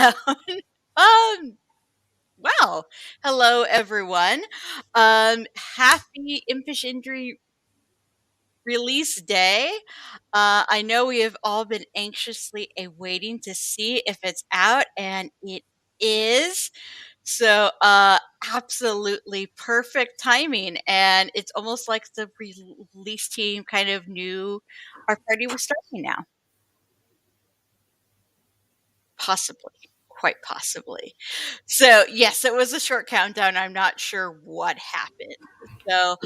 Um, wow. Hello, everyone. Happy Impish Indri release day. I know we have all been anxiously awaiting to see if it's out, and it is. So, absolutely perfect timing. And it's almost like the release team kind of knew our party was starting now. Possibly. Quite possibly. So, yes, it was a short countdown. I'm not sure what happened. So,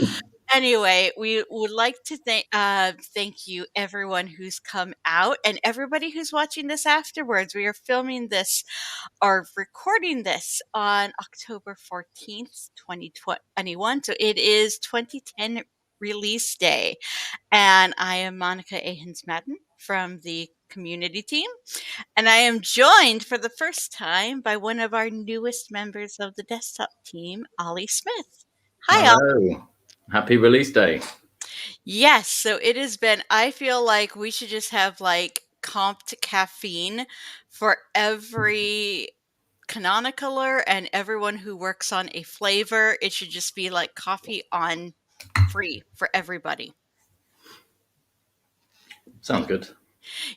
anyway, we would like to thank you, everyone who's come out, and everybody who's watching this afterwards. We are filming this or recording this on October 14th, 2021. So it is 2010 release day. And I am Monica Ahens Madden from the community team. And I am joined for the first time by one of our newest members of the desktop team, Ollie Smith. Hi, Ollie. Hello. Happy release day. Yes, so it has been, I feel like we should just have like comped caffeine for every canonicler and everyone who works on a flavor. It should just be like coffee on free for everybody. Sounds good.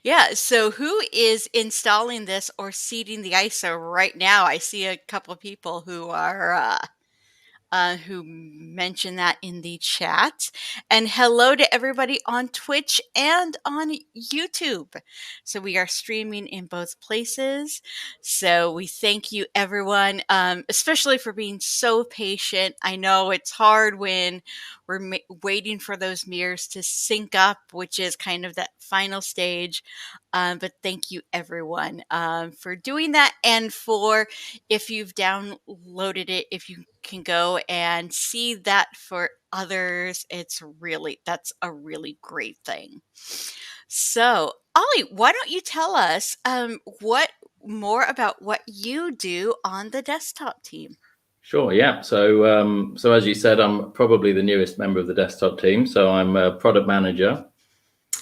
Yeah, so who is installing this or seeding the ISO right now? I see a couple of people who mentioned that in the chat. And hello to everybody on Twitch and on YouTube. So we are streaming in both places. So we thank you, everyone, especially for being so patient. I know it's hard when we're waiting for those mirrors to sync up, which is kind of that final stage. But thank you, everyone, for doing that, and for if you've downloaded it, if you can go and see that for others, that's a really great thing. So, Ollie, why don't you tell us what more about what you do on the desktop team? Sure. Yeah. So as you said, I'm probably the newest member of the desktop team. So I'm a product manager.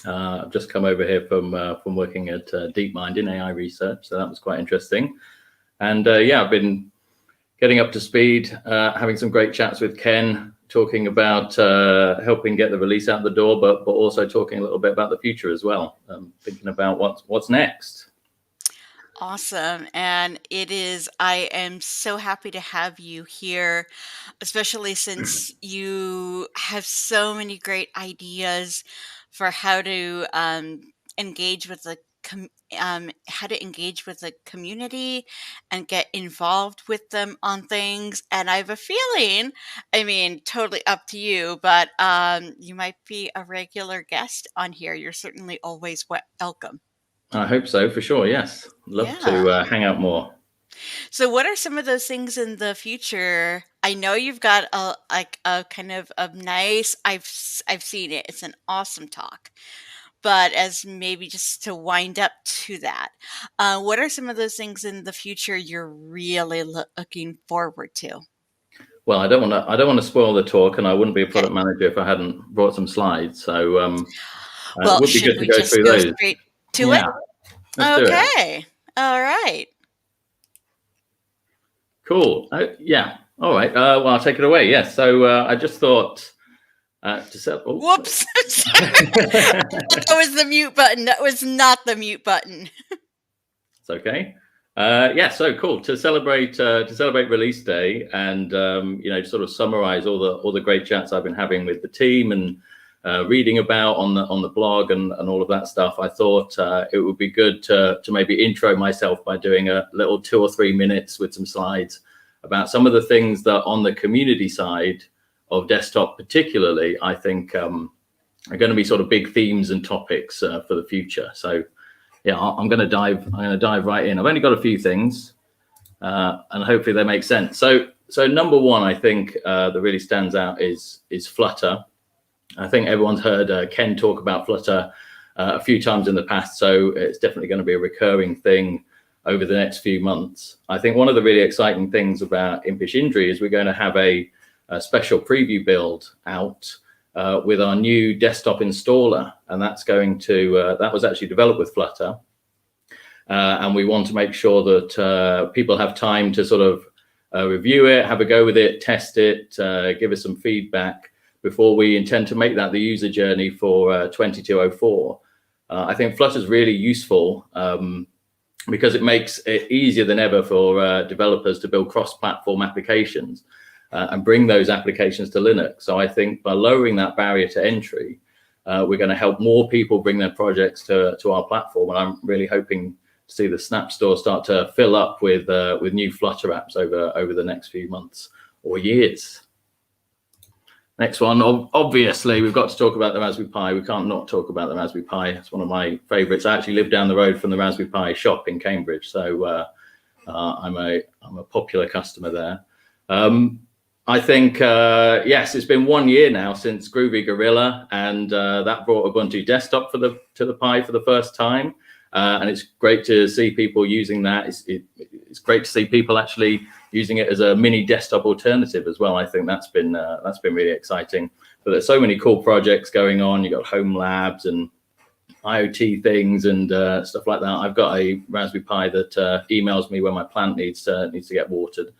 I've just come over here from working at DeepMind in AI research. So that was quite interesting. And yeah, I've been getting up to speed, having some great chats with Ken, talking about helping get the release out the door, but also talking a little bit about the future as well. Thinking about what's next. Awesome. And I am so happy to have you here, especially since you have so many great ideas for how to engage with how to engage with the community and get involved with them on things. And I have a feeling, I mean, totally up to you, but you might be a regular guest on here. You're certainly always welcome. I hope so, for sure. Yes. Love to hang out more. So what are some of those things in the future? I know you've got a kind of a nice, I've seen it. It's an awesome talk. But as maybe just to wind up to that, what are some of those things in the future you're really looking forward to? Well, I don't want to spoil the talk, and I wouldn't be a product manager if I hadn't brought some slides. So well, it would be should good we to go just through go those. straight to Yeah, let's do it. Okay. All right. Cool. Yeah. All right. Well, I'll take it away. Yes. So I just thought to set. Oh. Whoops. That was the mute button. That was not the mute button. It's okay. Yeah. So cool to celebrate release day, and sort of summarize all the great chats I've been having with the team and reading about on the blog and all of that stuff. I thought it would be good to maybe intro myself by doing a little 2 or 3 minutes with some slides about some of the things that on the community side of desktop particularly, I think are going to be sort of big themes and topics for the future. So yeah, I'm going to dive right in. I've only got a few things and hopefully they make sense. So number one, I think that really stands out is Flutter. I think everyone's heard Ken talk about Flutter a few times in the past, so it's definitely going to be a recurring thing over the next few months. I think one of the really exciting things about Impish Indri is we're going to have a special preview build out with our new desktop installer, and that's going to that was actually developed with Flutter. and we want to make sure that people have time to sort of review it, have a go with it, test it, give us some feedback before we intend to make that the user journey for 2204. I think Flutter is really useful because it makes it easier than ever for developers to build cross-platform applications and bring those applications to Linux. So I think by lowering that barrier to entry, we're going to help more people bring their projects to our platform. And I'm really hoping to see the Snap Store start to fill up with new Flutter apps over the next few months or years. Next one, obviously, we've got to talk about the Raspberry Pi. We can't not talk about the Raspberry Pi. It's one of my favorites. I actually live down the road from the Raspberry Pi shop in Cambridge, so I'm a popular customer there. I think, yes, it's been 1 year now since Groovy Gorilla, and that brought Ubuntu Desktop to the Pi for the first time. And it's great to see people using that. It's great to see people actually using it as a mini desktop alternative as well. I think that's been really exciting. But there's so many cool projects going on. You've got home labs and IoT things and stuff like that. I've got a Raspberry Pi that emails me when my plant needs to get watered.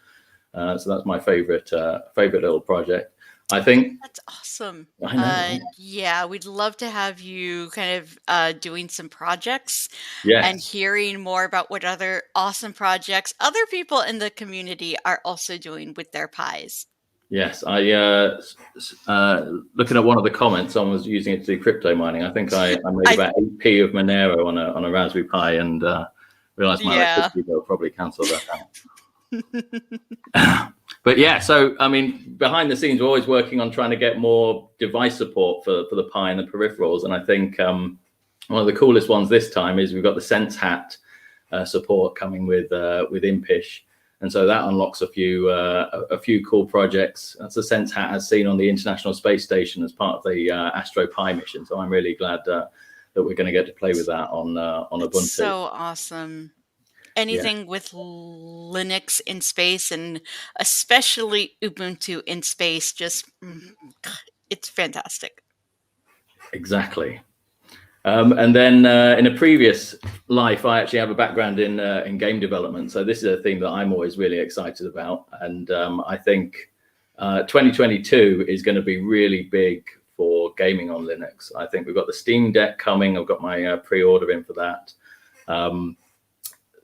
So that's my favorite little project. I think that's awesome. I know. Yeah, we'd love to have you kind of doing some projects and Yes. hearing more about what other awesome projects other people in the community are also doing with their pies. Yes, I looking at one of the comments, someone was using it to do crypto mining. I think I made about 8p of Monero on a Raspberry Pi and realized my electricity bill probably cancelled that out. But yeah, so I mean, behind the scenes, we're always working on trying to get more device support for the Pi and the peripherals. And I think one of the coolest ones this time is we've got the Sense Hat support coming with Impish. And so that unlocks a few cool projects. That's the Sense Hat as seen on the International Space Station as part of the Astro Pi mission. So I'm really glad that we're going to get to play with that on Ubuntu. So awesome. Anything with Linux in space and especially Ubuntu in space, just it's fantastic. Exactly. And then in a previous life, I actually have a background in game development. So this is a theme that I'm always really excited about. And I think 2022 is going to be really big for gaming on Linux. I think we've got the Steam Deck coming. I've got my pre-order in for that.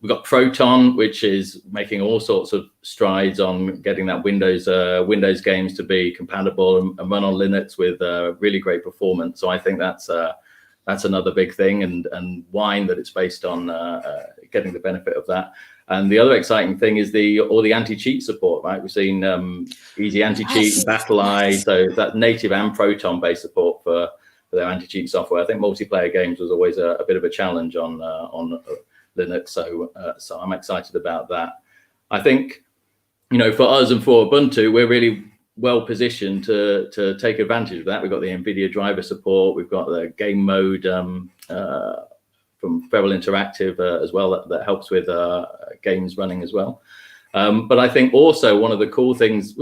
We've got Proton, which is making all sorts of strides on getting that Windows games to be compatible and run on Linux with really great performance. So I think that's another big thing, and Wine that it's based on getting the benefit of that. And the other exciting thing is all the anti-cheat support, right? We've seen easy anti-cheat, and BattleEye, so that native and Proton-based support for their anti-cheat software. I think multiplayer games was always a bit of a challenge on Linux, so I'm excited about that. I think, for us and for Ubuntu, we're really well positioned to take advantage of that. We've got the NVIDIA driver support. We've got the game mode from Feral Interactive as well that helps with games running as well. But I think also one of the cool things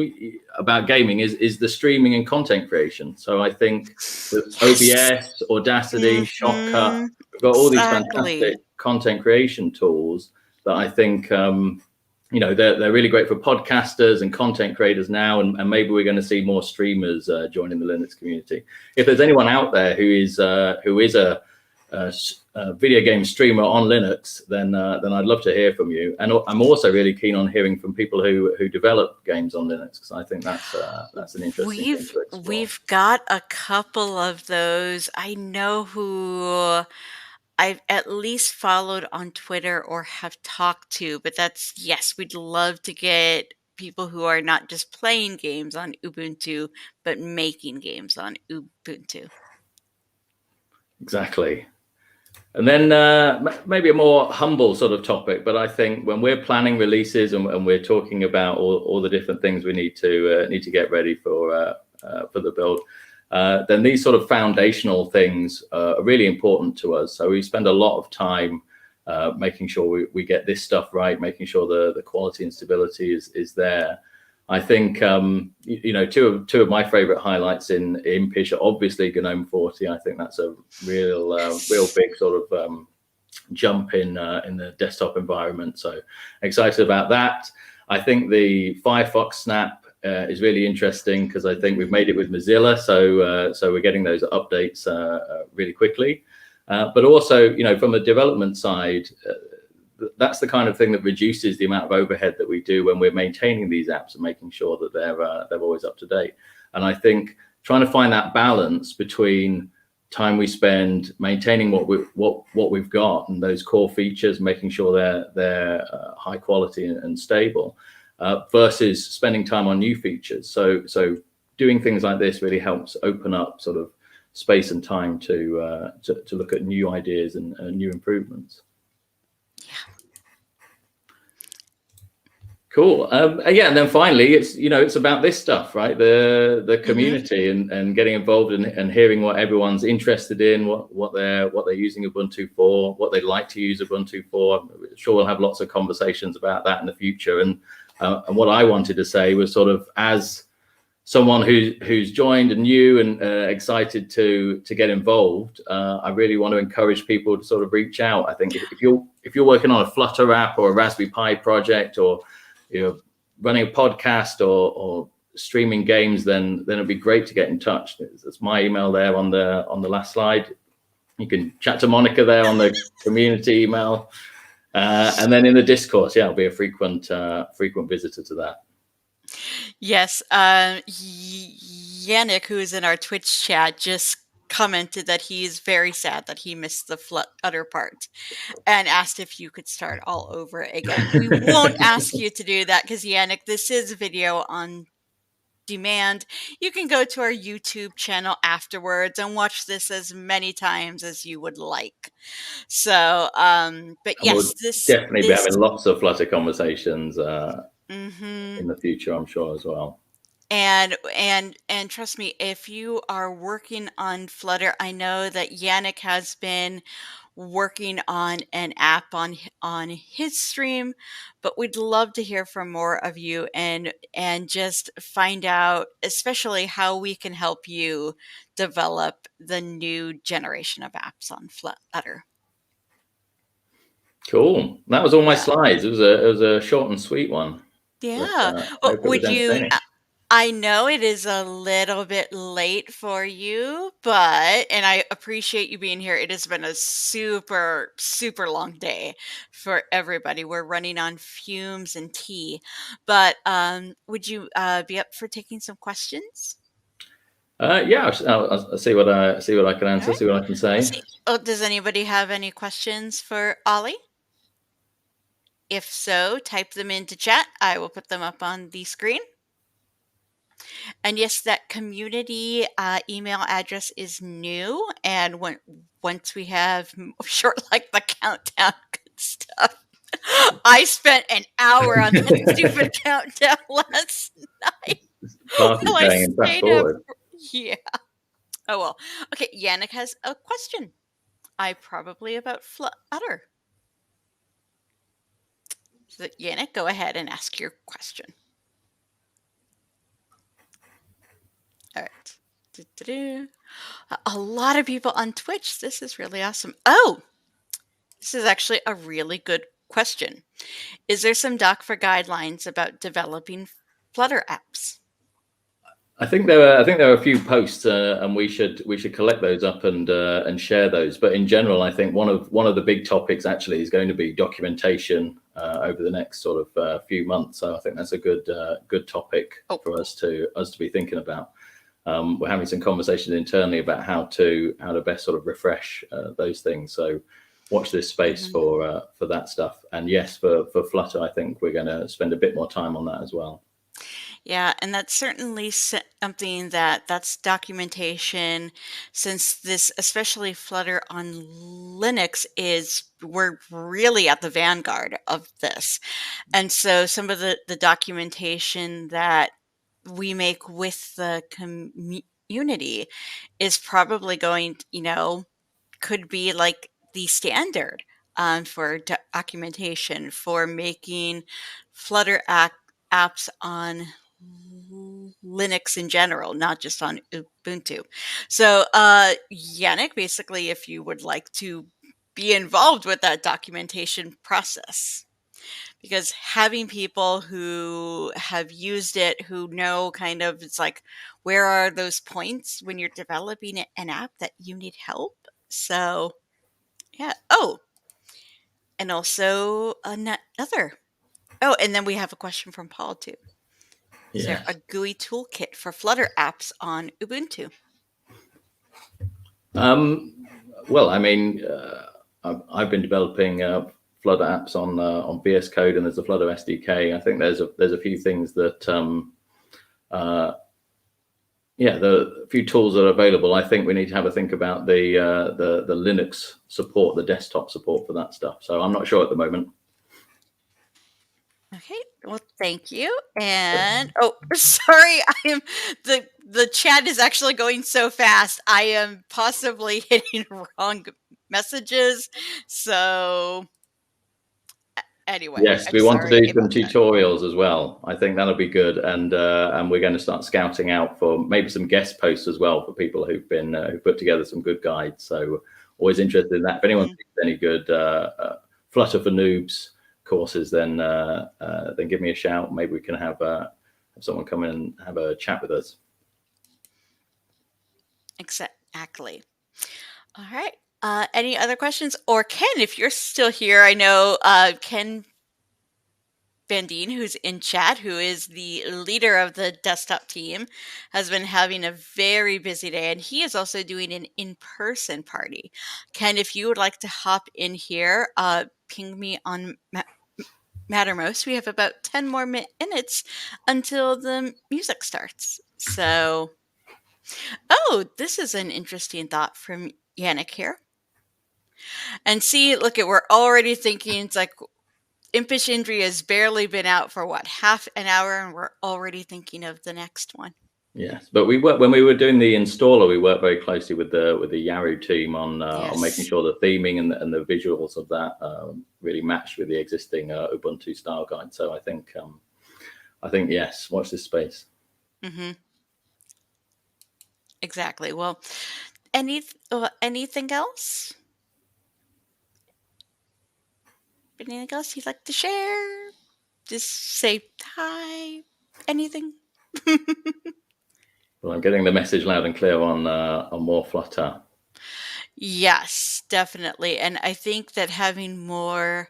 about gaming is the streaming and content creation. So I think with OBS, Audacity, Shotcut, we've got all these fantastic content creation tools that I think they're really great for podcasters and content creators now, and maybe we're going to see more streamers joining the Linux community. If there's anyone out there who is a video game streamer on Linux, then I'd love to hear from you. And I'm also really keen on hearing from people who develop games on Linux, because I think that's an interesting thing to explore. We've got a couple of those. I know who I've at least followed on Twitter or have talked to, but yes, we'd love to get people who are not just playing games on Ubuntu, but making games on Ubuntu. Exactly. And then maybe a more humble sort of topic, but I think when we're planning releases and we're talking about all the different things we need to get ready for the build, then these sort of foundational things are really important to us. So we spend a lot of time making sure we get this stuff right, making sure the quality and stability is there. I think two of my favorite highlights in Impish are obviously GNOME 40. I think that's a real big sort of jump in the desktop environment. So excited about that. I think the Firefox Snap is really interesting because I think we've made it with Mozilla, so we're getting those updates really quickly. But also, from a development side, that's the kind of thing that reduces the amount of overhead that we do when we're maintaining these apps and making sure that they're always up to date. And I think trying to find that balance between time we spend maintaining what we've got and those core features, making sure they're high quality and stable, versus spending time on new features. So doing things like this really helps open up sort of space and time to look at new ideas and new improvements. Yeah. Cool. And then finally, it's about this stuff, right? The community and getting involved and hearing what everyone's interested in, what they're using Ubuntu for, what they'd like to use Ubuntu for. I'm sure we'll have lots of conversations about that in the future. And what I wanted to say was sort of, as someone who's joined and new and excited to get involved, I really want to encourage people to sort of reach out. I think if you're working on a Flutter app or a Raspberry Pi project, or you're running a podcast or streaming games, then it'd be great to get in touch. That's my email there on the last slide. You can chat to Monica there on the community email, and then in the discourse, I'll be a frequent visitor to that. Yes, Yannick, who's in our Twitch chat, just commented that he's very sad that he missed the Flutter part and asked if you could start all over again. We won't ask you to do that because, Yannick, this is video on demand. You can go to our YouTube channel afterwards and watch this as many times as you would like. So, but yes, we'll definitely be having lots of Flutter conversations in the future, I'm sure, as well. And trust me, if you are working on Flutter, I know that Yannick has been working on an app on his stream, but we'd love to hear from more of you and just find out, especially how we can help you develop the new generation of apps on Flutter. Cool. That was all my slides. It was a short and sweet one. Yeah. But, would you? I know it is a little bit late for you, and I appreciate you being here. It has been a super, super long day for everybody. We're running on fumes and tea, but would you be up for taking some questions? Yeah, I'll see what I can answer. Right. See what I can say. Does anybody have any questions for Ollie? If so, type them into chat. I will put them up on the screen. And yes, that community email address is new. And once we have short like the countdown stuff, I spent an hour on that stupid countdown last night. Yeah. Oh, well. Okay, Yannick has a question. Probably about Flutter. So Yannick, go ahead and ask your question. All right. A lot of people on Twitch. This is really awesome. Oh, this is actually a really good question. Is there some doc for guidelines about developing Flutter apps? I think there are a few posts, and we should collect those up and share those. But in general, I think one of the big topics actually is going to be documentation over the next sort of few months. So I think that's a good topic for us to be thinking about. We're having some conversations internally about how to best sort of refresh those things. So watch this space for that stuff. And yes, for Flutter, I think we're going to spend a bit more time on that as well. Yeah, and that's certainly something that's documentation, since this, especially Flutter on Linux, we're really at the vanguard of this. And so some of the documentation that we make with the community is probably going, could be like the standard for documentation for making Flutter apps on Linux in general, not just on Ubuntu. So, Yannick, basically, if you would like to be involved with that documentation process. Because having people who have used it, who know kind of, it's like, where are those points when you're developing an app that you need help? So, yeah. Oh, and also another. Oh, and then we have a question from Paul too. Is there a Yes. GUI toolkit for Flutter apps on Ubuntu? Well, I mean, I've been developing Flutter apps on VS Code, and there's a Flutter SDK. I think there's a few things that yeah, the few tools that are available. I think we need to have a think about the Linux support, the desktop support for that stuff. So I'm not sure at the moment. Okay, well, thank you. And oh, sorry, I am the chat is actually going so fast. I am possibly hitting wrong messages. So anyway, Yes, I'm we want to sorry do some about that. tutorials as well. I think that'll be good, and we're going to start scouting out for maybe some guest posts as well for people who've been who put together some good guides. So always interested in that. If anyone thinks any good Flutter for Noobs courses, then give me a shout. Maybe we can have someone come in and have a chat with us. Exactly. All right. Any other questions? Or Ken, if you're still here, I know Ken Bandine, who's in chat, who is the leader of the desktop team, has been having a very busy day, and he is also doing an in-person party. Ken, if you would like to hop in here, ping me on Mattermost. We have about 10 more minutes until the music starts. So, oh, this is an interesting thought from Yannick here. And see, look at, we're already thinking, it's like, Impish Indri has barely been out for what, half an hour, and we're already thinking of the next one. Yes, but we worked when we were doing the installer. We worked very closely with the Yaru team on making Yes. sure the theming and the visuals of that really matched with the existing Ubuntu style guide. So I think yes, watch this space. Mm-hmm. Exactly. Well, anything else? Anything else you'd like to share? Just say hi. Anything? Well, I'm getting the message loud and clear on more Flutter. Yes, definitely. And I think that having more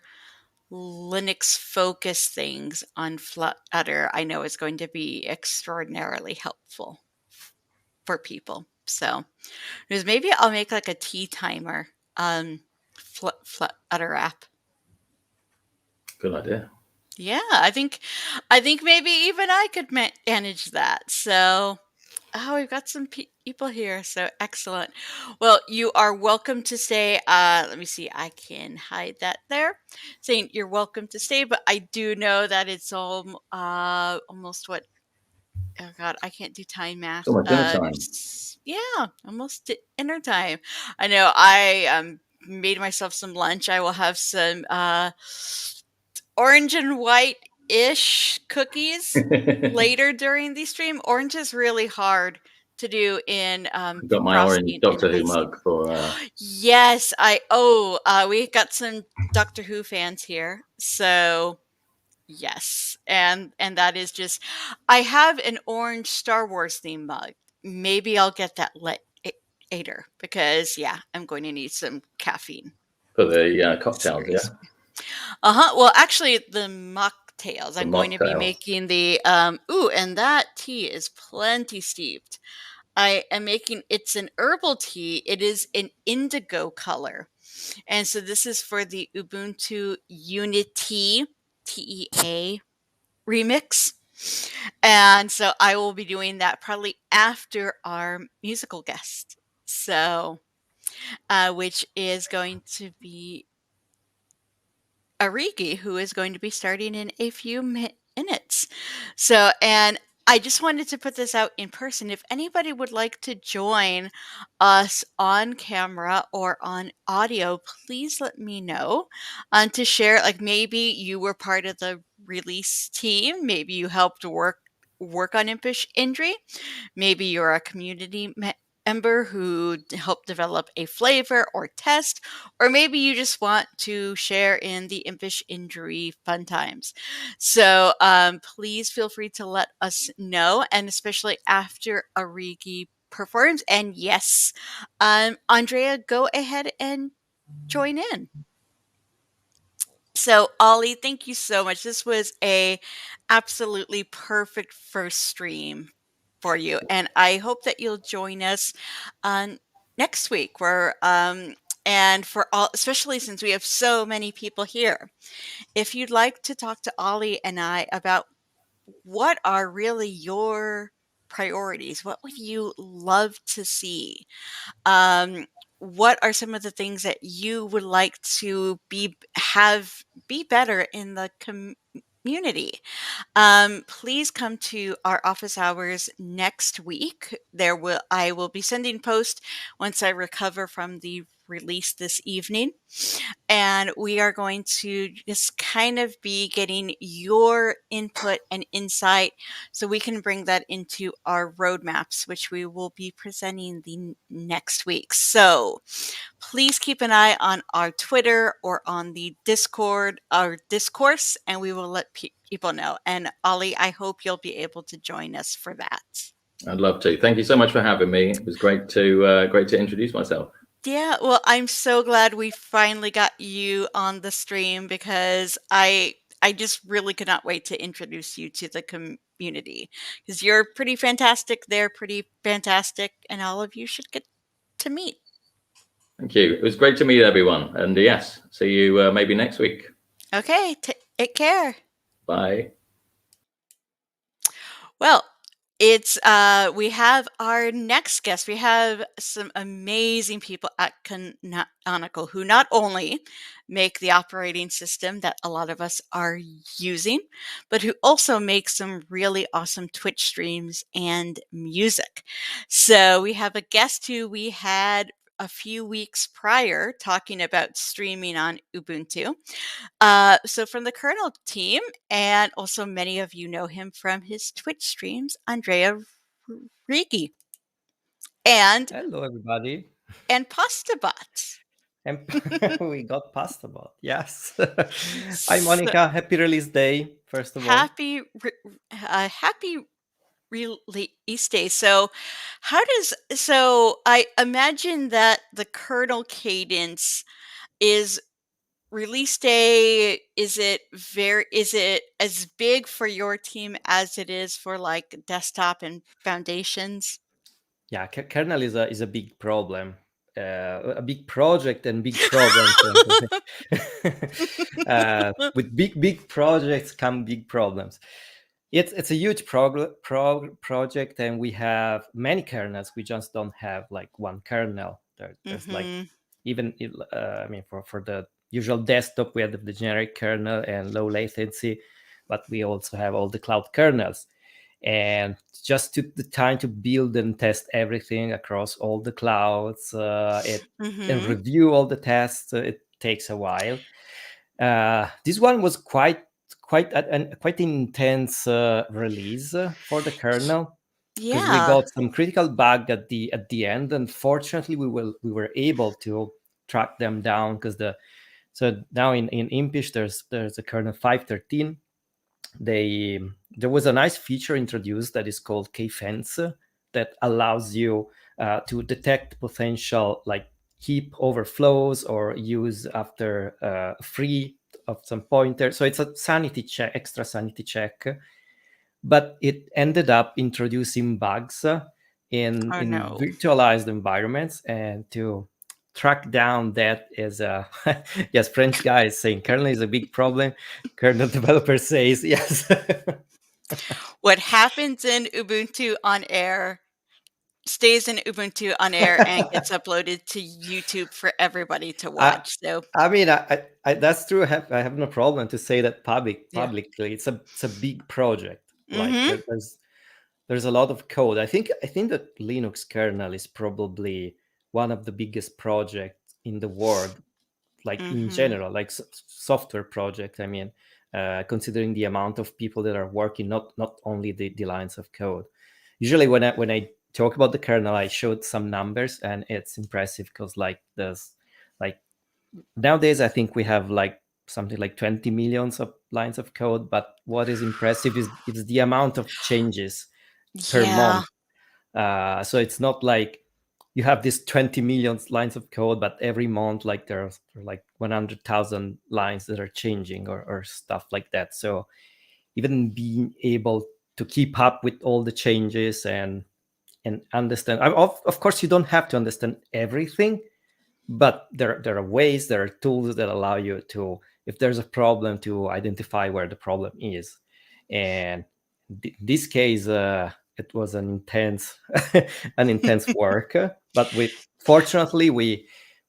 Linux focused things on Flutter, I know is going to be extraordinarily helpful for people. So, because maybe I'll make like a tea timer Flutter app. Good idea. Yeah, I think maybe even I could manage that. So, oh, we've got some people here. So excellent. Well, you are welcome to stay. Let me see. I can hide that there. Saying you're welcome to stay, but I do know that it's all almost what. Oh God, I can't do time math. So much dinner time. Yeah, almost dinner time. I know. I made myself some lunch. I will have some orange and white ish cookies later during the stream. Orange is really hard to do in I've got my orange frosting and Doctor Who icing. mug for. Yes, we got some Doctor Who fans here, so yes, and that is just. I have an orange Star Wars theme mug. Maybe I'll get that later because yeah, I'm going to need some caffeine. For the cocktails, yeah. Seriously. Well, actually, the mocktails. The I'm going to be mocktails. making the and that tea is plenty steeped. I am making it's an herbal tea. It is an indigo color. And so this is for the Ubuntu Unity TEA remix. And so I will be doing that probably after our musical guest. So which is going to be Arigi, who is going to be starting in a few minutes. So, and I just wanted to put this out in person. If anybody would like to join us on camera or on audio, please let me know to share. Like maybe you were part of the release team, maybe you helped work on Impish Indri, maybe you're a community member who helped develop a flavor or test, or maybe you just want to share in the Impish Indri fun times. So please feel free to let us know, and especially after Arigi performs. And yes, Andrea, go ahead and join in. So, Ollie, thank you so much. This was a absolutely perfect first stream for you, and I hope that you'll join us next week. Where and for all, especially since we have so many people here, if you'd like to talk to Ollie and I about what are really your priorities, what would you love to see? Um, what are some of the things that you would like to be better in the community? Please come to our office hours next week. I will be sending post once I recover from the release this evening. And we are going to just kind of be getting your input and insight so we can bring that into our roadmaps, which we will be presenting the next week. So please keep an eye on our Twitter or on the Discord, our discourse, and we will let people know. And Ollie, I hope you'll be able to join us for that. I'd love to. Thank you so much for having me. It was great to introduce myself. Yeah, well, I'm so glad we finally got you on the stream because I just really could not wait to introduce you to the community because you're pretty fantastic, they're pretty fantastic, and all of you should get to meet. Thank you. It was great to meet everyone. And yes, see you maybe next week. Okay, take care. Bye. Well, we have our next guest. We have some amazing people at Canonical who not only make the operating system that a lot of us are using, but who also make some really awesome Twitch streams and music. So we have a guest who we had a few weeks prior talking about streaming on Ubuntu. So from the Kernel team, and also many of you know him from his Twitch streams, Andrea Rigi and Hello, everybody. and PastaBot. And we got past about. Yes. Hi, So, Monica. Happy release day, first of all. happy release day. So I imagine that the kernel cadence is release day, is it as big for your team as it is for like desktop and foundations? Yeah, kernel is a big problem, a big project and big problems. With big projects come big problems. It's a huge project, and we have many kernels. We just don't have like one kernel. There's like even I mean for the usual desktop we have the generic kernel and low latency, but we also have all the cloud kernels. And just took the time to build and test everything across all the clouds and review all the tests. It takes a while. This one was quite an intense release for the kernel, because we got some critical bug at the end. Unfortunately, we were able to track them down, because so now in Impish there's a kernel 5.13. There was a nice feature introduced that is called K-Fence, that allows you to detect potential like heap overflows or use after free of some pointer. So it's a sanity check, extra sanity check. But it ended up introducing bugs in virtualized environments, and to track down that is yes, French guy is saying kernel is a big problem. Kernel developer says yes. What happens in Ubuntu on air stays in Ubuntu on air and gets uploaded to YouTube for everybody to watch. I mean, I that's true. I have no problem to say that publicly. It's a big project. Like there's a lot of code. I think that Linux kernel is probably one of the biggest projects in the world, like in general, like software project. I mean, considering the amount of people that are working, not only the lines of code. Usually when I talk about the kernel, I showed some numbers, and it's impressive because like there's like nowadays I think we have like something like 20 millions of lines of code, but what is impressive is the amount of changes per Yeah. month. So it's not like you have this 20 million lines of code, but every month like there's like 100,000 lines that are changing or stuff like that. So even being able to keep up with all the changes and understand, of course you don't have to understand everything, but there are ways, there are tools that allow you to, if there's a problem, to identify where the problem is. And this case, it was an intense an intense work, but fortunately we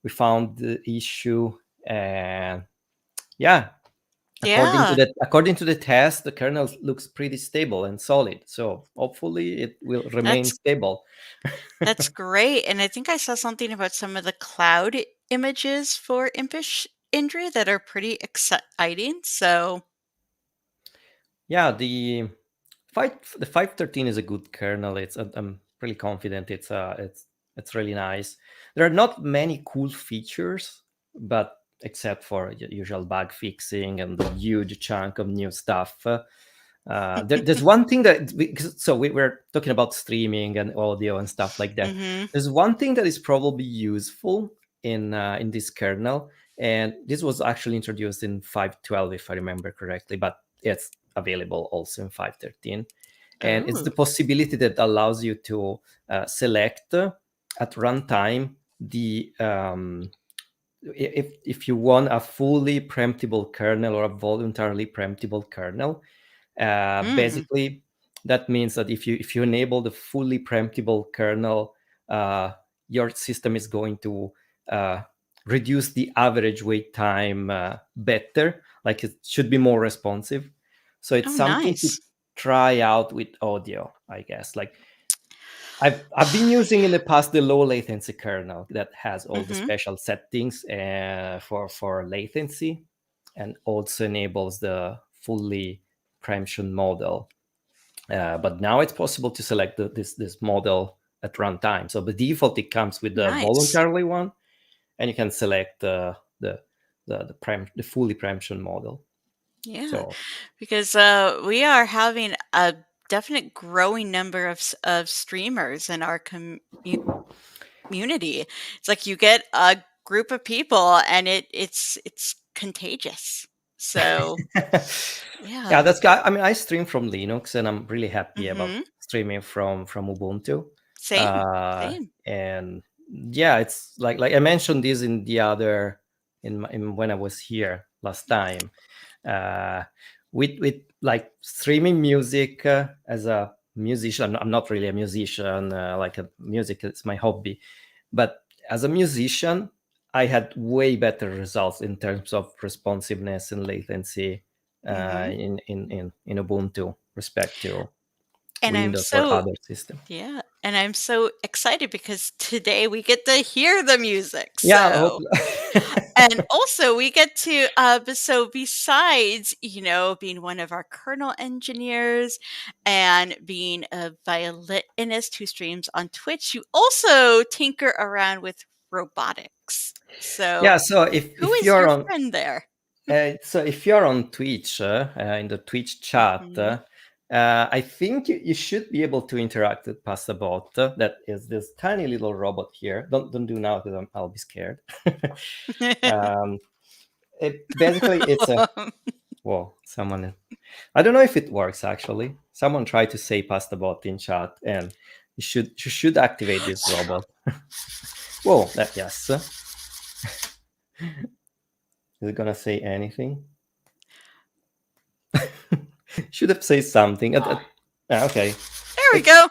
found the issue. And yeah, Yeah. according to the test, the kernel looks pretty stable and solid, so hopefully it will remain That's stable. that's great. And I think I saw something about some of the cloud images for Impish Indri that are pretty exciting. So, Yeah, the 513 is a good kernel. I'm really confident it's really nice. There are not many cool features, but except for usual bug fixing and the huge chunk of new stuff. There's one thing that so we were talking about streaming and audio and stuff like that. hmm There's one thing that is probably useful in this kernel, and this was actually introduced in 512 if I remember correctly, but it's available also in 513. And it's Oh. the possibility that allows you to select at runtime the if you want a fully preemptible kernel or a voluntarily preemptible kernel. Mm. Basically, that means that if you enable the fully preemptible kernel, your system is going to reduce the average wait time better. Like it should be more responsive. So it's Oh, something to nice. try out with audio, I guess. Like I've been using in the past the low latency kernel that has all the hmm special settings for latency, and also enables the fully preemption model. But now it's possible to select this model at runtime. So the default, it comes with the Nice. voluntarily one, and you can select the fully preemption model. Yeah, So because we are having a definite growing number of streamers in our community. It's like you get a group of people, and it's contagious. So yeah, yeah. that's got. I mean, I stream from Linux, and I'm really happy about hmm streaming from Ubuntu. Same. Same. And yeah, it's like I mentioned this in the other in when I was here last time. Uh, with like streaming music as a musician. I'm not really a musician. Like a music is my hobby, but as a musician, I had way better results in terms of responsiveness and latency hmm in Ubuntu respect to And I'm Windows or so other system. yeah, and I'm so excited because today we get to hear the music. Yeah, I hope. So and also we get to so besides, being one of our kernel engineers and being a violinist who streams on Twitch, you also tinker around with robotics. So Yeah, so who if is you're your on friend there? if you're on Twitch in the Twitch chat, Mhm. I think you should be able to interact with Pastabot. That is this tiny little robot here. Don't do now because I'll be scared. um, basically it's a whoa. Someone, I don't know if it works actually. Someone tried to say Pastabot in chat, and you should activate this robot. Whoa, yes. Is it gonna say anything? Should have said something. Okay. There we go.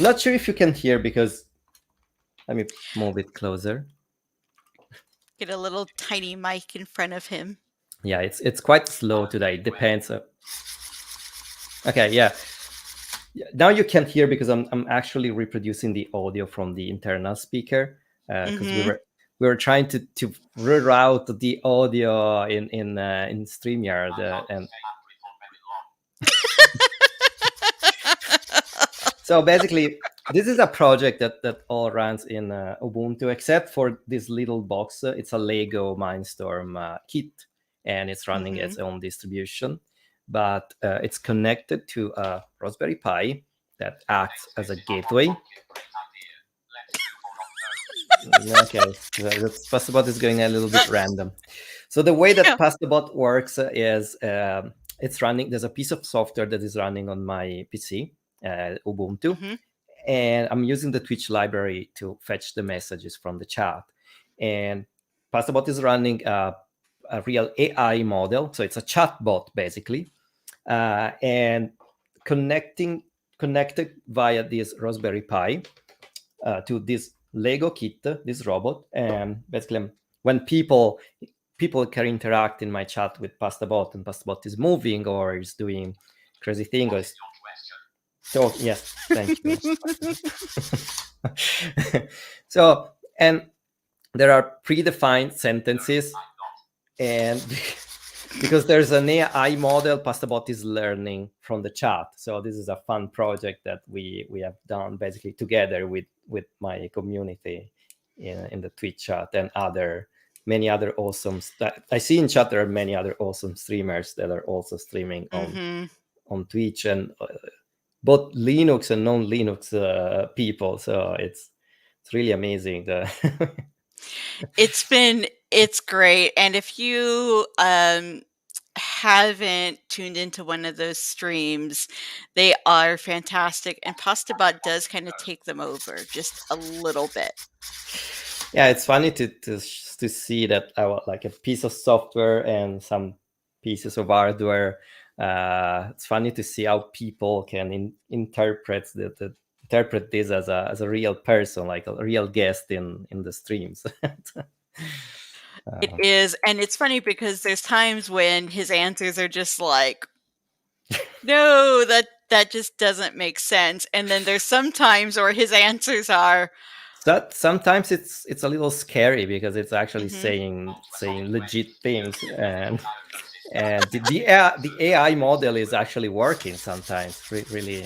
Not sure if you can hear because let me move it closer. Get a little tiny mic in front of him. Yeah, it's quite slow today. Depends. Okay, yeah. Now you can't hear because I'm actually reproducing the audio from the internal speaker because Mhm. we were trying to reroute the audio in StreamYard and so basically this is a project that all runs in Ubuntu, except for this little box. It's a Lego Mindstorm kit, and it's running Mhm. its own distribution. But it's connected to a Raspberry Pi that acts as a gateway. Okay, that's Pastabot is going a little bit random. So the way Yeah. that Pastabot works is it's running. There's a piece of software that is running on my PC, Ubuntu, Mhm. and I'm using the Twitch library to fetch the messages from the chat. And Pastabot is running a real AI model, so it's a chatbot basically, and connected via this Raspberry Pi to this Lego kit, this robot, and basically when people can interact in my chat with Pastabot, and Pastabot is moving or is doing crazy thing or is so yes, thank you. So, and there are predefined sentences, and because there's an AI model, Pastabot is learning from the chat. So this is a fun project that we have done basically together with my community in the Twitch chat and many other awesome. I see in chat there are many other awesome streamers that are also streaming Mhm. on Twitch, and both Linux and non-Linux people. So it's really amazing. It's great, and if you haven't tuned into one of those streams, they are fantastic, and Pastabot does kind of take them over just a little bit. Yeah, it's funny to see that like a piece of software and some pieces of hardware. It's funny to see how people can interpret interpret this as a real person, like a real guest in the streams. It is, and it's funny because there's times when his answers are just like, "No, that just doesn't make sense," and then there's some times where his answers are, That sometimes it's a little scary because it's actually mhm. saying legit things, and the AI model is actually working sometimes really.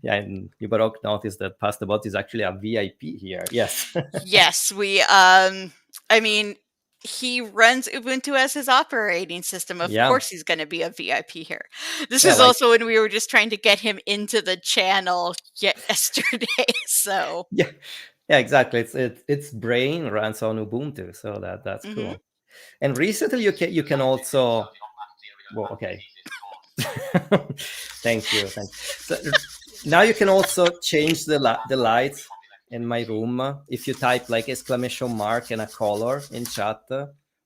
Yeah, and you Baroque noticed that Pastabot is actually a VIP here. Yes. Yes, I mean, he runs Ubuntu as his operating system. Of Yeah. course he's gonna be a VIP here. This Yeah, is like also when we were just trying to get him into the channel yesterday, so yeah, exactly. Its brain runs on Ubuntu, so that's Mhm. cool. And recently you can also okay. Thank you. So now you can also change the lights in my room if you type like exclamation mark and a color in chat,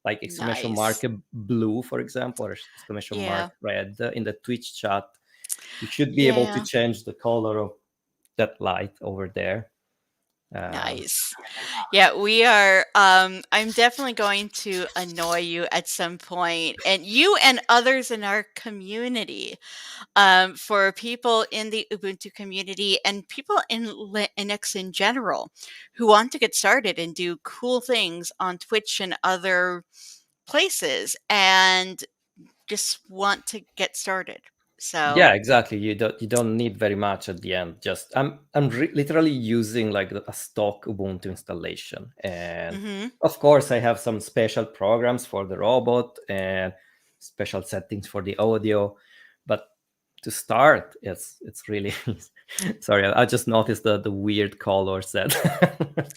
like exclamation mark Nice. blue, for example, or exclamation Yeah. mark red in the Twitch chat. You should be able to Yeah. change the color of that light over there. Nice. Yeah, we are, I'm definitely going to annoy you at some point, and you and others in our community. For people in the Ubuntu community and people in Linux in general who want to get started and do cool things on Twitch and other places and just want to get started. Yeah, So, exactly. You don't need very much at the end. Just I'm literally using like a stock Ubuntu installation, and mhm. of course I have some special programs for the robot and special settings for the audio. But to start, it's really sorry. I just noticed the weird colors that that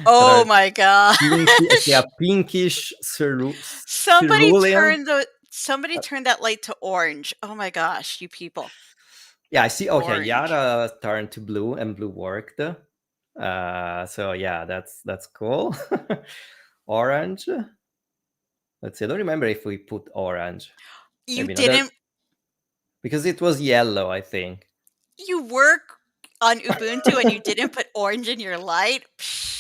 Oh are my yeah, gosh. pinkish Somebody cerulean. somebody turned that light to orange. Oh my gosh, you people. Yeah, I see. Okay, Orange. Yara turned to blue, and blue worked. So yeah, that's cool. Orange. Let's see. I don't remember if we put orange. You Maybe not. There, didn't because it was yellow, I think. you work on Ubuntu and you didn't put orange in your light?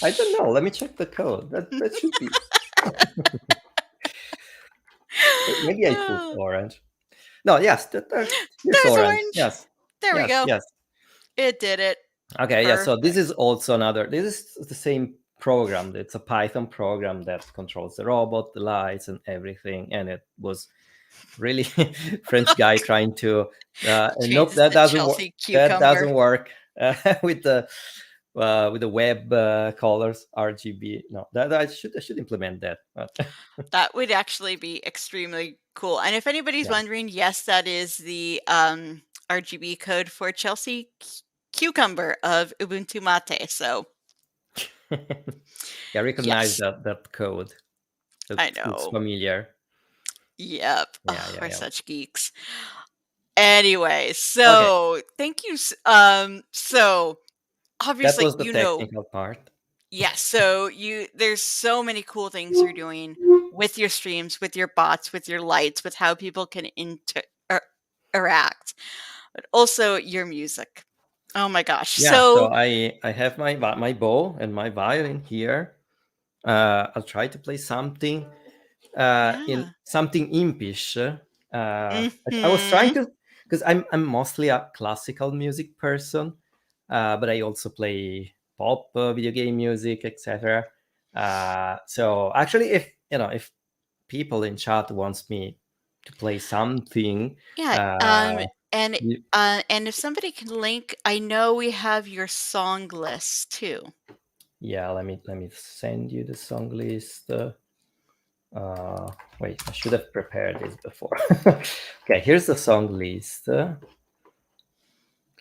I don't know. Let me check the code. That should be. Maybe I put orange. No, yes. Here's There's orange. orange. Yes, There we yes, go. yes. It did it. Okay, yeah. So this Perfect. is also another. This is the same program. It's a Python program that controls the robot, the lights, and everything. And it was really French guy trying to. Nope, Changes that the doesn't work. Chelsea That cucumber. doesn't work. with the web colors RGB. No, that I should implement that. That would actually be extremely cool. And if anybody's Yeah. wondering, yes, that is the RGB code for Chelsea Cucumber of Ubuntu Mate. So Yeah, recognize yes, that code. That I looks know. familiar. Yep. Yeah, Oh, yeah, we're yeah. such geeks. Anyway, Okay, so thank you. So that obviously, was the technical part. yes. So there's so many cool things you're doing with your streams, with your bots, with your lights, with how people can interact, but also your music. Oh my gosh. Yeah, so So I have my bow and my violin here. I'll try to play something in yeah. something impish. I was trying Mm-hmm. to, because I'm mostly a classical music person, but I also play pop, video game music, etc. So actually, if people in chat wants me to play something, Yeah. uh, And you- and if somebody can link, I know we have your song list too. yeah, let me send you the song list. Wait, I should have prepared this before. Okay, here's the song list.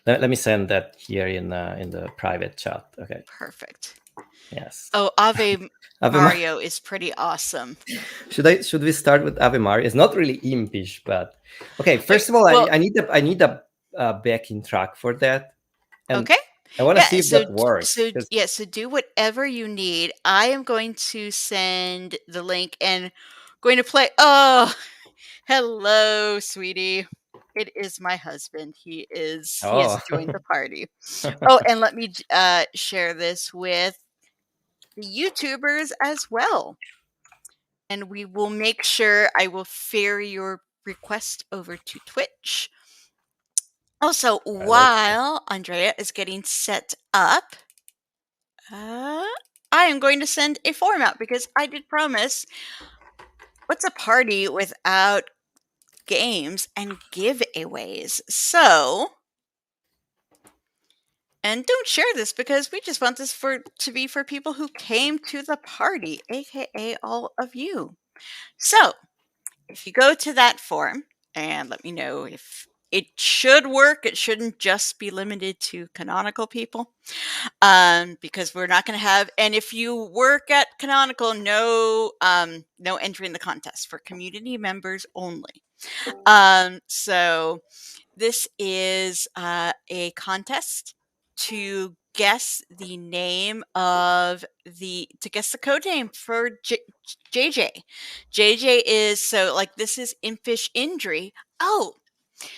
Let me send that here in the private chat. Okay. Perfect. Yes. Oh, Ave Ave Mario is pretty awesome. Should we start with Ave Mario? It's not really impish, but okay. Okay, First of all, well, I need a backing track for that, and okay. I want to Yeah, see if that works. so do whatever you need. I am going to send the link and going to play. Oh, hello, sweetie. It is my husband. He has Oh, joined the party. Oh, and let me share this with the YouTubers as well. And we will make sure I will ferry your request over to Twitch. Also, I like that. while Andrea is getting set up, I am going to send a form out because I did promise. What's a party without games and giveaways? So, and don't share this because we just want this to be for people who came to the party, aka all of you. So, if you go to that form and let me know if it should work, it shouldn't just be limited to canonical people, because we're not going to have. And if you work at canonical, no entering the contest for community members only. So this is a contest to guess the name of to guess the code name for JJ. JJ is so like this is Impish Indri. Oh,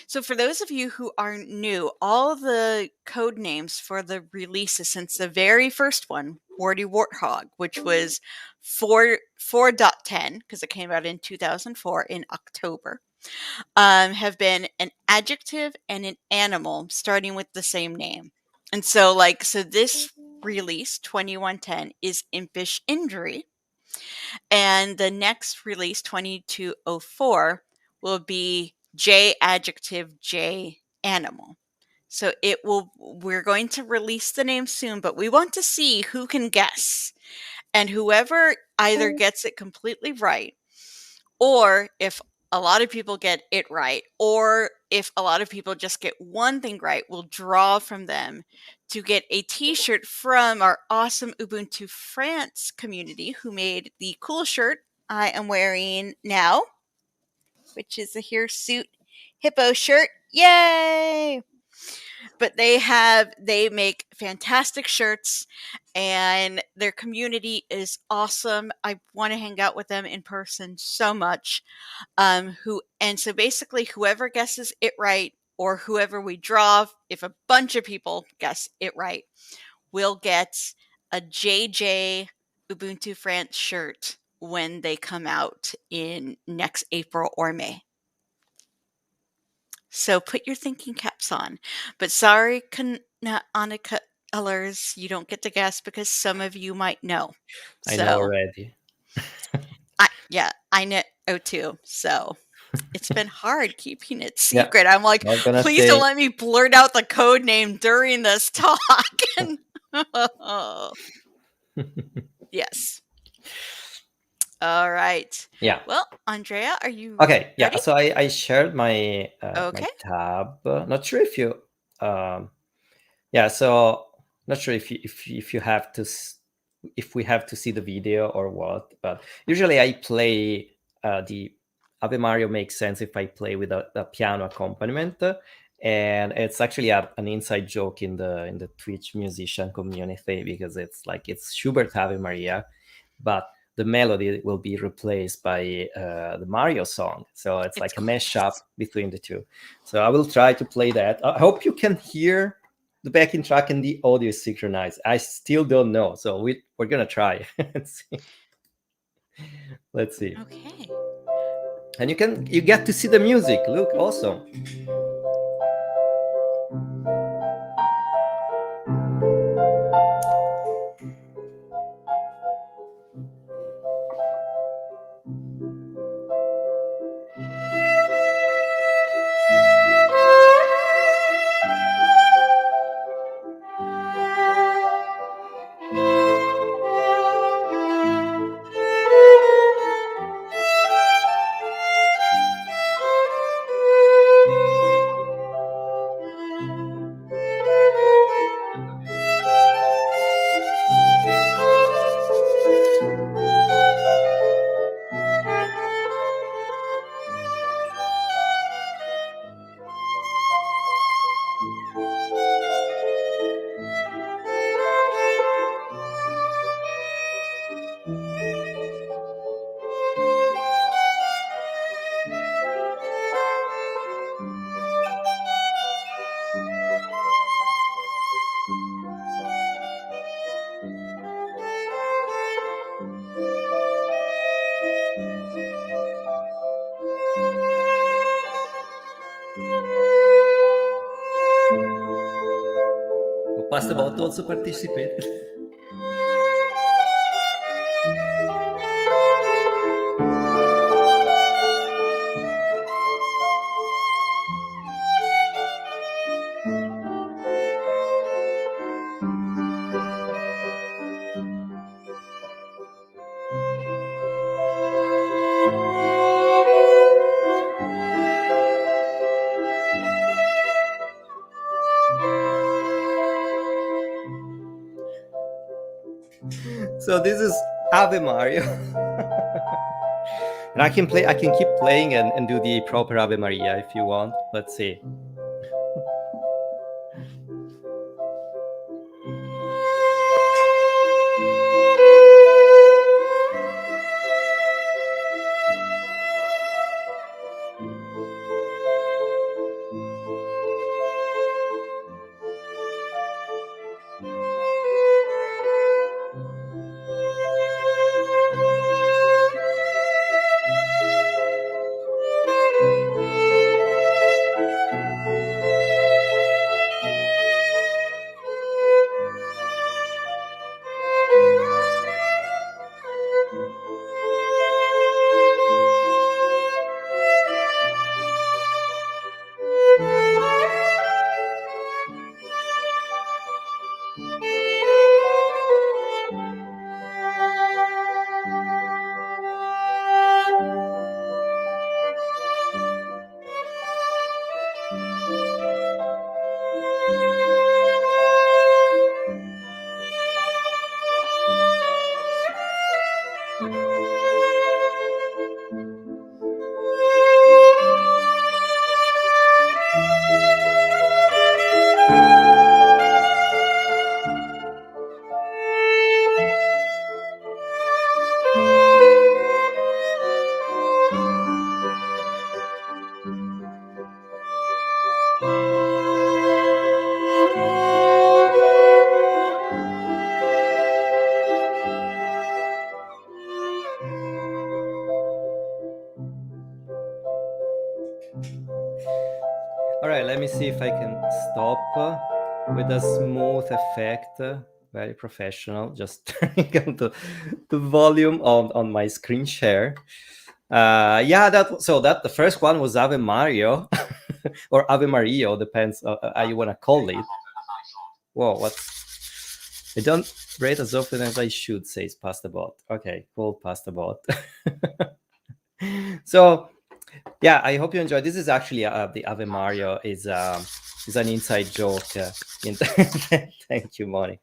so for those of you who are new, all the code names for the releases since the very first one, Warty Warthog, which was 4.10 because it came out in 2004 in October, have been an adjective and an animal starting with the same name. And so this release 2110 is Impish Indri, and the next release 2204 will be J adjective J animal. So we're going to release the name soon, but we want to see who can guess. And whoever either gets it completely right, or if a lot of people get it right, or if a lot of people just get one thing right, we'll draw from them to get a t-shirt from our awesome Ubuntu France community who made the cool shirt I am wearing now, which is a hirsute hippo shirt. Yay! But they make fantastic shirts and their community is awesome. I want to hang out with them in person so much. So basically whoever guesses it right or whoever we draw, if a bunch of people guess it right, will get a JJ Ubuntu France shirt when they come out in next April or May. So put your thinking caps on. But sorry, Annika colors, you don't get to guess because some of you might know. I know So already. I know too. So It's been hard keeping it Yeah. secret. I'm like, Not gonna please say. don't let me blurt out the code name during this talk. Yes. All right. Yeah. Well, Andrea, are you Okay. Yeah. ready? So I shared my my Okay. tab. Not sure if you. Yeah. So not sure if you have to if we have to see the video or what. But usually I play the Ave Mario makes sense if I play with a piano accompaniment. And it's actually an inside joke in the Twitch musician community, because it's like it's Schubert Ave Maria, but the melody will be replaced by the Mario song. So it's like a mashup between the two. So I will try to play that. I hope you can hear the backing track and the audio is synchronized. I still don't know. So we're going to try. Let's see. Okay. And you get to see the music. Look, awesome. We'll pass the ball to also participate. So this is Ave Mario. And I can keep playing and do the proper Ave Maria if you want. Let's see. All right, let me see if I can stop with a smooth effect. Very professional. Just turning on the volume on my screen share. Yeah, that the first one was Ave Mario or Ave Mario, depends how you want to call it. Whoa, what's I don't rate as often as I should, says Pastabot. Okay, cool, Pastabot. So yeah, I hope you enjoyed. This is actually the Ave Mario is an inside joke. Thank you, Moni.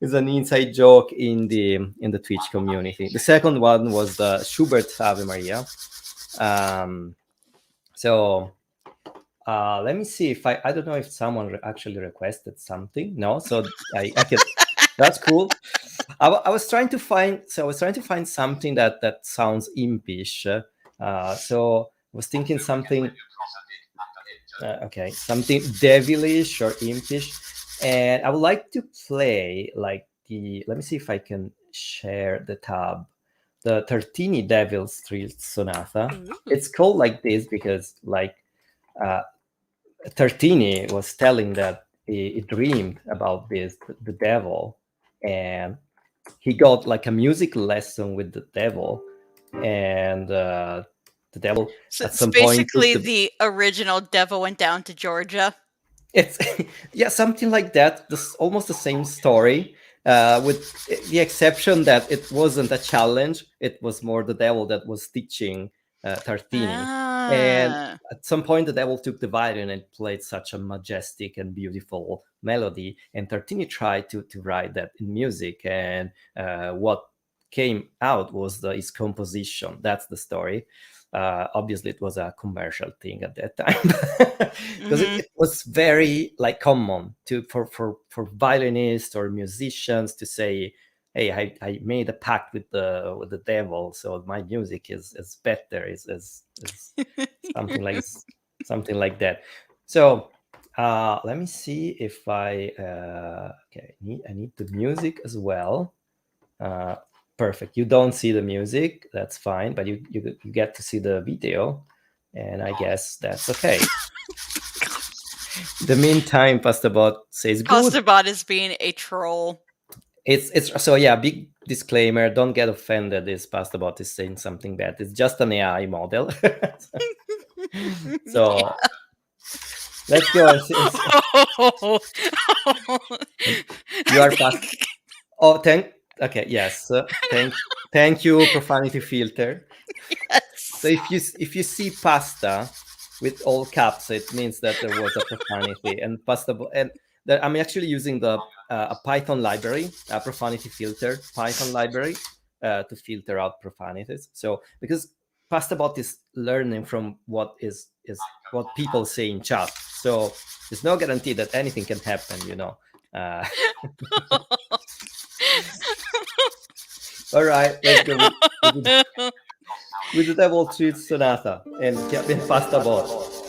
It's an inside joke in the Twitch community. The second one was the Schubert Ave Maria. So let me see if I don't know if someone actually requested something. No, so I can. That's cool. I was trying to find something that sounds impish. So I was thinking something. Okay, something devilish or impish, and I would like to play like the. Let me see if I can share the tab. The Tertini Devil's Thrill Sonata. Ooh. It's called like this because like Tertini was telling that he dreamed about the devil, and he got like a music lesson with the devil, and the devil So at it's some point took basically the original Devil Went Down to Georgia. it's yeah, something like that. This almost the same story, with the exception that it wasn't a challenge. It was more the devil that was teaching Tartini, and Ah. at some point the devil took the violin and played such a majestic and beautiful melody, and Tartini tried to write that in music, and what came out was his composition. That's the story. Obviously it was a commercial thing at that time because Mhm. it was very like common for violinists or musicians to say, hey, I made a pact with the devil, so my music is better, is something like that. So let me see if okay, I need the music as well. Perfect. You don't see the music, that's fine, but you get to see the video, and I guess that's okay. The meantime, Pastabot says good. Pastabot is being a troll. It's so yeah. Big disclaimer: don't get offended. This Pastabot is saying something bad. It's just an AI model. So let's go and see. You are past. Oh, okay, yes. Thank you, profanity filter. So Yes. if you see pasta with all caps, it means that there was a profanity. And pasta, and I'm actually using the a Python library, a profanity filter Python library, to filter out profanities. So because PastaBot is learning from what is what people say in chat, so there's no guarantee that anything can happen. Uh, all right, let's go with the Devil Treat Sonata and PastaBot.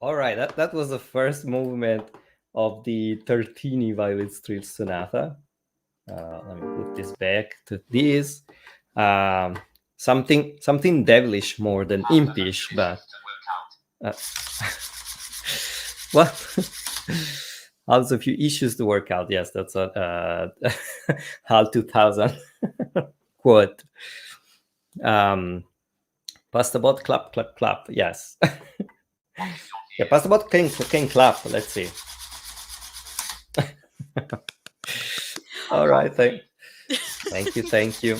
All right, that was the first movement of the Tertini violin string sonata. Let me put this back to this. Um, something devilish more than impish, but uh, well, also a few issues to work out. Yes, that's a HAL 2000 quote. Pastabot clap clap clap. Yes. Yeah, Pastabot can clap. Let's see. All right. Thank you. Thank you.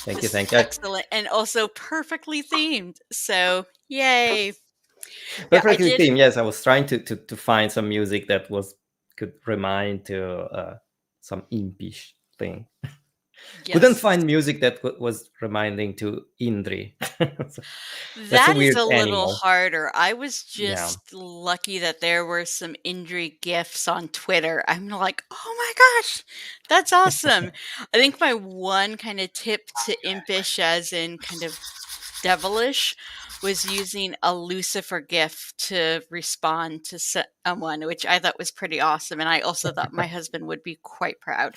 Thank you. This is Thank you. excellent and also perfectly themed. So, yay. Yeah, I Perfectly did. themed. Yes, I was trying to find some music that could remind to some impish thing. Couldn't Yes. find music that was reminding to Indri. So that's a That is weird a little animal. harder. I was Yeah. just lucky that there were some Indri gifs on Twitter. I'm like, oh my gosh, that's awesome. I think my one kind of tip to impish, as in kind of devilish, was using a Lucifer gif to respond to someone, which I thought was pretty awesome. And I also thought my husband would be quite proud,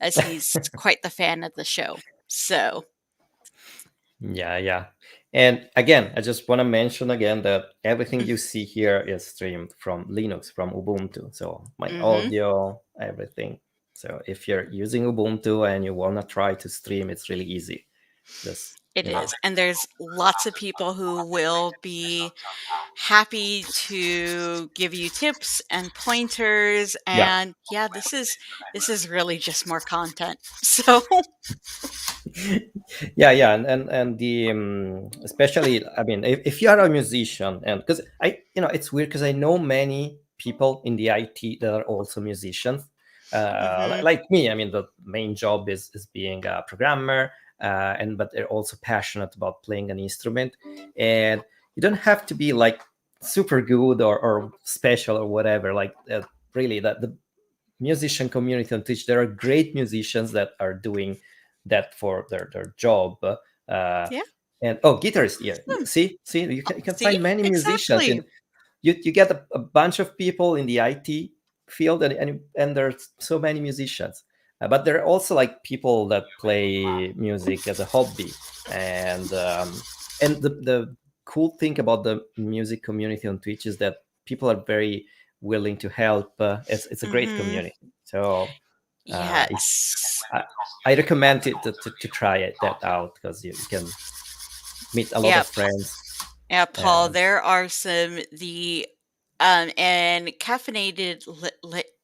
as he's quite the fan of the show. So, Yeah. And again, I just want to mention again that everything you see here is streamed from Linux, from Ubuntu. So my mhm. audio, everything. So if you're using Ubuntu and you want to try to stream, it's really easy. Just, It is. And there's lots of people who will be happy to give you tips and pointers. yeah. And yeah, this is really just more content. So Yeah, and the especially, I mean, if you are a musician, and because it's weird because I know many people in the IT that are also musicians, mhm, like me. I mean, the main job is being a programmer, and but they're also passionate about playing an instrument, and you don't have to be like super good or special or whatever. Like really, that the musician community on Twitch, there are great musicians that are doing that for their job. yeah, And oh, guitarist, yeah. awesome. See, you can See? find many musicians, Exactly. and you get a bunch of people in the IT field, and there's so many musicians. But there are also like people that play music as a hobby, and the cool thing about the music community on Twitch is that people are very willing to help. It's a great Mhm. community. So if Yes. I, I recommend it to try that out because you can meet a lot Yeah, of friends. yeah, Paul, And there are and caffeinated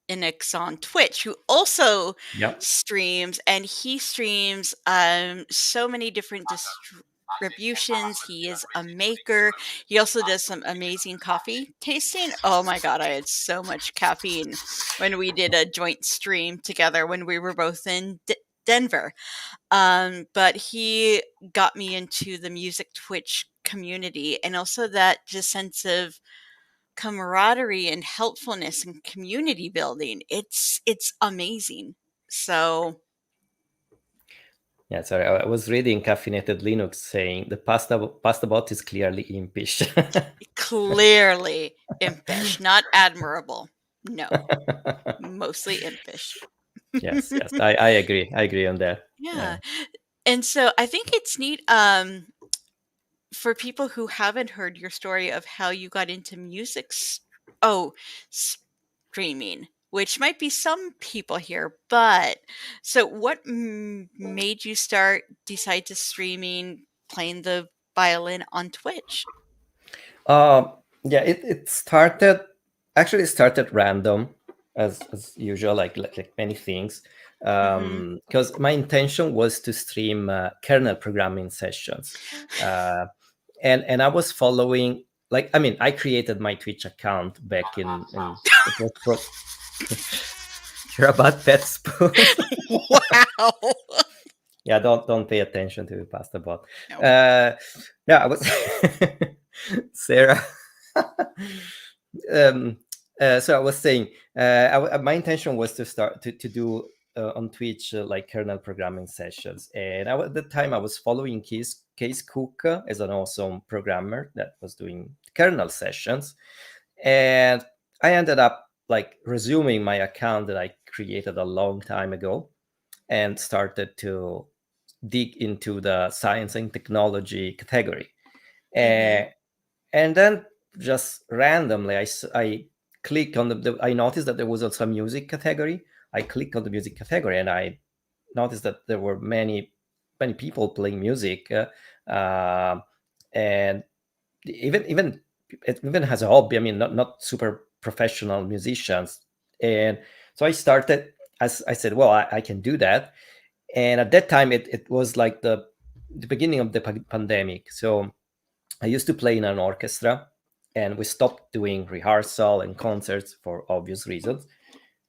Linux on Twitch, who also yeah, streams, and he streams so many different distributions. He is a maker. He also does some amazing coffee tasting. Oh my god, I had so much caffeine when we did a joint stream together when we were both in Denver. But he got me into the music Twitch community, and also that just sense of camaraderie and helpfulness and community building. It's amazing. So yeah, sorry, I was reading Caffeinated Linux saying the pasta bot is clearly impish. clearly impish, not admirable. No, mostly impish. Yes, I agree. I agree on that. Yeah. And so I think it's neat for people who haven't heard your story of how you got into music streaming, which might be some people here, but so what made you decide to streaming playing the violin on Twitch? Yeah, it started actually it started random as usual, like many things. Mhm. Because my intention was to stream kernel programming sessions, uh, and I was following. Like, I mean, I created my Twitch account back in it was you're about pet spoon. Wow. Yeah, don't pay attention to the pasta bot. No. Yeah, I was Sarah. um, so I was saying, my intention was to start to do on Twitch like kernel programming sessions, and at the time I was following his Case Cook is an awesome programmer that was doing kernel sessions, and I ended up like resuming my account that I created a long time ago and started to dig into the science and technology category. Mm-hmm. And then just randomly, I click on I noticed that there was also a music category. I click on the music category and I noticed that there were many people playing music, and even it even has a hobby. I mean, not super professional musicians. And so I started, as I said, well, I can do that. And at that time, it was like the beginning of the pandemic. So I used to play in an orchestra, and we stopped doing rehearsal and concerts for obvious reasons.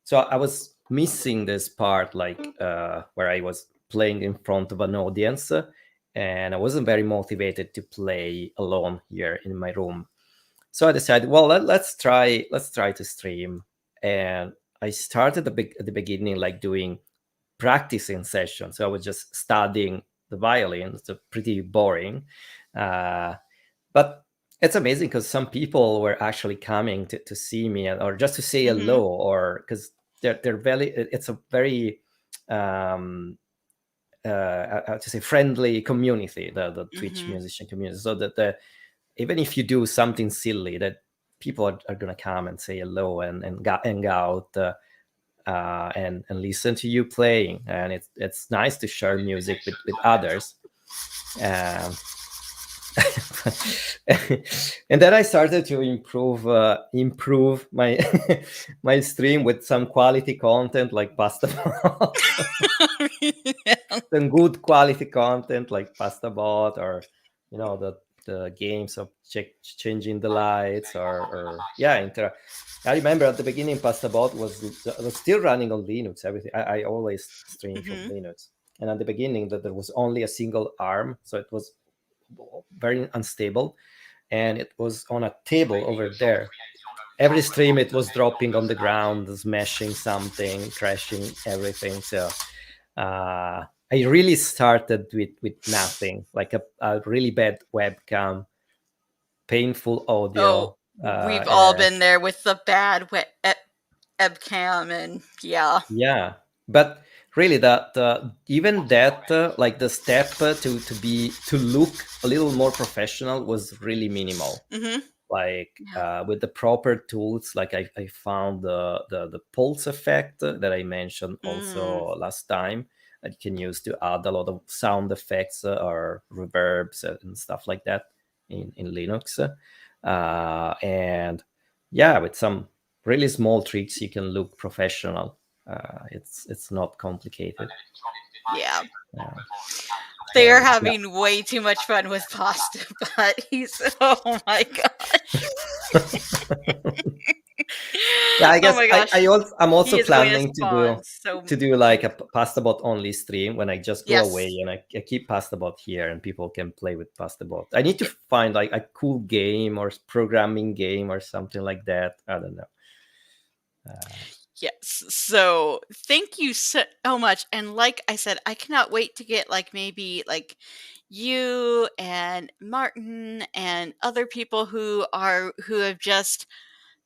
So I was missing this part, like where I was playing in front of an audience, and I wasn't very motivated to play alone here in my room. So I decided, well, let's try to stream. And I started at the beginning, like doing practicing sessions. So I was just studying the violin. It's pretty boring, uh, but it's amazing because some people were actually coming to see me, or just to say Mm-hmm. hello, or because they're very, it's a very how to say, friendly community, the Twitch Mm-hmm. musician community. So that even if you do something silly, that people are going to come and say hello and hang out, and listen to you playing. And it's nice to share music with others. um, and then I started to improve my my stream with some quality content, like pasta bot. Some good quality content like pasta bot, or the games of changing the lights, or yeah, I remember at the beginning pasta bot was still running on Linux. Everything, I always stream from Mm-hmm. Linux. And at the beginning, that there was only a single arm, so it was very unstable, and it was on a table over there. Every stream it was dropping on the ground, smashing something, crashing everything. So I really started with nothing, like a really bad webcam, painful Oh, audio. we've all And been there with the bad webcam, and yeah. yeah, but really, the even that, like the step to look a little more professional was really minimal. Mm-hmm. Like Yeah. with the proper tools, like I found the pulse effect that I mentioned Mm. also last time, that you can use to add a lot of sound effects, or reverbs, and stuff like that in Linux. And yeah, with some really small tricks you can look professional. It's not complicated. Yeah. uh, They are and yeah. having way too much fun with pasta buddies. Oh my gosh. Yeah, I Oh guess my gosh. I'm also He is going to planning spawn so to do like a pastabot only stream when I just go away, yes. and I keep pastabot here and people can play with pastabot. I need to Yeah. find like a cool game or programming game or something like that. I don't know. Yes. So thank you so much. And like I said, I cannot wait to get like maybe like you and Martin and other people who have just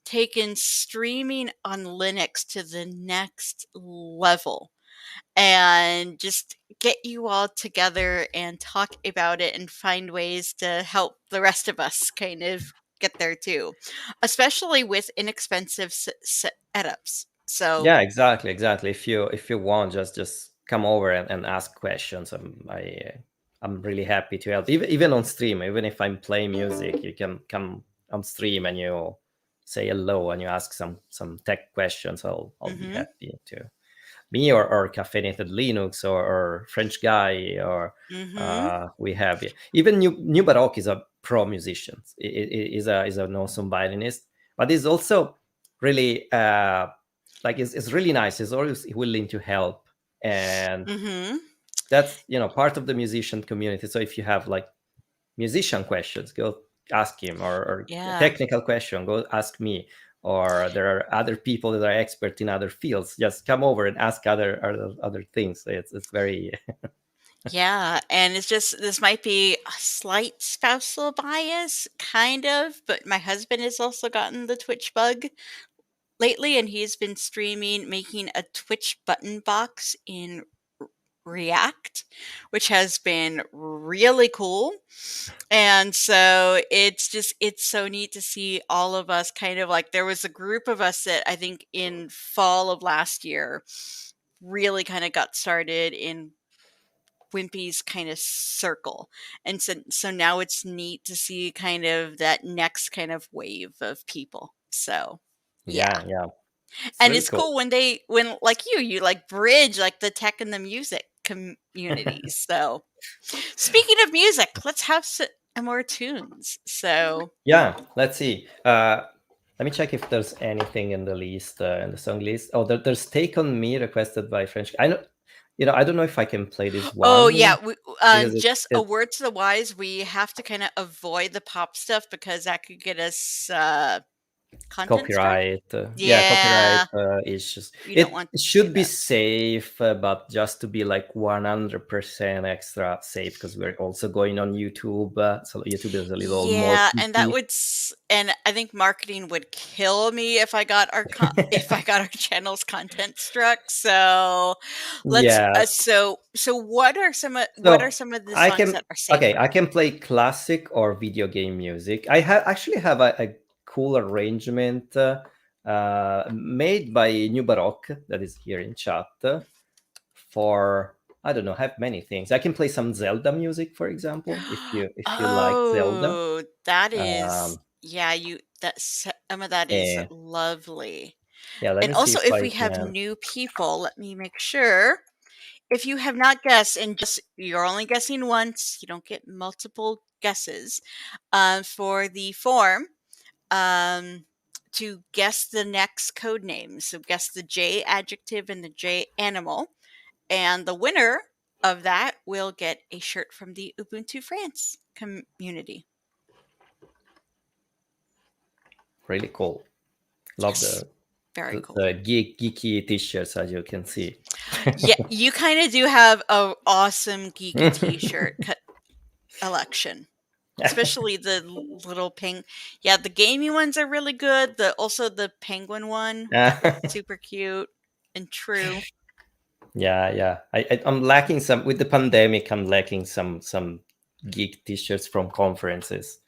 taken streaming on Linux to the next level, and just get you all together and talk about it and find ways to help the rest of us kind of get there too, especially with inexpensive setups. So, Yeah, exactly. If you want, just come over and ask questions. I'm really happy to help. Even on stream, even if I'm playing music, you can come on stream and you say hello and you ask some tech questions. I'll be mm-hmm, happy to. Me or caffeinated Linux or French guy, or mm-hmm, we have even New Baroque is a pro musician. Is an awesome violinist, but he's also really like it's really nice. He's always willing to help, and mm-hmm. that's part of the musician community. So if you have like musician questions, go ask him, or a Yeah. technical question, go ask me. Or there are other people that are expert in other fields, just come over and ask other things. It's very Yeah, and it's just this might be a slight spousal bias, kind of, but my husband has also gotten the Twitch bug lately, and he's been streaming making a Twitch button box in React, which has been really cool. And so it's so neat to see all of us kind of like there was a group of us that I think in fall of last year really kind of got started in Wimpy's kind of circle. And so now it's neat to see kind of that next kind of wave of people. So yeah. Yeah, it's And really it's cool. cool when like you like bridge like the tech and the music communities. So speaking of music, let's have some more tunes. So Yeah, let's see. Let me check if there's anything in the list, in the song list. Oh, there's "Take on Me" requested by French. I know, I don't know if I can play this oh one yeah, because just a it word to the wise, we have to kind of avoid the pop stuff because that could get us content struck. copyright. Yeah, copyright Yeah, issues. you don't It want to do should be that. safe, but just to be like 100% extra safe, because we're also going on YouTube. So YouTube is a little more Yeah, and that picky. would and I think marketing would kill me if I got our if I got our channel's content struck. So let's Yeah. so what are So some of the I songs can that are okay, safer? I can play classic or video game music. Actually have a cool arrangement made by New Baroque that is here in chat for I don't know, have many things. I can play some Zelda music, for example, if you like Zelda. Oh, that is Um, yeah, some of that is eh, lovely. yeah, let And me see also if if I we have can. new people, let me make sure. If you have not guessed and just you're only guessing once, you don't get multiple guesses. For the form, um, to guess the next code names. So guess the J adjective and the J animal. And the winner of that will get a shirt from the Ubuntu France community. Really cool. Love Yes, very cool. the geeky t-shirts, as you can see. Yeah, you kind of do have a awesome geeky T-shirt collection, especially the little ping. Yeah, the gamey ones are really good. The penguin one, super cute and true. Yeah. I'm lacking some with the pandemic. I'm lacking some geek t-shirts from conferences.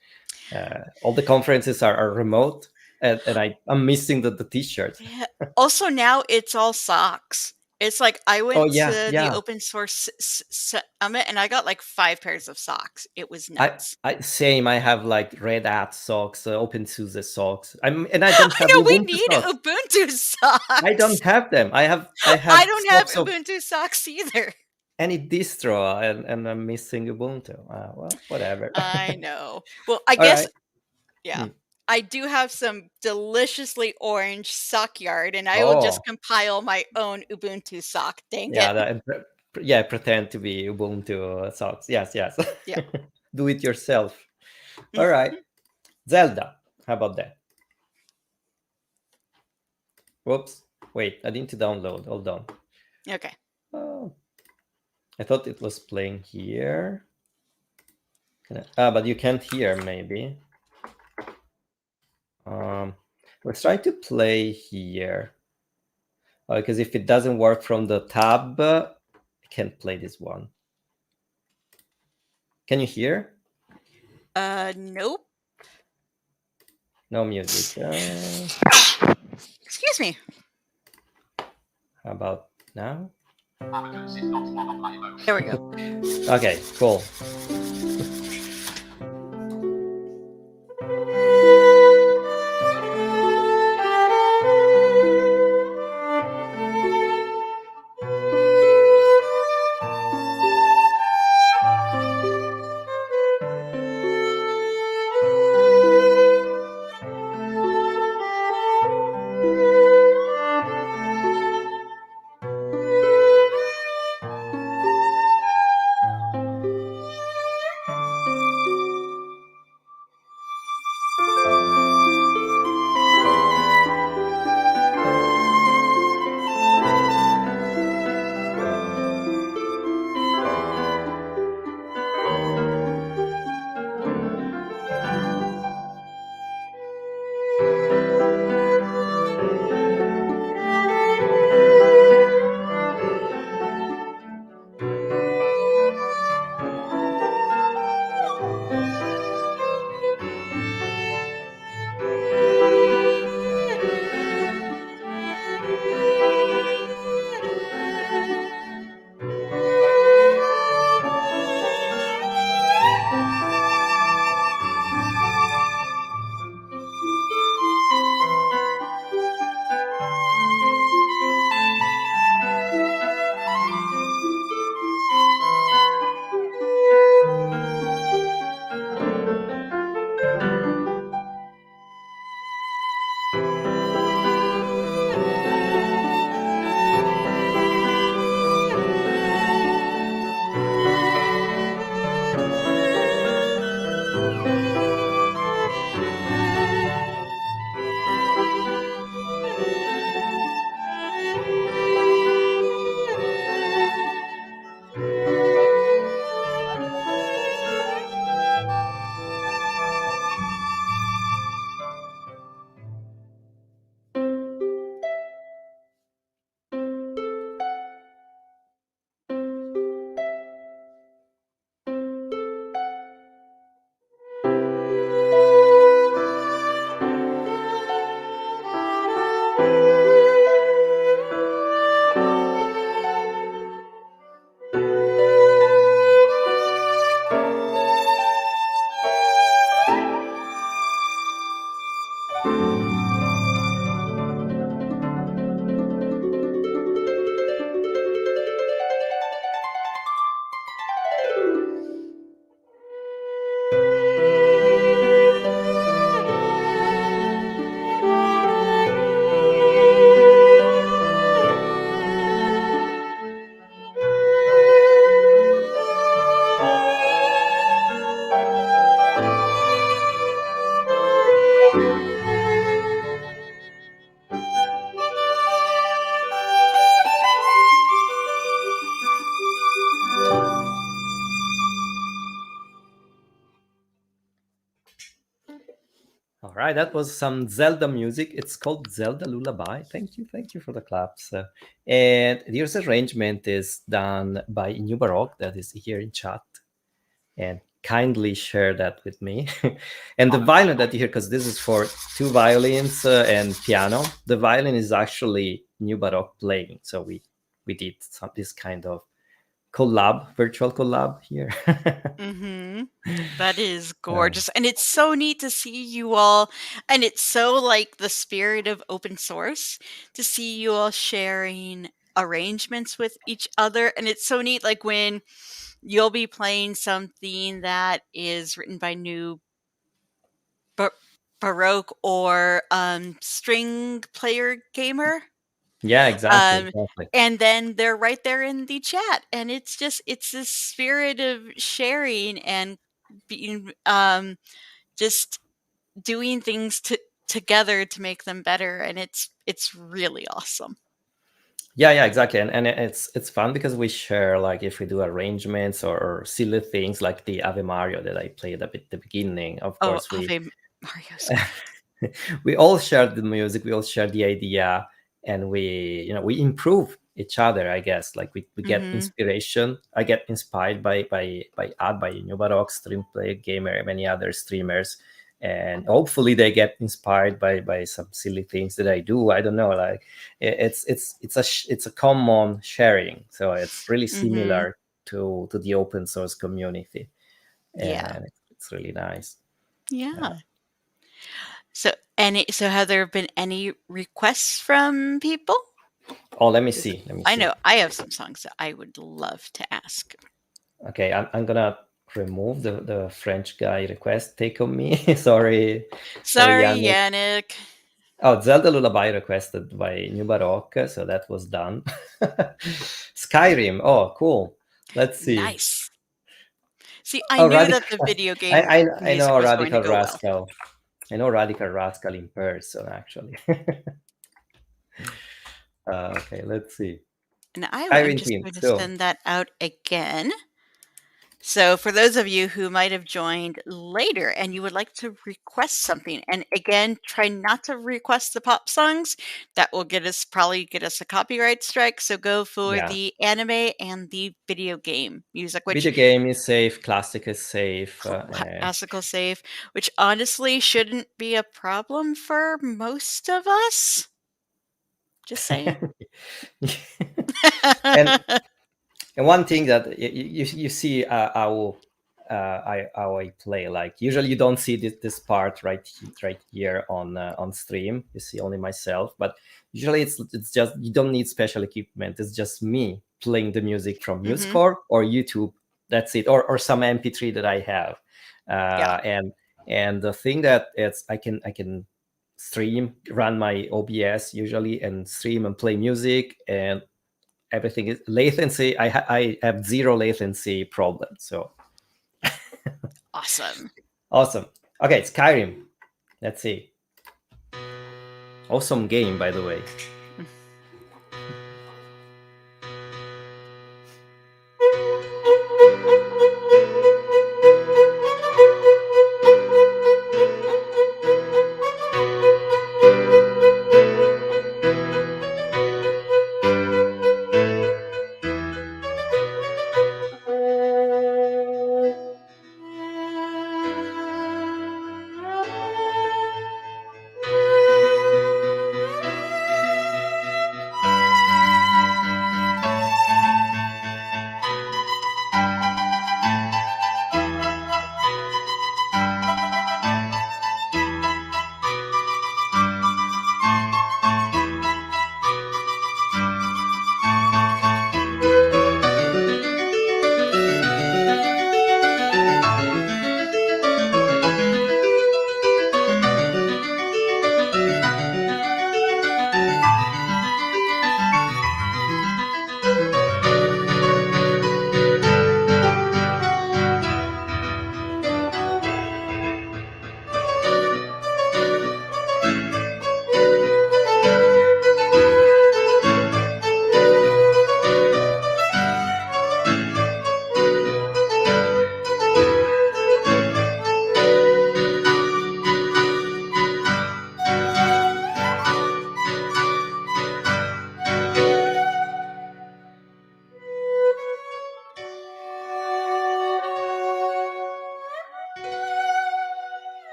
All the conferences are remote, and I'm missing the t-shirts. Yeah. Also, now it's all socks. It's like I Oh went yeah, to the yeah. open source summit and I got like 5 pairs of socks. It was I nuts. I same. I have like Red Hat socks, OpenSUSE socks. And I don't I have know we Ubuntu need socks. Ubuntu I socks. don't have them. I I have don't have socks of Ubuntu socks either. any distro, and I'm missing Ubuntu. Well, whatever. I know. Well, I All guess right. yeah. Hmm. I do have some deliciously orange sock yard, and I will just Oh, compile my own Ubuntu sock. Dang yeah. it. Yeah. Pretend to be Ubuntu socks. Yes. Yeah. Do it yourself. All right. Zelda. How about that? Whoops. Wait, I need to download. Hold on. Okay. Oh, I thought it was playing here. But you can't hear, maybe. Um, let's try to play here. Because if it doesn't work from the tab, I can't play this one. Can you hear? Nope. No music. Excuse me. How about now? There we go. Okay, cool. All right, that was some Zelda music. It's called Zelda Lullaby. Thank you for the claps. And this arrangement is done by New Baroque, that is here in chat, and kindly share that with me. And the violin that you hear, because this is for two violins and piano, the violin is actually New Baroque playing. So we did this kind of virtual collab here. Mm-hmm. That is gorgeous. And it's so neat to see you all. And it's so like the spirit of open source to see you all sharing arrangements with each other. And it's so neat, like when you'll be playing something that is written by new Baroque or string player gamer. Yeah, exactly. And then they're right there in the chat, and it's this spirit of sharing and being just doing things together to make them better, and it's really awesome. Yeah, exactly. And it's fun because we share, like if we do arrangements or silly things like the Ave Mario that I played at the beginning. Of course, Ave Mario's great. we all share the music, we all share the idea, and we improve each other, I guess. Like we get inspiration. I get inspired by New Baroque, Stream Play Gamer, many other streamers, and hopefully they get inspired by some silly things that I do. I don't know, like it's a common sharing, so it's really similar to the open source community, Yeah. and it's really nice. Yeah. So have there been any requests from people? Oh, let me see. I know I have some songs that I would love to ask. Okay, I'm gonna remove the French guy request. Take on me. Sorry, Yannick. Oh, Zelda Lullaby requested by New Baroque, so that was done. Skyrim. Oh, cool. Let's see. Nice. See, I knew that the video game I music know was going to Radical go well. Rascal. I know Radical Rascal in person, actually. Okay, let's see. And I'm just going to send that out again. So for those of you who might have joined later and you would like to request something, and again, try not to request the pop songs. That will probably get us a copyright strike. So go for the anime and the video game music. Video game is safe, classic is safe. Classical safe, which honestly shouldn't be a problem for most of us. Just saying. And one thing that you see how I play, like usually you don't see this part right here on stream. You see only myself, but usually it's just, you don't need special equipment. It's just me playing the music from MuseScore or YouTube. That's it, or some MP3 that I have. And the thing that I can stream, run my OBS usually, and stream and play music, and everything is latency. I have zero latency problem. So awesome. Okay, Skyrim. Let's see. Awesome game, by the way.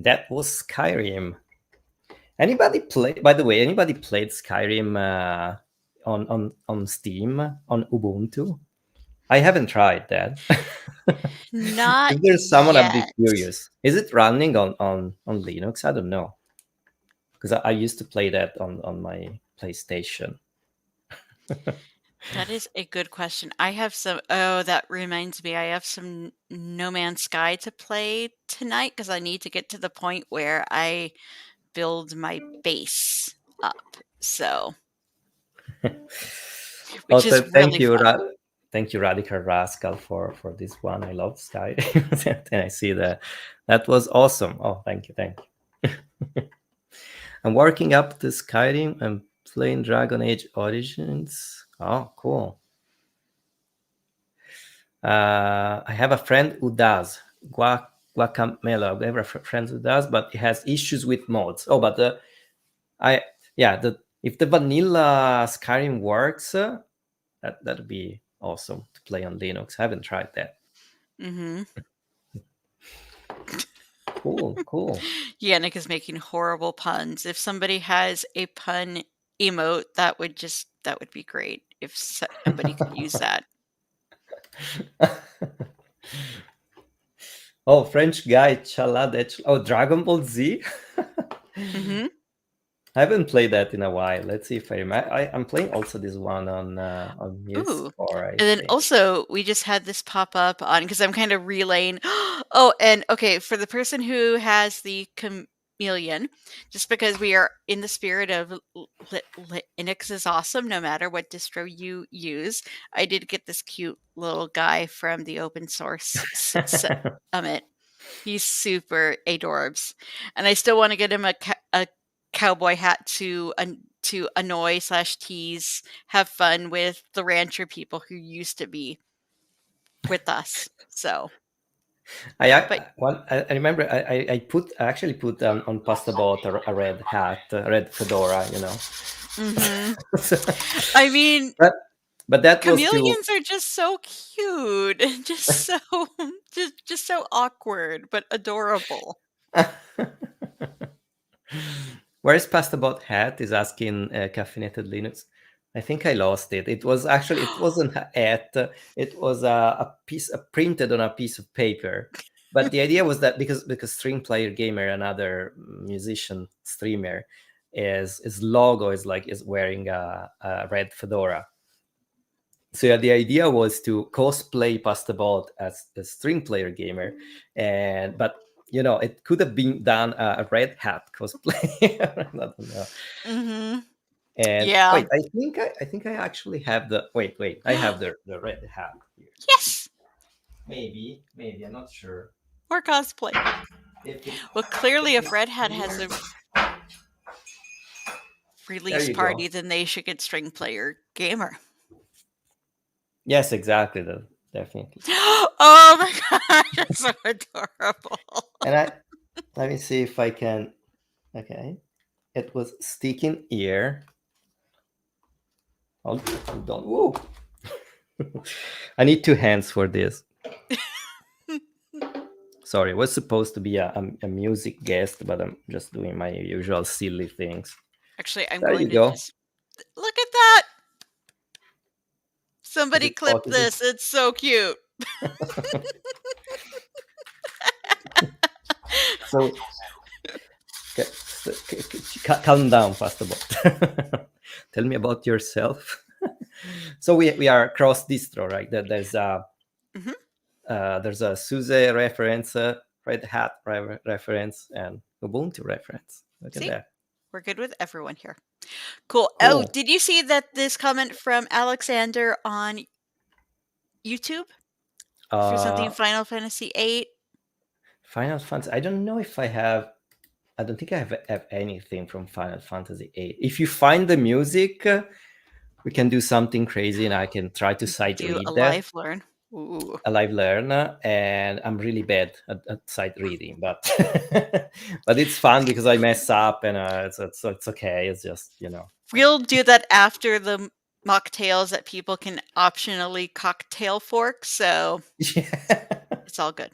That was Skyrim. Anybody play? By the way, anybody played Skyrim on Steam on Ubuntu? I haven't tried that. Not If there's someone, I'd be yet. curious. Is it running on Linux? I don't know, because I used to play that on my PlayStation. That is a good question. I have some. Oh, that reminds me. I have some No Man's Sky to play tonight because I need to get to the point where I build my base up. So, which is Also, thank really you, fun. thank you, Radical Rascal, for this one. I love Sky, and I see that was awesome. Oh, thank you. I'm working up to Skyrim and playing Dragon Age Origins. Oh, cool. I have a friend who does Guacamela. I have a friend who does, but he has issues with mods. Oh, but I yeah, if the vanilla Skyrim works, that'd be awesome to play on Linux. I haven't tried that. Mm-hmm. Cool. Yannick is making horrible puns. If somebody has a pun emote, that would be great. If somebody could use that. Oh, French guy Chalad. Oh, Dragon Ball Z. Mm-hmm. I haven't played that in a while. Let's see if I remember. I'm playing also this one on Ooh. PS4, I And then think. also, we just had this pop up on because I'm kind of relaying. Oh, and okay, for the person who has the chameleon, just because we are in the spirit of Linux is awesome no matter what distro you use. I did get this cute little guy from the open source summit. He's super adorbs, and I still want to get him a cowboy hat to annoy slash tease, have fun with the rancher people who used to be with us. So, but I remember I actually put on Pastabot a red hat, a red fedora, mhm. I mean, but that was too. chameleons are just so cute, just so just so awkward but adorable. Where's Pastabot hat? Is asking Caffeinated Linux. I think I lost it. It wasn't a hat. It was a piece printed on a piece of paper. But the idea was that because String Player Gamer, another musician streamer, his logo is wearing a red fedora. So yeah, the idea was to cosplay Pastabot as a String Player Gamer, but it could have been done a red hat cosplay. I don't know. Mm-hmm. And Yeah. wait, I think I actually have the wait. I have the red hat here. Yes. Maybe I'm not sure. Or cosplay. Well, clearly, if Red Hat has a release you party, go. then they should get String Player Gamer. Yes, exactly. Definitely. Oh my gosh, it's so adorable. And let me see if I can. Okay, it was sticking here. Hold on. Whoa. I need two hands for this. Sorry, it was supposed to be a music guest, but I'm just doing my usual silly things. Actually, I'm There going you to go. just look at that. Is Somebody it clip focusing? this. It's so cute. So calm down, first of all. Tell me about yourself. So we are cross distro, right? There's a Mhm. there's a SUSE reference, Red Hat reference, and Ubuntu reference. Look at See, that. we're good with everyone here. Cool. Oh, Cool. did you see that this comment from Alexander on YouTube for something Final Fantasy VIII? Final Fantasy. I don't know if I have. I don't think I have anything from Final Fantasy VIII. If you find the music, we can do something crazy, and I can try to sight Do a read that. live learn. Ooh. A live learner, and I'm really bad at sight reading, but but it's fun because I mess up, and it's okay. It's just We'll do that after the mocktails that people can optionally cocktail fork, so Yeah. it's all good.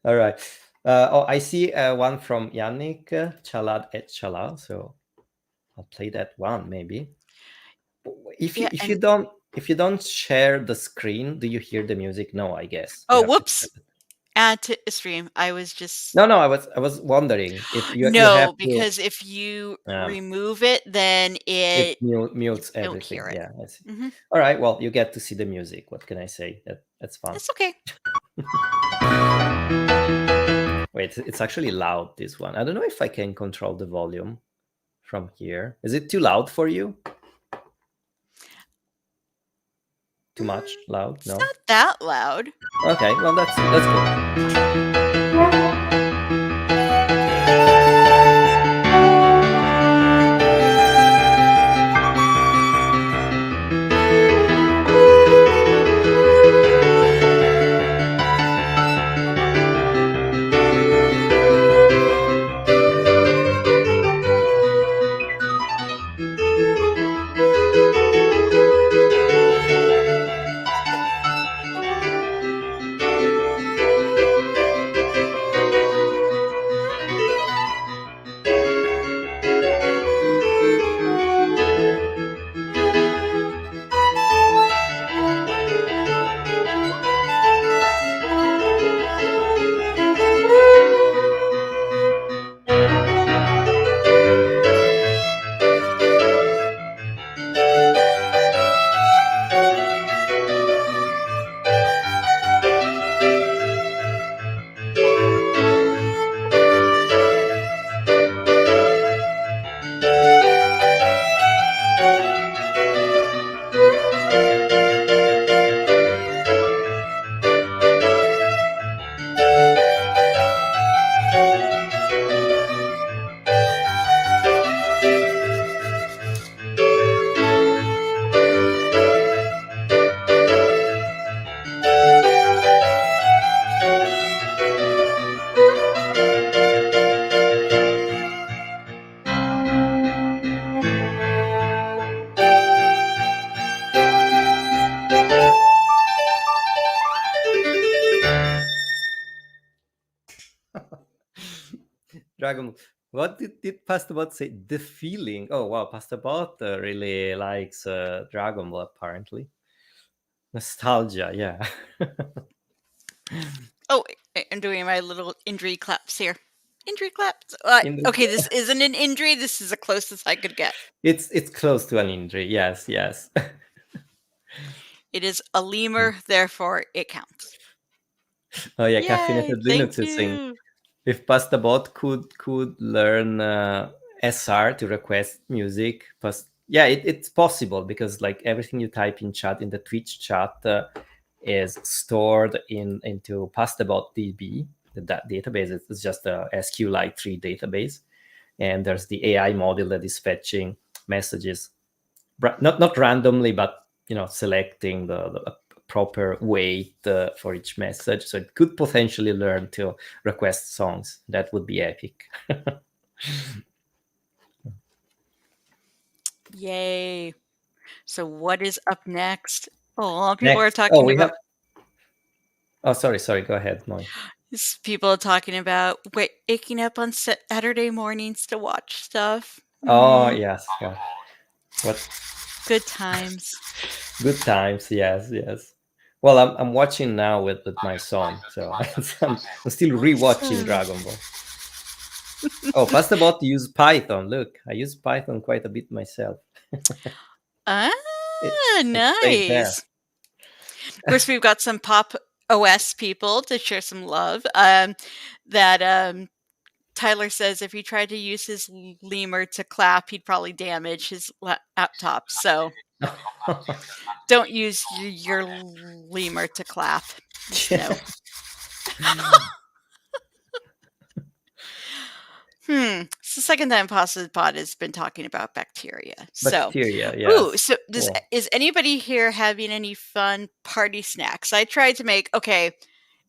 All right. I see one from Yannick, Chalad et Chala. So I'll play that one maybe. If you Yeah, if you and don't share the screen, do you hear the music? No, I guess you oh, have to whoops. share it. Add to stream. I was just No, I was wondering if you have no, to. because if you Um, remove it, then it you mutes don't everything. hear it. Yeah, I see. Hmm. All right. Well, you get to see the music. What can I say? That's fun. That's okay. Wait, it's actually loud. This one. I don't know if I can control the volume from here. Is it too loud for you? Too much loud? It's No. not that loud. Okay. Well, that's good. Dragon, what did Pastabot say? The feeling. Oh wow, Pastabot really likes Dragon Ball apparently. Nostalgia, yeah. Oh, I'm doing my little injury claps here. Injury claps. In Okay, this isn't an injury. This is the closest I could get. it's close to an injury. Yes, yes. It is a lemur, therefore it counts. Oh yeah, Yay! caffeinated Thank Linux is saying you. if Pastabot could learn SR to request music, yeah, it's possible because like everything you type in chat in the Twitch chat is stored into Pastabot DB. That database is just a SQLite 3 database, and there's the AI model that is fetching messages, not randomly, but selecting the proper weight for each message. So it could potentially learn to request songs. That would be epic. Yay. So what is up next? Oh, people are Next, oh, talking we about have. Oh, sorry. Go ahead, Moy. people are talking about waking up on Saturday mornings to watch stuff. Oh yes, yeah. What Good times. good times? Yes, yes. Well, I'm watching now with my son, so I'm still rewatching Awesome. Dragon Ball. Oh, past about to use Python. Look, I use Python quite a bit myself. Ah, It's right there. nice. Of course, we've got some Pop OS people to share some love. That Tyler says if he tried to use his lemur to clap, he'd probably damage his laptop. So don't use your lemur to clap. Just no. It's the second time Pasta Pod has been talking about bacteria. So, Bacteria, ooh, yes. so Cool. is anybody here having any fun party snacks? I tried to make, okay,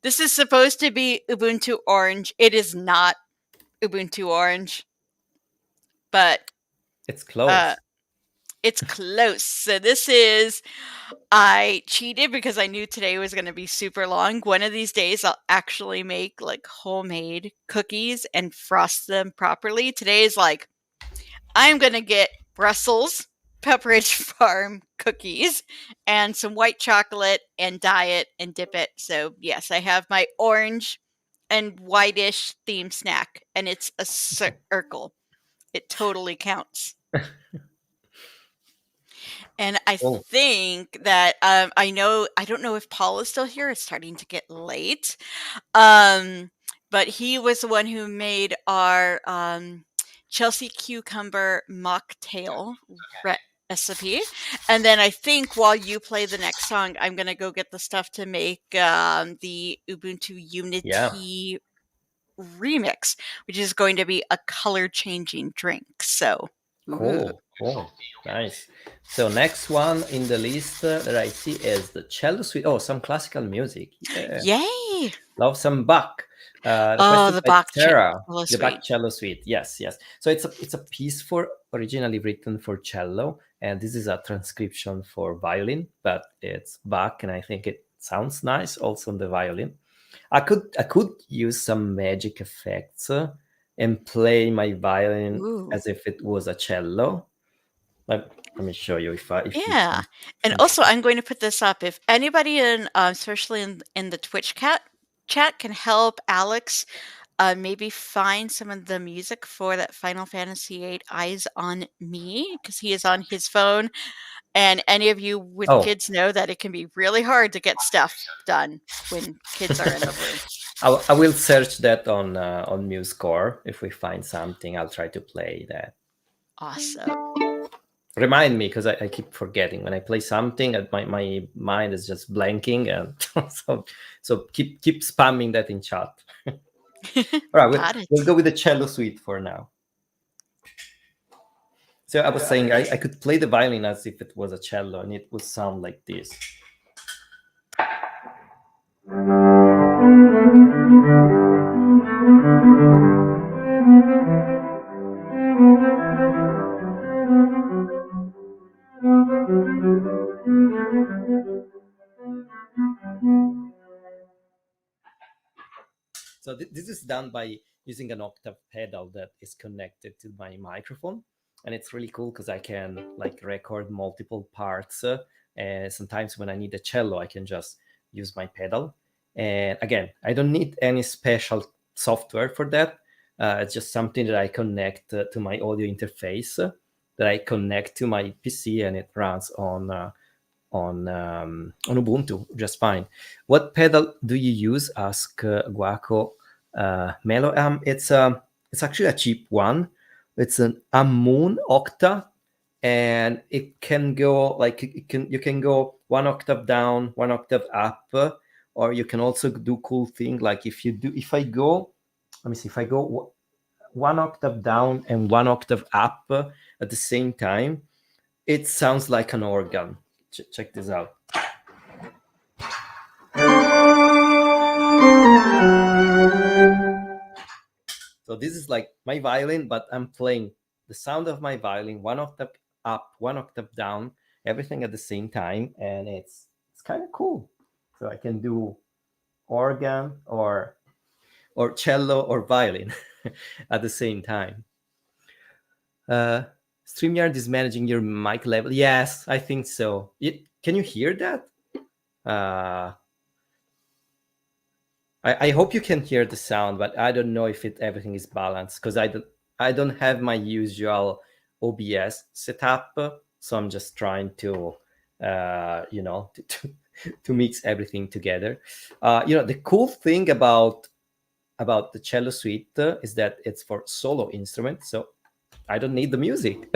this is supposed to be Ubuntu Orange. It is not Ubuntu Orange, but It's close. It's close. So this is, I cheated because I knew today was going to be super long. One of these days, I'll actually make like homemade cookies and frost them properly. Today is like, I'm going to get Brussels Pepperidge Farm cookies and some white chocolate and dye it and dip it. So, yes, I have my orange and whitish theme snack, and it's a circle. It totally counts. And I Oh, think that I don't know if Paul is still here. It's starting to get late. But he was the one who made our Chelsea cucumber mocktail recipe. And then I think while you play the next song, I'm going to go get the stuff to make the Ubuntu yeah. Unity remix, which is going to be a color changing drink. So, ooh. Cool. Nice. So next one in the list that I see is the cello suite. Oh, some classical music. Yeah. Yay! Love some Bach. Oh, Requested the by Bach Sarah. cello The Bach suite. cello suite. Yes. So it's a piece for originally written for cello, and this is a transcription for violin, but it's Bach, and I think it sounds nice also on the violin. I could use some magic effects and play my violin Ooh. as if it was a cello. Let me show you if you Yeah. And can also, see. I'm going to put this up. If anybody in, especially in the Twitch chat, can help Alex maybe find some of the music for that Final Fantasy VIII Eyes on Me, because he is on his phone. And any of you with Oh, kids know that it can be really hard to get stuff done when kids are in the room. I will search that on MuseScore. If we find something, I'll try to play that. Awesome. Remind me, because I keep forgetting when I play something. My mind is just blanking, and so keep spamming that in chat. All right, Got we'll it. go with the cello suite for now. So I was saying I could play the violin as if it was a cello, and it would sound like this. So this is done by using an octave pedal that is connected to my microphone, and it's really cool because I can like record multiple parts. Sometimes when I need a cello, I can just use my pedal. And again, I don't need any special software for that. It's just something that I connect to my audio interface, that I connect to my PC, and it runs on Ubuntu just fine. What pedal do you use? Ask Guaco Melo. It's actually a cheap one. It's an Moon Octa, and it can go like you can go one octave down, one octave up, or you can also do cool thing like if I go, let me see, if I go one octave down and one octave up at the same time, it sounds like an organ. Check this out. So this is like my violin, but I'm playing the sound of my violin one octave up, one octave down, everything at the same time, and it's kind of cool. So I can do organ or cello or violin at the same time. StreamYard is managing your mic level. Yes, I think so. Can you hear that? I hope you can hear the sound, but I don't know if everything is balanced because I don't have my usual OBS setup, so I'm just trying to to mix everything together. The cool thing about the cello suite is that it's for solo instruments, so I don't need the music,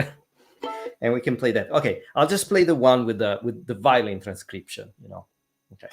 and we can play that. Okay, I'll just play the one with the violin transcription. Okay.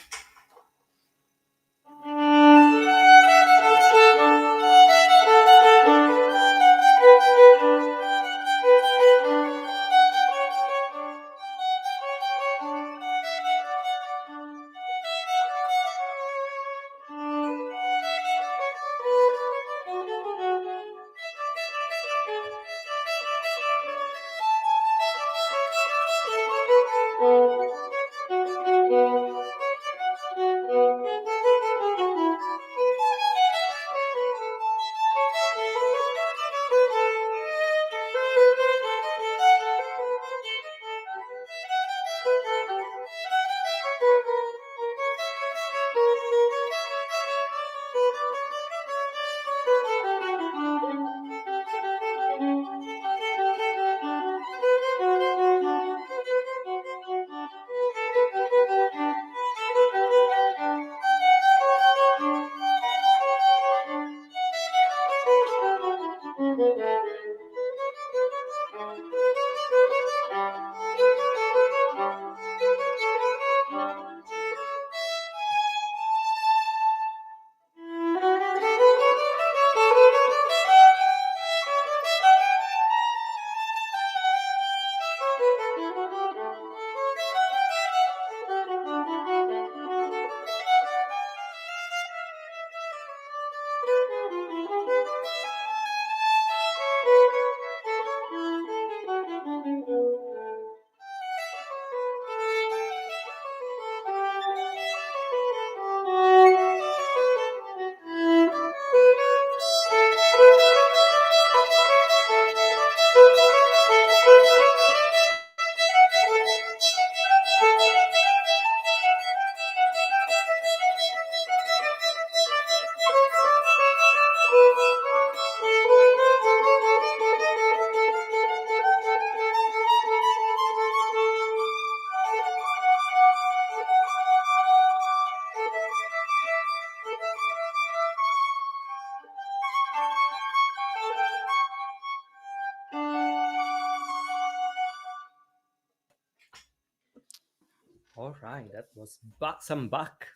All right, that was some buck.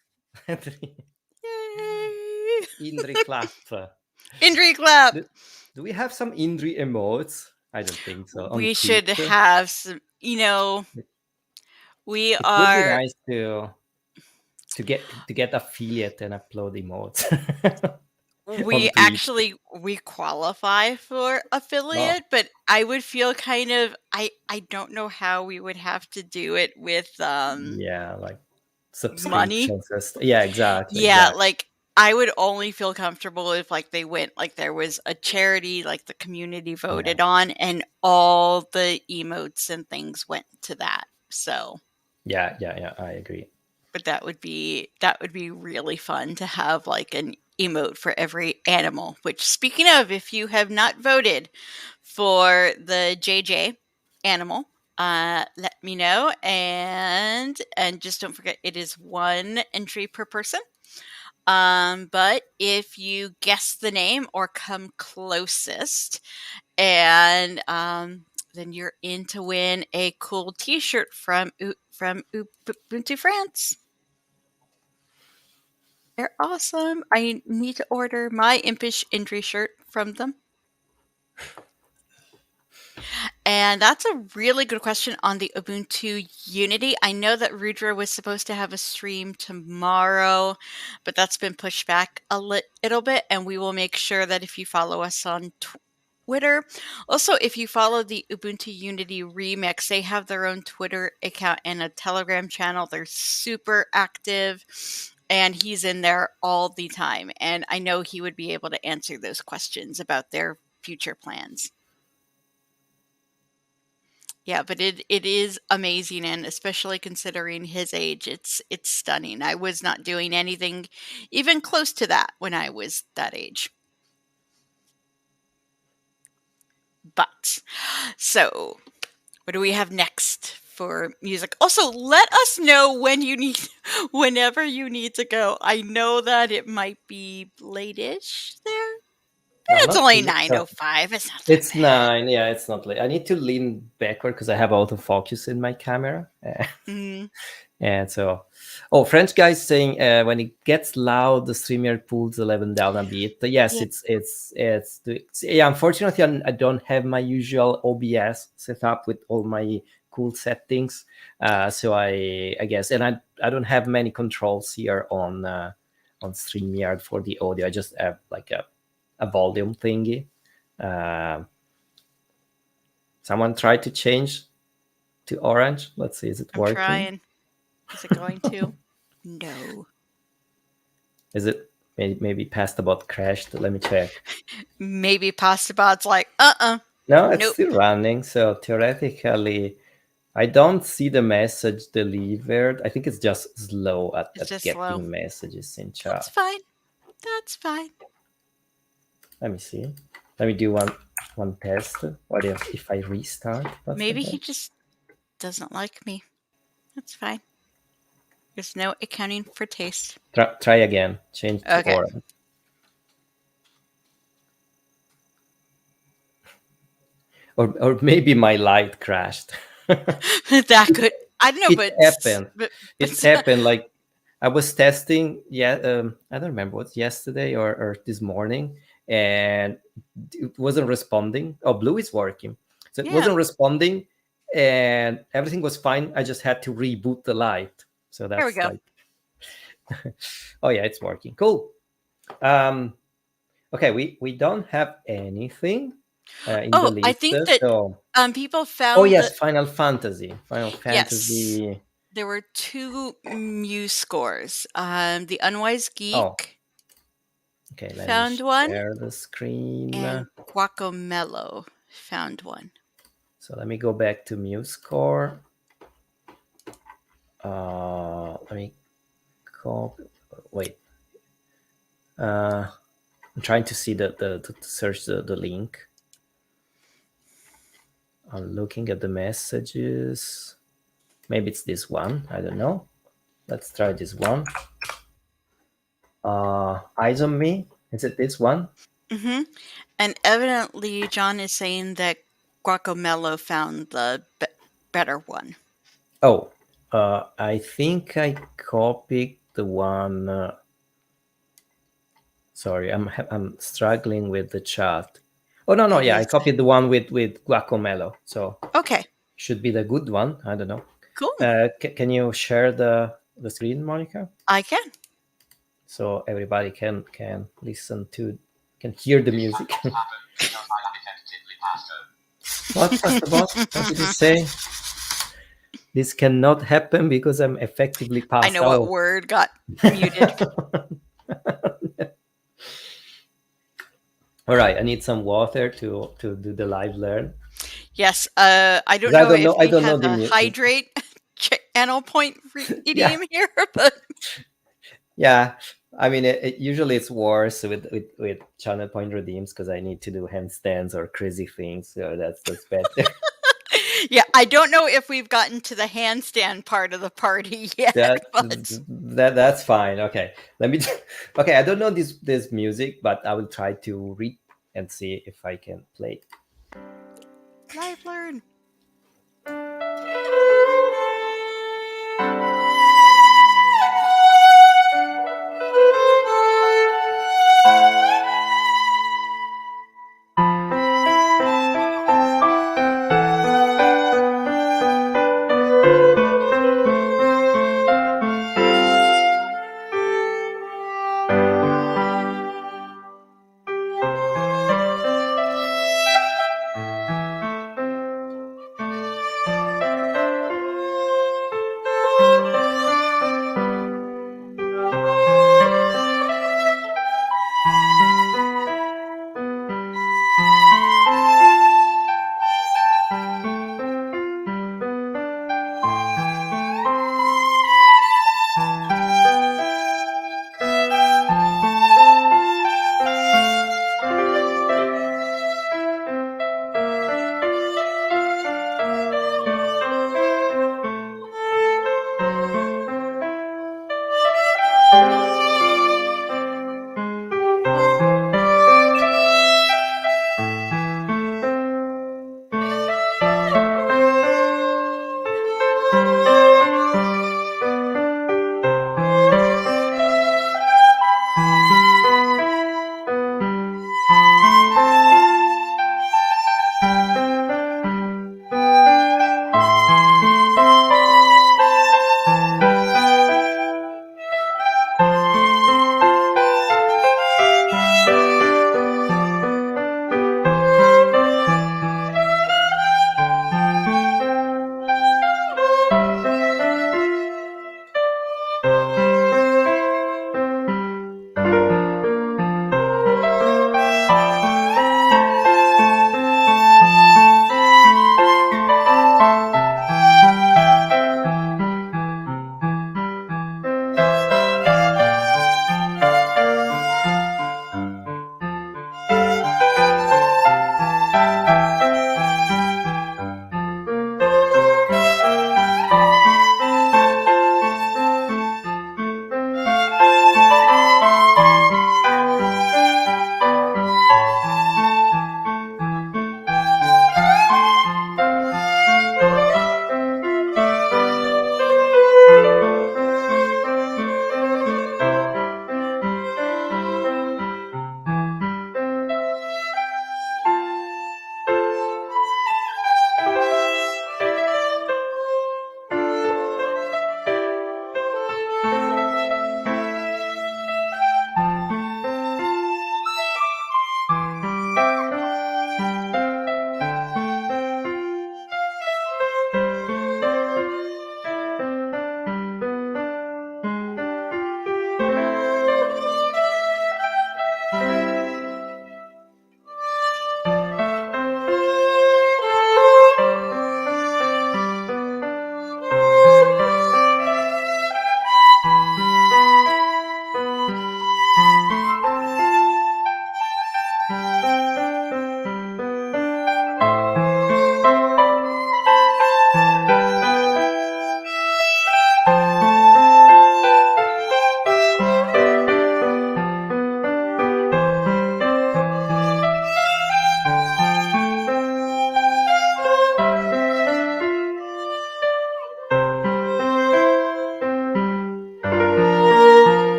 Yay! Indri clap. Indri clap. Do we have some Indri emotes? I don't think so. On We should Twitter, have some, we it would be are nice to get affiliate and upload emotes we on Twitch. actually we qualify for Oh, affiliate, but I would feel kind of I don't know how we would have to do it with yeah, like money. subscriptions. Yeah, exactly, Yeah, exactly. like I would only feel comfortable if like they went like there was a charity like the community Yeah, voted on and all the emotes and things went to that. So, yeah. I agree. but that would be really fun to have like an emote for every animal, which speaking of, if you have not voted for the JJ animal, let me know and just don't forget it is one entry per person. But if you guess the name or come closest, and then you're in to win a cool T-shirt from Ubuntu France. They're awesome. I need to order my Impish Indri shirt from them. And that's a really good question on the Ubuntu Unity. I know that Rudra was supposed to have a stream tomorrow, but that's been pushed back a little bit. And we will make sure that if you follow us on Twitter, also if you follow the Ubuntu Unity Remix, they have their own Twitter account and a Telegram channel. They're super active. And he's in there all the time. And I know he would be able to answer those questions about their future plans. Yeah, but it is amazing, and especially considering his age, it's stunning. I was not doing anything even close to that when I was that age. But so, what do we have next for music? Also, let us know when you need whenever you need to go. I know that it might be late-ish there. No, It's not only really. So 9:05. It's not that it's bad. 9. Yeah, it's not late. I need to lean backward because I have autofocus in my camera. Mm, And so, oh, French guy saying when it gets loud, the streamer pulls the level down a bit. Yes, yeah, yeah. Unfortunately, I don't have my usual OBS set up with all my cool settings. So I guess, and I don't have many controls here on StreamYard for the audio. I just have like a volume thingy. Someone tried to change to orange. Let's see, is it I'm working? trying. Is it going to? No. Is it maybe past about crashed? Let me check. Maybe Pastabot's like, No, it's nope. still running. So theoretically, I don't see the message delivered. I think it's just slow It's at just slow. getting messages in That's chat. fine. That's fine. Let me see. Let me do one test. What if I restart? Maybe he just doesn't like me. That's fine. There's no accounting for taste. Try again. Change to Okay. orange. Or maybe my light crashed. That could. I don't know, It happened. but It happened like I was testing. Yeah, I don't remember what's yesterday or this morning, and it wasn't responding. Oh, blue is working, so it yeah. wasn't responding, and everything was fine. I just had to reboot the light. So There we that's go. like, oh yeah, it's working. Cool. Okay, we don't have anything in the Oh, I list. think that So, people oh found yes, that Final Fantasy. Final yes, Fantasy. there were 2 Muse scores. The Unwise Oh, Geek okay, let me found one, share the screen. and Guacamello found one. So let me go back to MuseScore. Let me copy. Wait. I'm trying to see to search the link. I'm looking at the messages. Maybe it's this one. I don't know. Let's try this one. Eyes on Me. Is it this one? Mm-hmm. And evidently, John is saying that Guacamello found the better one. Oh, I think I copied the one. Sorry, I'm struggling with the chat. Oh no, It yeah, I is. copied the one with Guacamelo. So Okay, should be the good one. I don't know. cool. Can you share the screen, Monica, I can. so everybody can listen to, can hear the music? What, Pastor Boss? What did you say? This cannot happen because I'm effectively I passed know what out. word got muted. All right, I need some water to do the live learn. Yes, I don't 'Cause know if I we don't know have a hydrate channel point yeah, idiom here, but yeah. I mean, usually it's worse with channel point redeems because I need to do handstands or crazy things. So that's better. yeah, I don't know if we've gotten to the handstand part of the party yet, but That's fine. Okay, let me. Okay, I don't know this music, but I will try to read and see if I can play. live learn.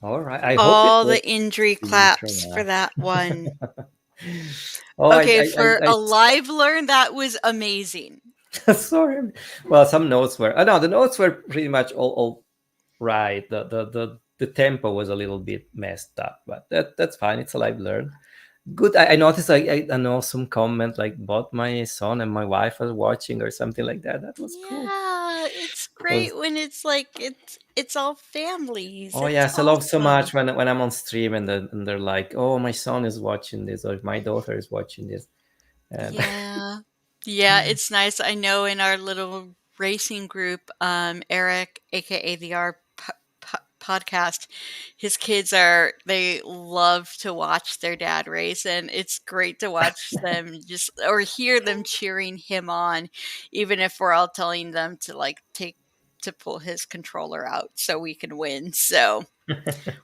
All right. I hope it All the works Indri claps for synchronous. that one. Oh, Okay, for a live learn, that was amazing. sorry. Well, some notes were. No, the notes were pretty much all right. The tempo was a little bit messed up, but that's fine. It's a live learn. Good. I noticed I know some comment like both my son and my wife are watching or something like that. That was cool. Yeah, it's Was great when it's like it's all families. Oh It's yes, I love so awesome. much when I'm on stream and they're like, oh, my son is watching this or my daughter is watching this, and Yeah. Yeah, it's nice. I know in our little racing group, Eric, aka the R podcast, his kids they love to watch their dad race, and it's great to watch them just or hear them cheering him on, even if we're all telling them to like to pull his controller out so we can win. So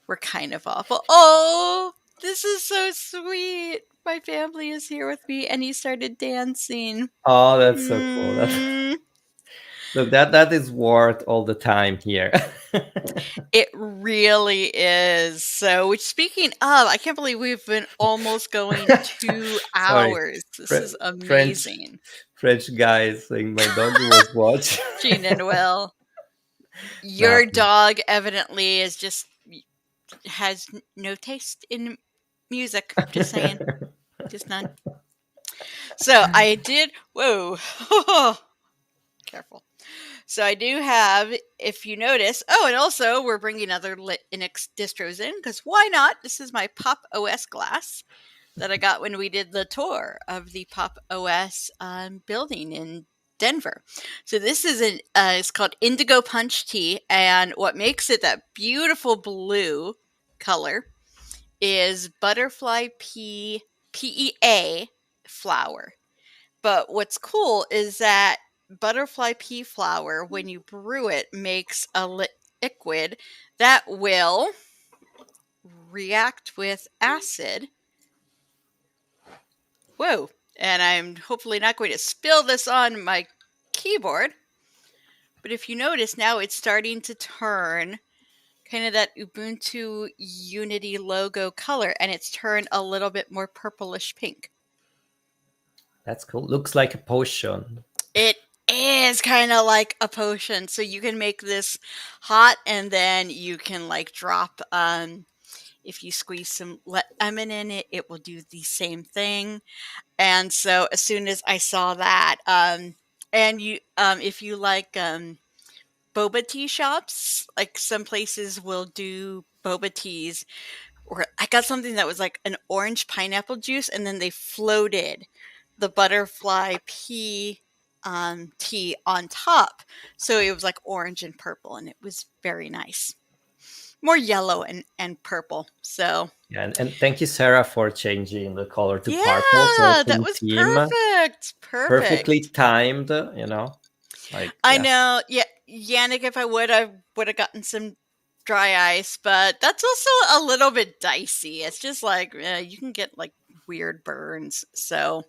we're kind of awful. Oh, this is so sweet. My family is here with me, and he started dancing. oh, that's so cool. Mm, Look, that is worth all the time here. it really is. So, which speaking of, I can't believe we've been almost going two Sorry, hours. This is French amazing. guys saying my dog was watching. Gene and Will, your Nothing. dog evidently is just has no taste in music. Just saying, just none. So I did. Whoa. Careful. So I do have, if you notice, oh, and also we're bringing other Linux distros in because why not? This is my Pop OS glass that I got when we did the tour of the Pop OS building in Denver. So this is it's called Indigo Punch Tea, and what makes it that beautiful blue color is butterfly PEA flower. But what's cool is that butterfly pea flower, when you brew it, makes a liquid that will react with acid. Whoa. And I'm hopefully not going to spill this on my keyboard. But if you notice, now it's starting to turn kind of that Ubuntu Unity logo color, and it's turned a little bit more purplish pink. That's cool. Looks like a potion. It is kind of like a potion. So you can make this hot and then you can like drop if you squeeze some lemon in it, it will do the same thing. And so as soon as I saw that and you if you like boba tea shops, like some places will do boba teas, or I got something that was like an orange pineapple juice and then they floated the butterfly pea tea on top. So it was like orange and purple and it was very nice. More yellow and purple. So Yeah, and thank you, Sarah, for changing the color to purple. So yeah, it's that in was team, perfect. perfectly Perfect. timed. Like I yeah. know. Yeah, Yannick, if I would have gotten some dry ice, but that's also a little bit dicey. It's just like you can get like weird burns. So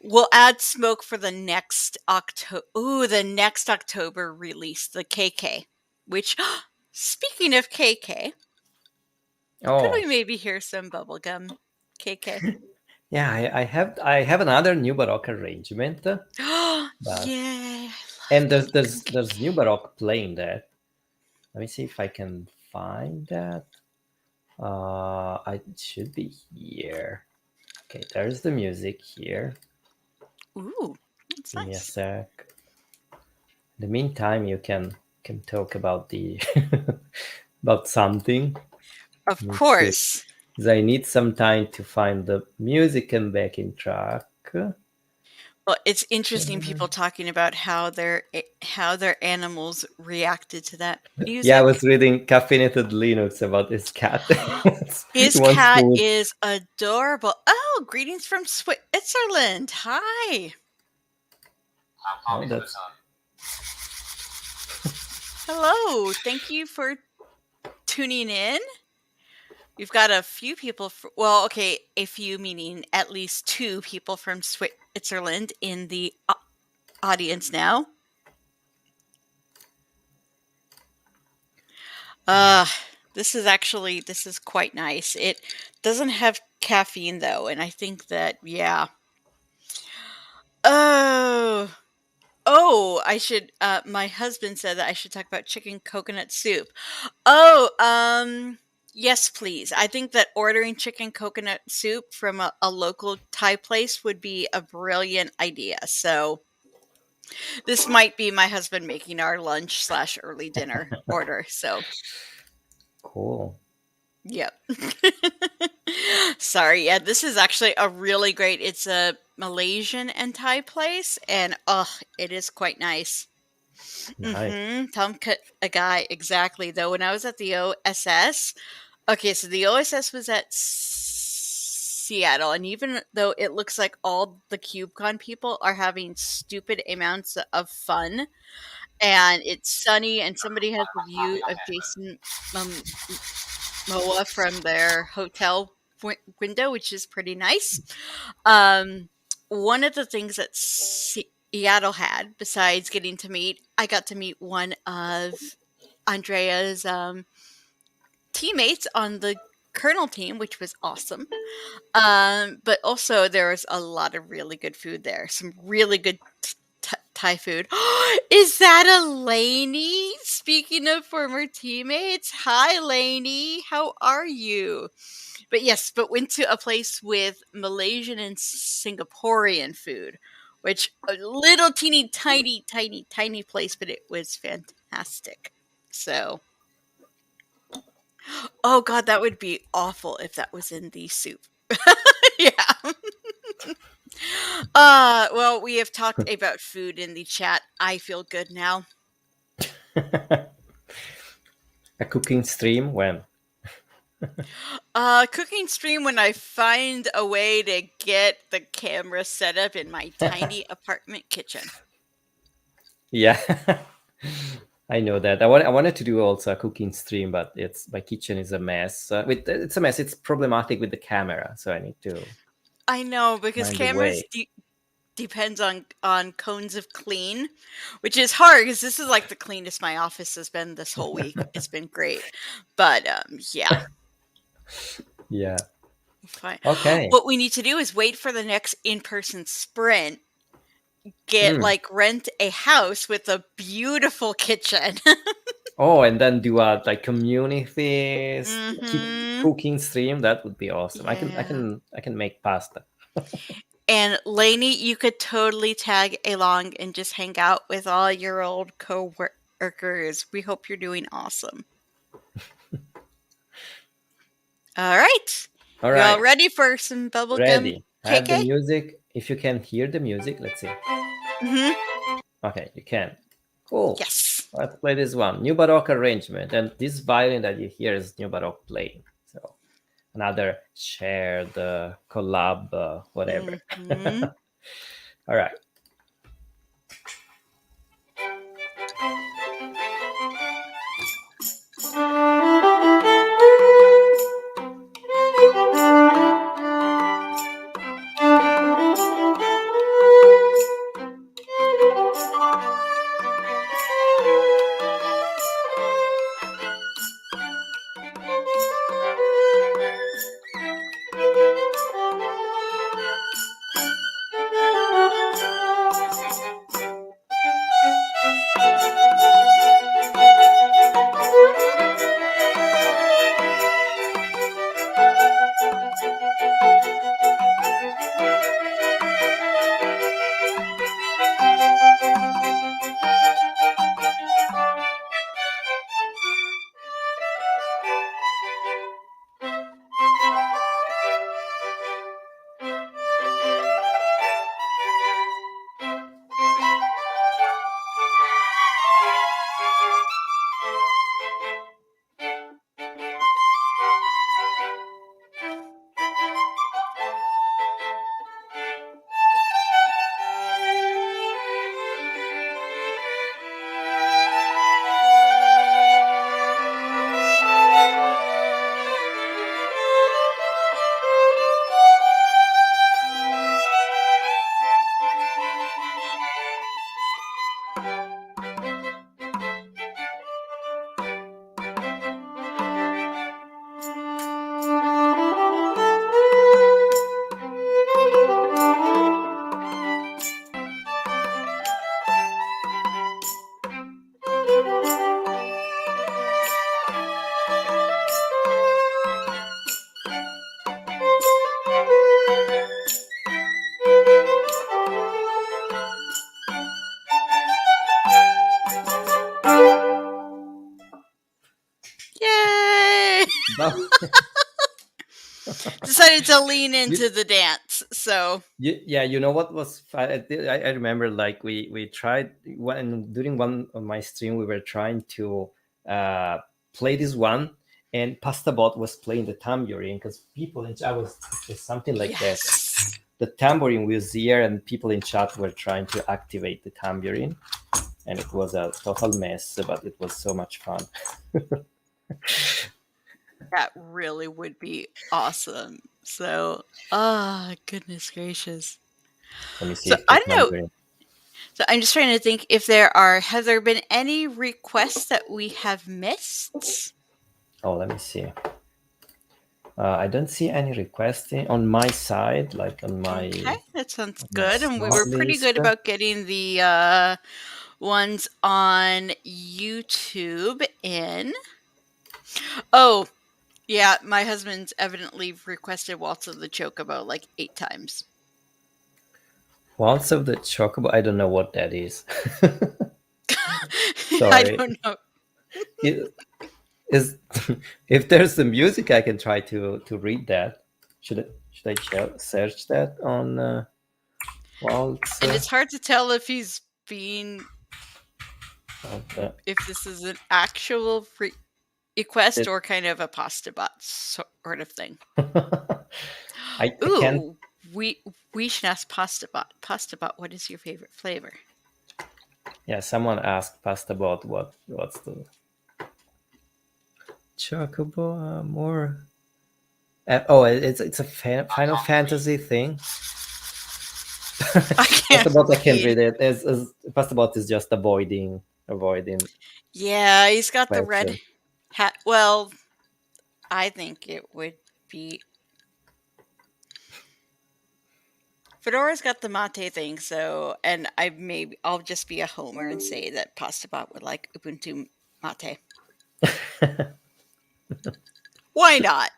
we'll add smoke for the next October. Ooh, the next October release, the KK. Which, speaking of KK, could Oh, we maybe hear some bubblegum KK? yeah. I have another new Baroque arrangement, but Yay! I and love bubblegum there's KK. new Baroque playing that. Let me see if I can find that. It should be here. Okay, there's the music here. Ooh, that's Give me a nice. sec. In the meantime, you can talk about the about something. Of Let me see. course. 'Cause I need some time to find the music and backing track. Well, it's interesting people talking about how their animals reacted to that Yeah, I music. was reading Caffeinated Linux about his cat. He His wants cat food. is adorable. Oh, greetings from Switzerland. Hi. Oh, that's Hello. Thank you for tuning in. We've got a few people, well, okay, a few meaning at least two people from Switzerland in the audience now. This is quite nice. It doesn't have caffeine though, and I think that yeah. Oh, I should my husband said that I should talk about chicken coconut soup. Oh, yes, please. I think that ordering chicken coconut soup from a local Thai place would be a brilliant idea. So this might be my husband making our lunch slash early dinner order. So Cool. yep. Sorry, yeah, this is actually a really great. It's a Malaysian and Thai place, and it is quite nice. Nice. Tom cut a guy exactly though. When I was at the OSS, okay, so the OSS was at Seattle, and even though it looks like all the KubeCon people are having stupid amounts of fun, and it's sunny, and somebody has a view of Jason Moa from their hotel window, which is pretty nice. One of the things that Seattle had, besides getting to meet, I got to meet one of Andrea's teammates on the Kernel team, which was awesome. But also there was a lot of really good food there. Some really good Thai food. Is that a Lainey? Speaking of former teammates, hi Lainey, how are you? But yes, but went to a place with Malaysian and Singaporean food, which a little teeny tiny place, but it was fantastic. So, oh god, that would be awful if that was in the soup. Yeah. Well, we have talked about food in the chat. I feel good now. A cooking stream when? Cooking stream when I find a way to get the camera set up in my tiny apartment kitchen. Yeah. I know that. I wanted to do also a cooking stream, but my kitchen is a mess. It's a mess. It's problematic with the camera, so I need to I know, because find a cameras way. depends on cones of clean, which is hard because this is like the cleanest my office has been this whole week. It's been great, but yeah, Yeah. fine. Okay. What we need to do is wait for the next in-person sprint. Get rent a house with a beautiful kitchen. Oh, and then do a like community Mhm. cooking stream. That would be awesome. I Yeah. can make pasta. And Lainey, you could totally tag along and just hang out with all your old co-workers. We hope you're doing awesome. All right. All You all right. ready for some bubblegum Ready. I have the KK? music. If you can hear the music, let's see. Mm-hmm. Okay, you can. Cool. Yes. Let's play this one. New Baroque arrangement. And this violin that you hear is New Baroque playing. So another shared collab, whatever. Mm-hmm. All right. Now, Decided to lean into you, the dance. So yeah, you know what was fun? I remember like we tried when during one of my stream we were trying to uh, play this one, and Pastabot was playing the tambourine because people in I was just something like that. yes. The tambourine was here, and people in chat were trying to activate the tambourine, and it was a total mess, but it was so much fun. That really would be awesome. So, goodness gracious. Let me see So if I the don't know. tambourine. So I'm just trying to think if have there been any requests that we have missed? Oh, let me see. I don't see any requesting on my side, like on Okay, that sounds my good. And we small were pretty list. good about getting the ones on YouTube in. Oh, yeah, my husband's evidently requested Waltz of the Chocobo like 8 times. Waltz of the Chocobo. I don't know what that is. I Sorry. don't know. It, is if there's the music, I can try to read that. Should I search that on Waltz And it's hard to tell if he's being of the? if this is an actual request It, or kind of a pasta bot sort of thing. I can't. Ooh, we should ask pasta bot. Pasta bot, what is your favorite flavor? Yeah, someone asked Pasta about what's the Chocobo more. Oh, it's a Final Fantasy thing. I can't Pastabot, I can't read. read it. Pastabot is just avoiding Yeah, he's got the red question. hat. Well, I think it would be. Fedora's got the mate thing, so and I'll just be a homer and say that Pastabot would like Ubuntu mate. Why not?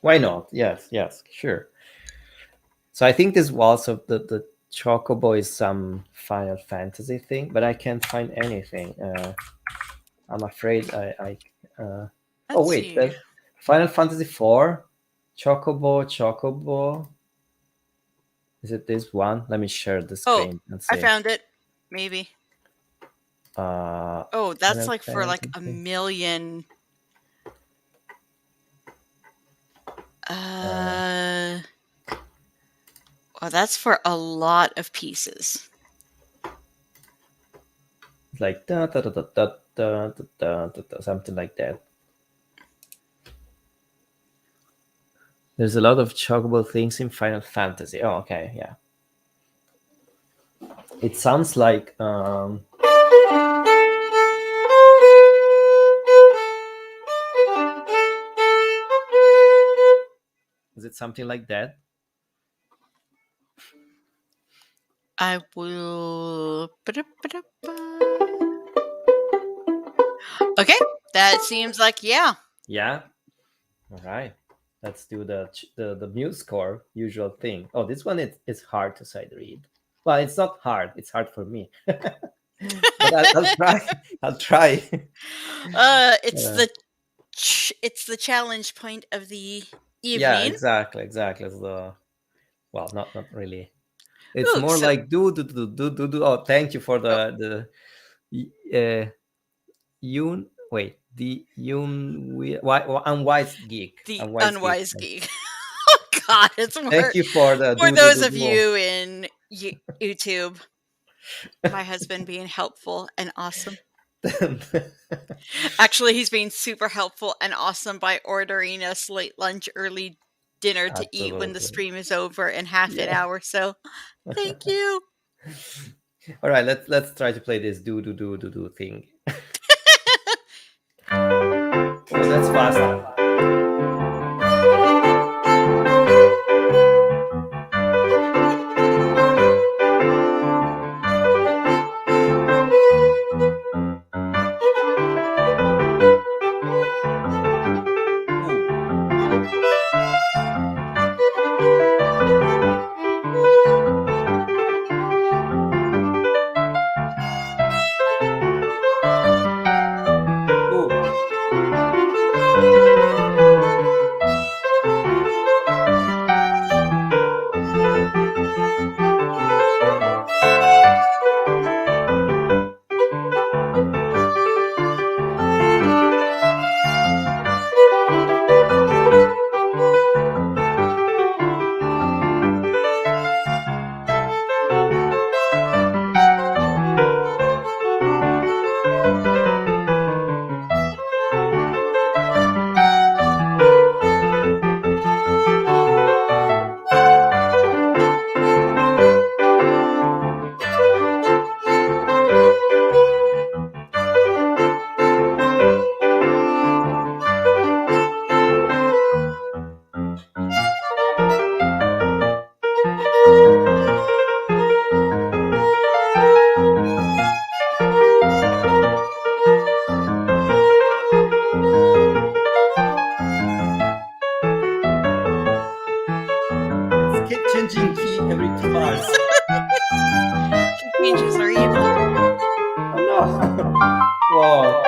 Why not? Yes, sure. So I think this was of the Chocobo is some Final Fantasy thing, but I can't find anything. I'm afraid I oh Let's wait, see. that Final Fantasy IV Chocobo. Is it this one? Let me share the Oh, screen and I see. found it. Maybe. Oh, that's Final like for like a Fantasy. million. Well, that's for a lot of pieces. It's like something like that. There's a lot of chocobo things in Final Fantasy. Oh, okay, yeah. It sounds like is it something like that? I will. Okay, that seems like yeah. Yeah. All right. Let's do the muse score usual thing. Oh, this one is hard to sight read. Well, it's not hard. It's hard for me. But I'll try. I'll try. It's it's the challenge point of the Yeah, evening. exactly. It's well, not really. It's Ooh, more so like do. Oh, thank you for oh, Yun. Wait, the unwise geek. the Unwise geek. unwise geek. Oh God, it's Thank you for the for do do those do of do. you in YouTube. My husband being helpful and awesome. Actually, he's being super helpful and awesome by ordering us late lunch, early dinner to eat when the Absolutely. stream is over in half an Yeah. hour. So, thank you. All right, let's try to play this do thing. Oh, that's fast. Ooh. Wow.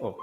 Oh.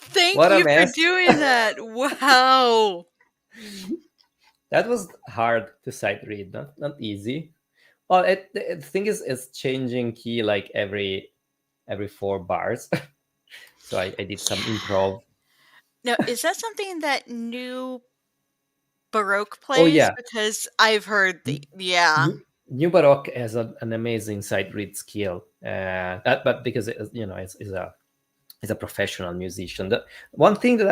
Thank What a you for mess. doing that. Wow. That was hard to sight read, not easy. Well, the thing is, it's changing key like every 4 bars. So I did some improv. Now, is that something that new Baroque Oh plays? yeah, Because I've heard yeah. New Baroque has an amazing sight read skill. But because it's a professional musician. The one thing that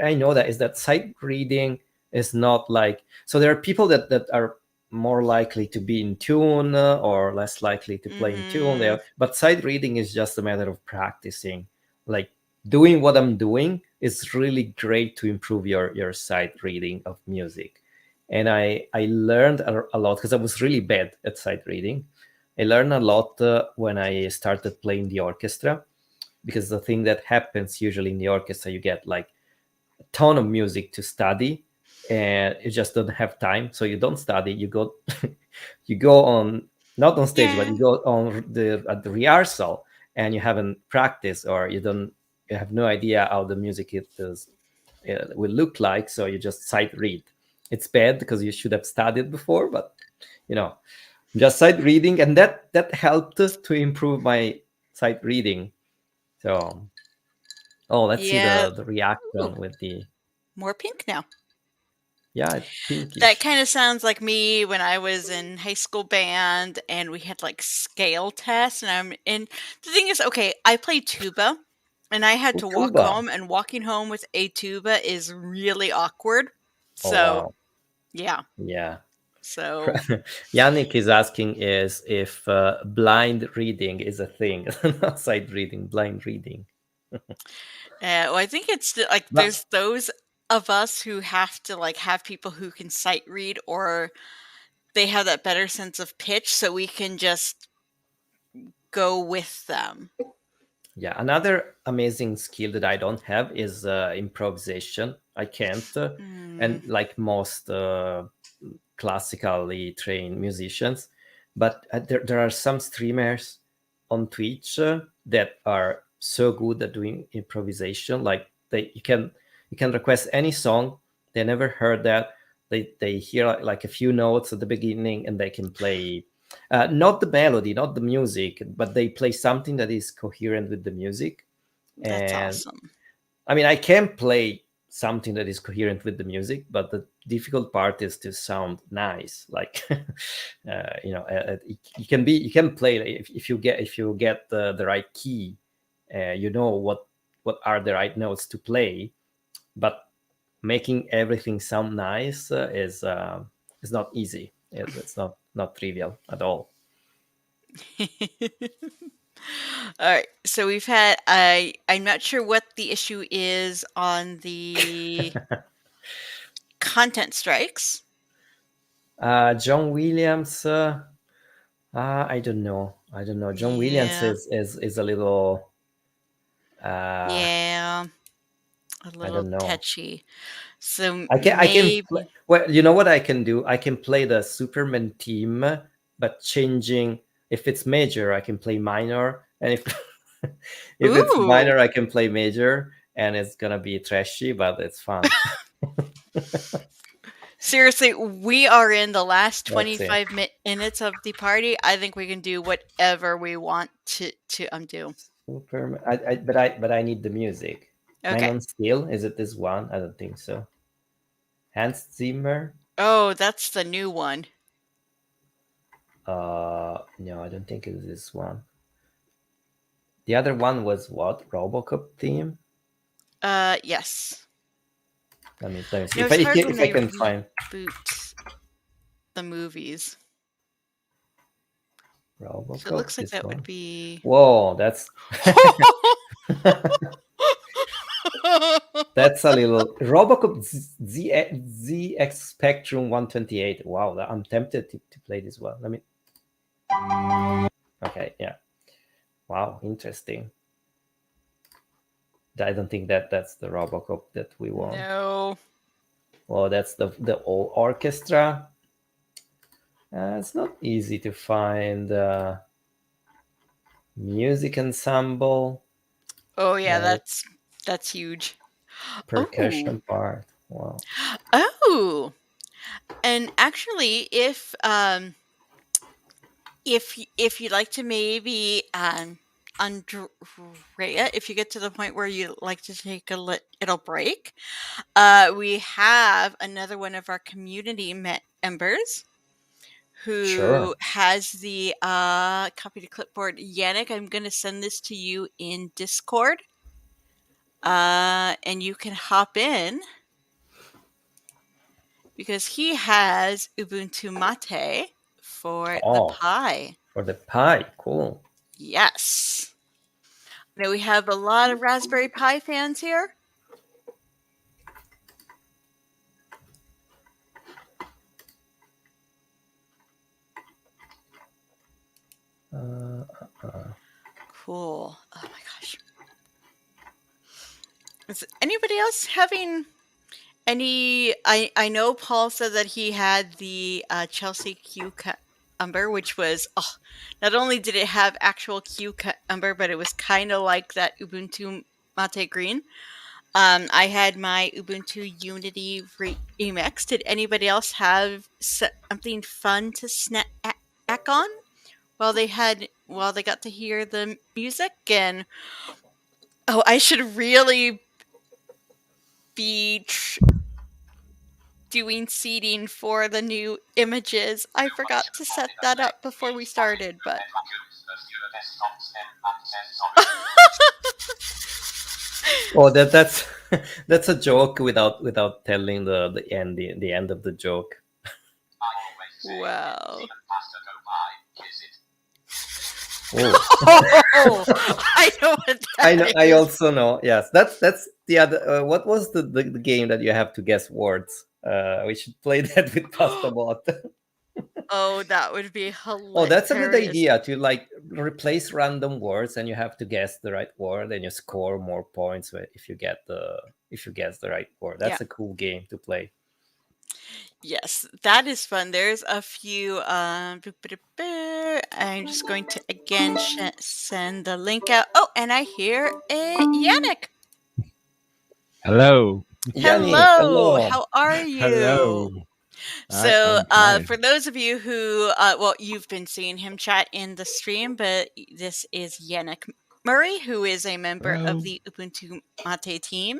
I know that is that sight reading is not like, so there are people that are more likely to be in tune or less likely to play in tune Mhm. there, but sight reading is just a matter of practicing. Like doing what I'm doing is really great to improve your sight reading of music. And I learned a lot because I was really bad at sight reading. I learned a lot when I started playing the orchestra, because the thing that happens usually in the orchestra, you get like a ton of music to study and you just don't have time, so you don't study, you go you go on, not on stage, but Yeah. you go on the at the rehearsal, and you haven't practiced, or you have no idea how the music will look like, so you just sight read. It's bad because you should have studied before, but you know, just sight reading, and that helped to improve my sight reading. So, oh, let's see Yeah. the Ooh, reaction with the, more pink now. yeah, it's That pinkish. kind of sounds like me when I was in high school band and we had like scale tests and the thing is, okay, I play tuba and I had Oh, to walk tuba. home, and walking home with a tuba is really awkward. Oh So, wow. yeah. Yeah. So, Yannick is asking is if blind reading is a thing. Not sight reading, blind reading. well, I think it's like But there's those of us who have to like have people who can sight read, or they have that better sense of pitch so we can just go with them. yeah, another amazing skill that I don't have is improvisation. I can't, Mm, and like most classically trained musicians, but there are some streamers on Twitch that are so good at doing improvisation. Like you can request any song, they never heard that, they hear like a few notes at the beginning, and they can play not the melody, not the music, but they play something that is coherent with the music. that's And awesome. I mean, I can play something that is coherent with the music, but the difficult part is to sound nice. Like, you can play if you get the right key, you know what are the right notes to play. But making everything sound nice is not easy. It's not trivial at all. All right. So we've had I'm not sure what the issue is on the content strikes. John Williams. I don't know. I don't know. John Williams Yeah. is a little. Uh, Yeah. A I little don't know. touchy. So I can. maybe. Well, you know what I can do? I can play the Superman theme, but changing. If it's major, I can play minor, and if if it's Ooh. minor, I can play major, and it's gonna be trashy, but it's fun. Seriously, we are in the last Let's see. 25 minutes of the party. I think we can do whatever we want to do. Superman. But I need the music. Man Okay. on Steel. Is it this one? I don't think so. Hans Zimmer. Oh, that's the new one. No, I don't think it's this one. The other one was what? RoboCop theme. Yes. Let me see No, it's hard when if I they can find reboot the movies. So it RoboCop. looks like This that would one. be. Whoa, that's that's a little RoboCop ZX Spectrum 128. Wow, I'm tempted to play this one. Let me. Okay, yeah. Wow, interesting. I don't think that's the RoboCop that we want. No. Well, that's the whole orchestra. It's not easy to find music ensemble. Oh yeah, that's huge. Oh. Percussion part. Wow. Oh. And actually, if you'd like to maybe Andrea, if you get to the point where you like to take a little break, we have another one of our community members who Sure. has the copy to clipboard. Yannick, I'm going to send this to you in Discord, and you can hop in because he has Ubuntu Mate for the Pi. For the Pi. Cool. Yes. Now we have a lot of Raspberry Pi fans here. Cool. Oh my gosh. Is anybody else having any? I know Paul said that he had the Chelsea cucumber, which was not only did it have actual cucumber, but it was kind of like that Ubuntu Mate Green. I had my Ubuntu Unity remix. Did anybody else have something fun to snack on while they got to hear the music? And I should really be doing seeding for the new images. I forgot to set that up before we started, but Oh, that's that's a joke without telling the end of the joke. wow. Oh. I know what that I know. is. I also know. Yes, that's the other. What was the game that you have to guess words? We should play that with PastaBot. Oh, that would be hilarious. Oh, that's a good idea to like replace random words, and you have to guess the right word, and you score more points if you guess the right word. That's a cool game to play. Yes, that is fun. There's a few. I'm just going to again send the link out. Oh, and I hear a Yannick. Hello. Yannick, hello. How are you? Hello. So, for those of you who, you've been seeing him chat in the stream, but this is Yannick Murray, who is a member of the Ubuntu Mate team.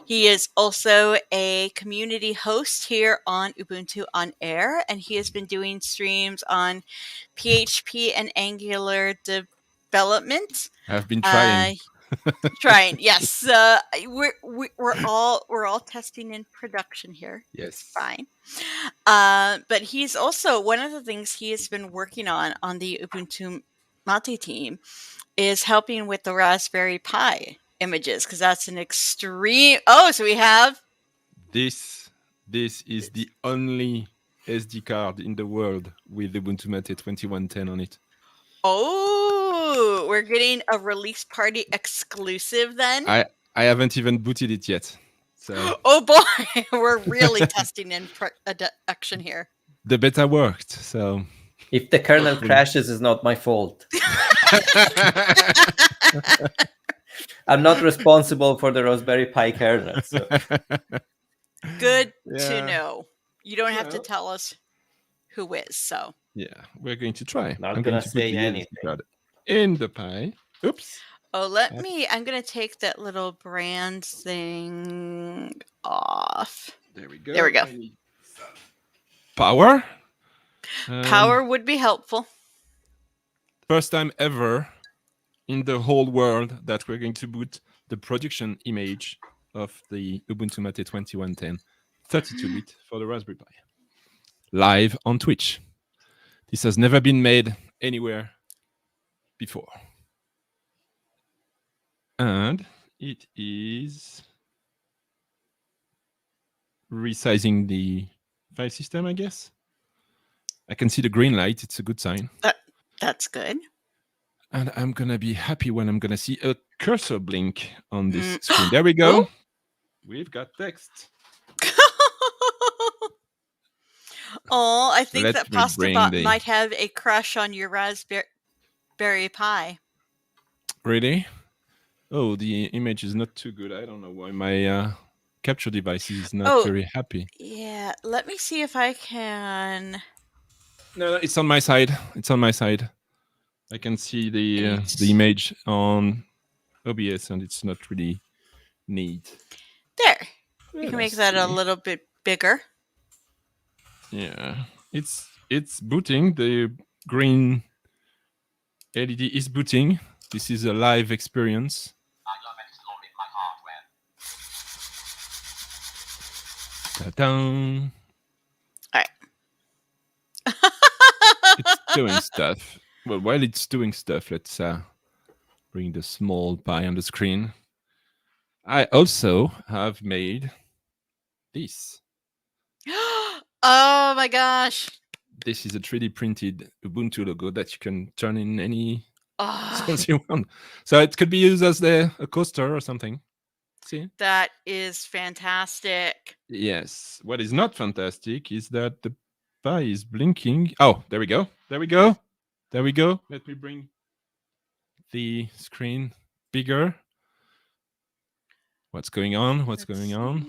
He is also a community host here on Ubuntu on Air, and he has been doing streams on PHP and Angular development. I've been trying. Yes. We're all testing in production here. Yes. It's fine. But he's also one of the things he has been working on the Ubuntu Mate team is helping with the Raspberry Pi images, because that's an extreme. Oh, so we have this is the only SD card in the world with Ubuntu Mate 2110 on it. Oh, we're getting a release party exclusive then. I haven't even booted it yet. So oh boy, we're really testing in production here. The beta worked, so if the kernel crashes, it's not my fault. I'm not responsible for the Raspberry Pi kernel. So. Good to know. You don't have to tell us who is. So yeah, we're going to try. Not going to say anything in the Pi. Oops. Oh, I'm going to take that little brand thing off. There we go. There we go. I need some power. Power would be helpful. First time ever in the whole world that we're going to boot the production image of the Ubuntu Mate 2110 32-bit for the Raspberry Pi. Live on Twitch. This has never been made anywhere before. And it is resizing the file system, I guess. I can see the green light. It's a good sign. That's good. And I'm going to be happy when I'm going to see a cursor blink on this screen. There we go. Oh. We've got text. Oh, I think that PastaBot might have a crush on your Raspberry Pi. Really? Oh, the image is not too good. I don't know why my capture device is not very happy. Yeah, let me see if I can... No, it's on my side. It's on my side. I can see the image on OBS, and it's not really neat. There. You can make that a little bit bigger. Yeah, it's booting. The green LED is booting. This is a live experience. Ta-da. All right. It's doing stuff. Well, while it's doing stuff, let's bring the small pie on the screen. I also have made this. Oh my gosh. This is a 3D printed Ubuntu logo that you can turn in any sense you want. So it could be used as a coaster or something. See? That is fantastic. Yes. What is not fantastic is that the pie is blinking. Oh, there we go. There we go. There we go. Let me bring the screen bigger. What's going on? What's going on?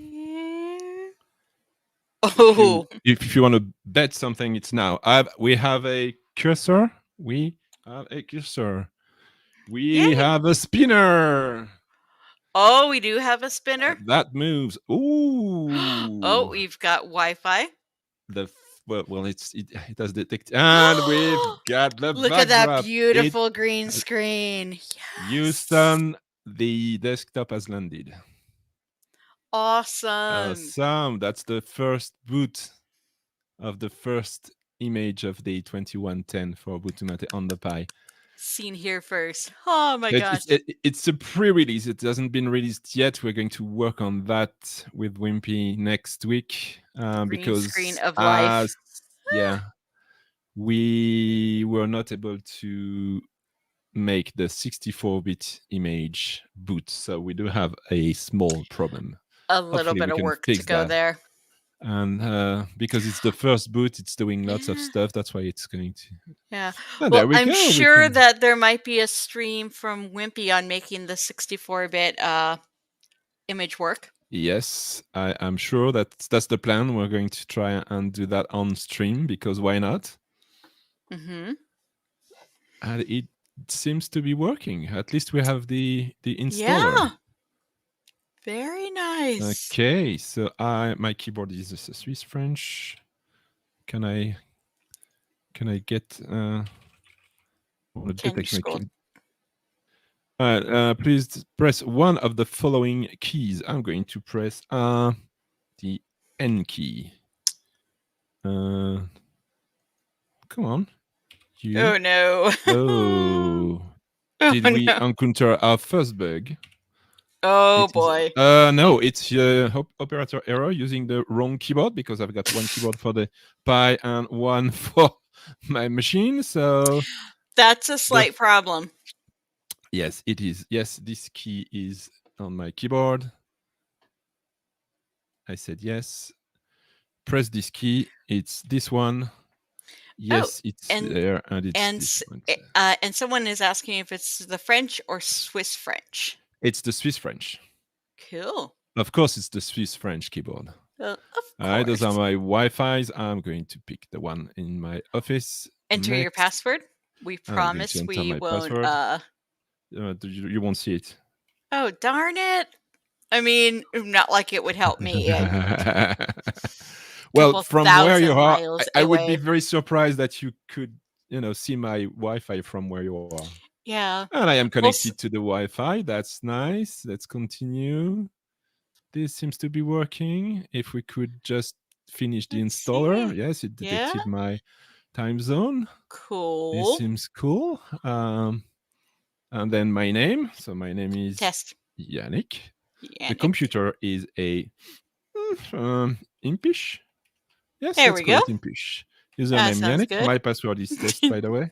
Oh. If you want to bet something, it's now. We have a cursor. We have a cursor. We have a spinner. Oh, we do have a spinner. That moves. Ooh. Oh, we've got Wi-Fi. Well, it does detect, and we've got the Look at that beautiful green screen. Yes. Houston, the desktop has landed. Awesome. Awesome. That's the first boot of the first image of the 2110 for Ubuntu Mate on the Pi. Seen here first. Oh my gosh. It's a pre-release. It hasn't been released yet. We're going to work on that with Wimpy next week. Because screen of life. We were not able to make the 64-bit image boot. So we do have a small problem. A little bit of work to go there. And because it's the first boot, it's doing lots of stuff. That's why it's going to. Yeah. Oh, well, I'm sure that there might be a stream from Wimpy on making the 64-bit image work. Yes, I'm sure that's the plan. We're going to try and do that on stream because why not? Mm-hmm. And it seems to be working. At least we have the installer. Yeah. Very nice. Okay, so my keyboard is a Swiss French. Can I get please press one of the following keys. I'm going to press the N key. Come on. Oh no. Oh. Did we encounter our first bug? Oh boy. No, it's operator error using the wrong keyboard because I've got one keyboard for the Pi and one for my machine. So that's a slight problem. Yes, it is. Yes, this key is on my keyboard. I said yes. Press this key. It's this one. Yes, it's there, and it's this one. And someone is asking if it's the French or Swiss French. It's the Swiss French. Cool. Of course, it's the Swiss French keyboard. Of course. All right, those are my Wi-Fi's. I'm going to pick the one in my office. Enter your password. We promise we won't You won't see it. Oh, darn it. I mean, not like it would help me in Well, couple from where you thousand are, miles I would be away. very surprised that you could, see my Wi-Fi from where you are. Yeah. And I am Well, connected to the Wi-Fi. That's nice. Let's continue. This seems to be working. If we could just finish the let's installer. see. Yes, it Yeah. detected my time zone. This Cool. seems cool. And then my name. So my name is Test. Yannick. The Yannick. computer is a Impish. Yes, There let's we call go. it Impish. That Username sounds Yannick. good. My password is test, by the way.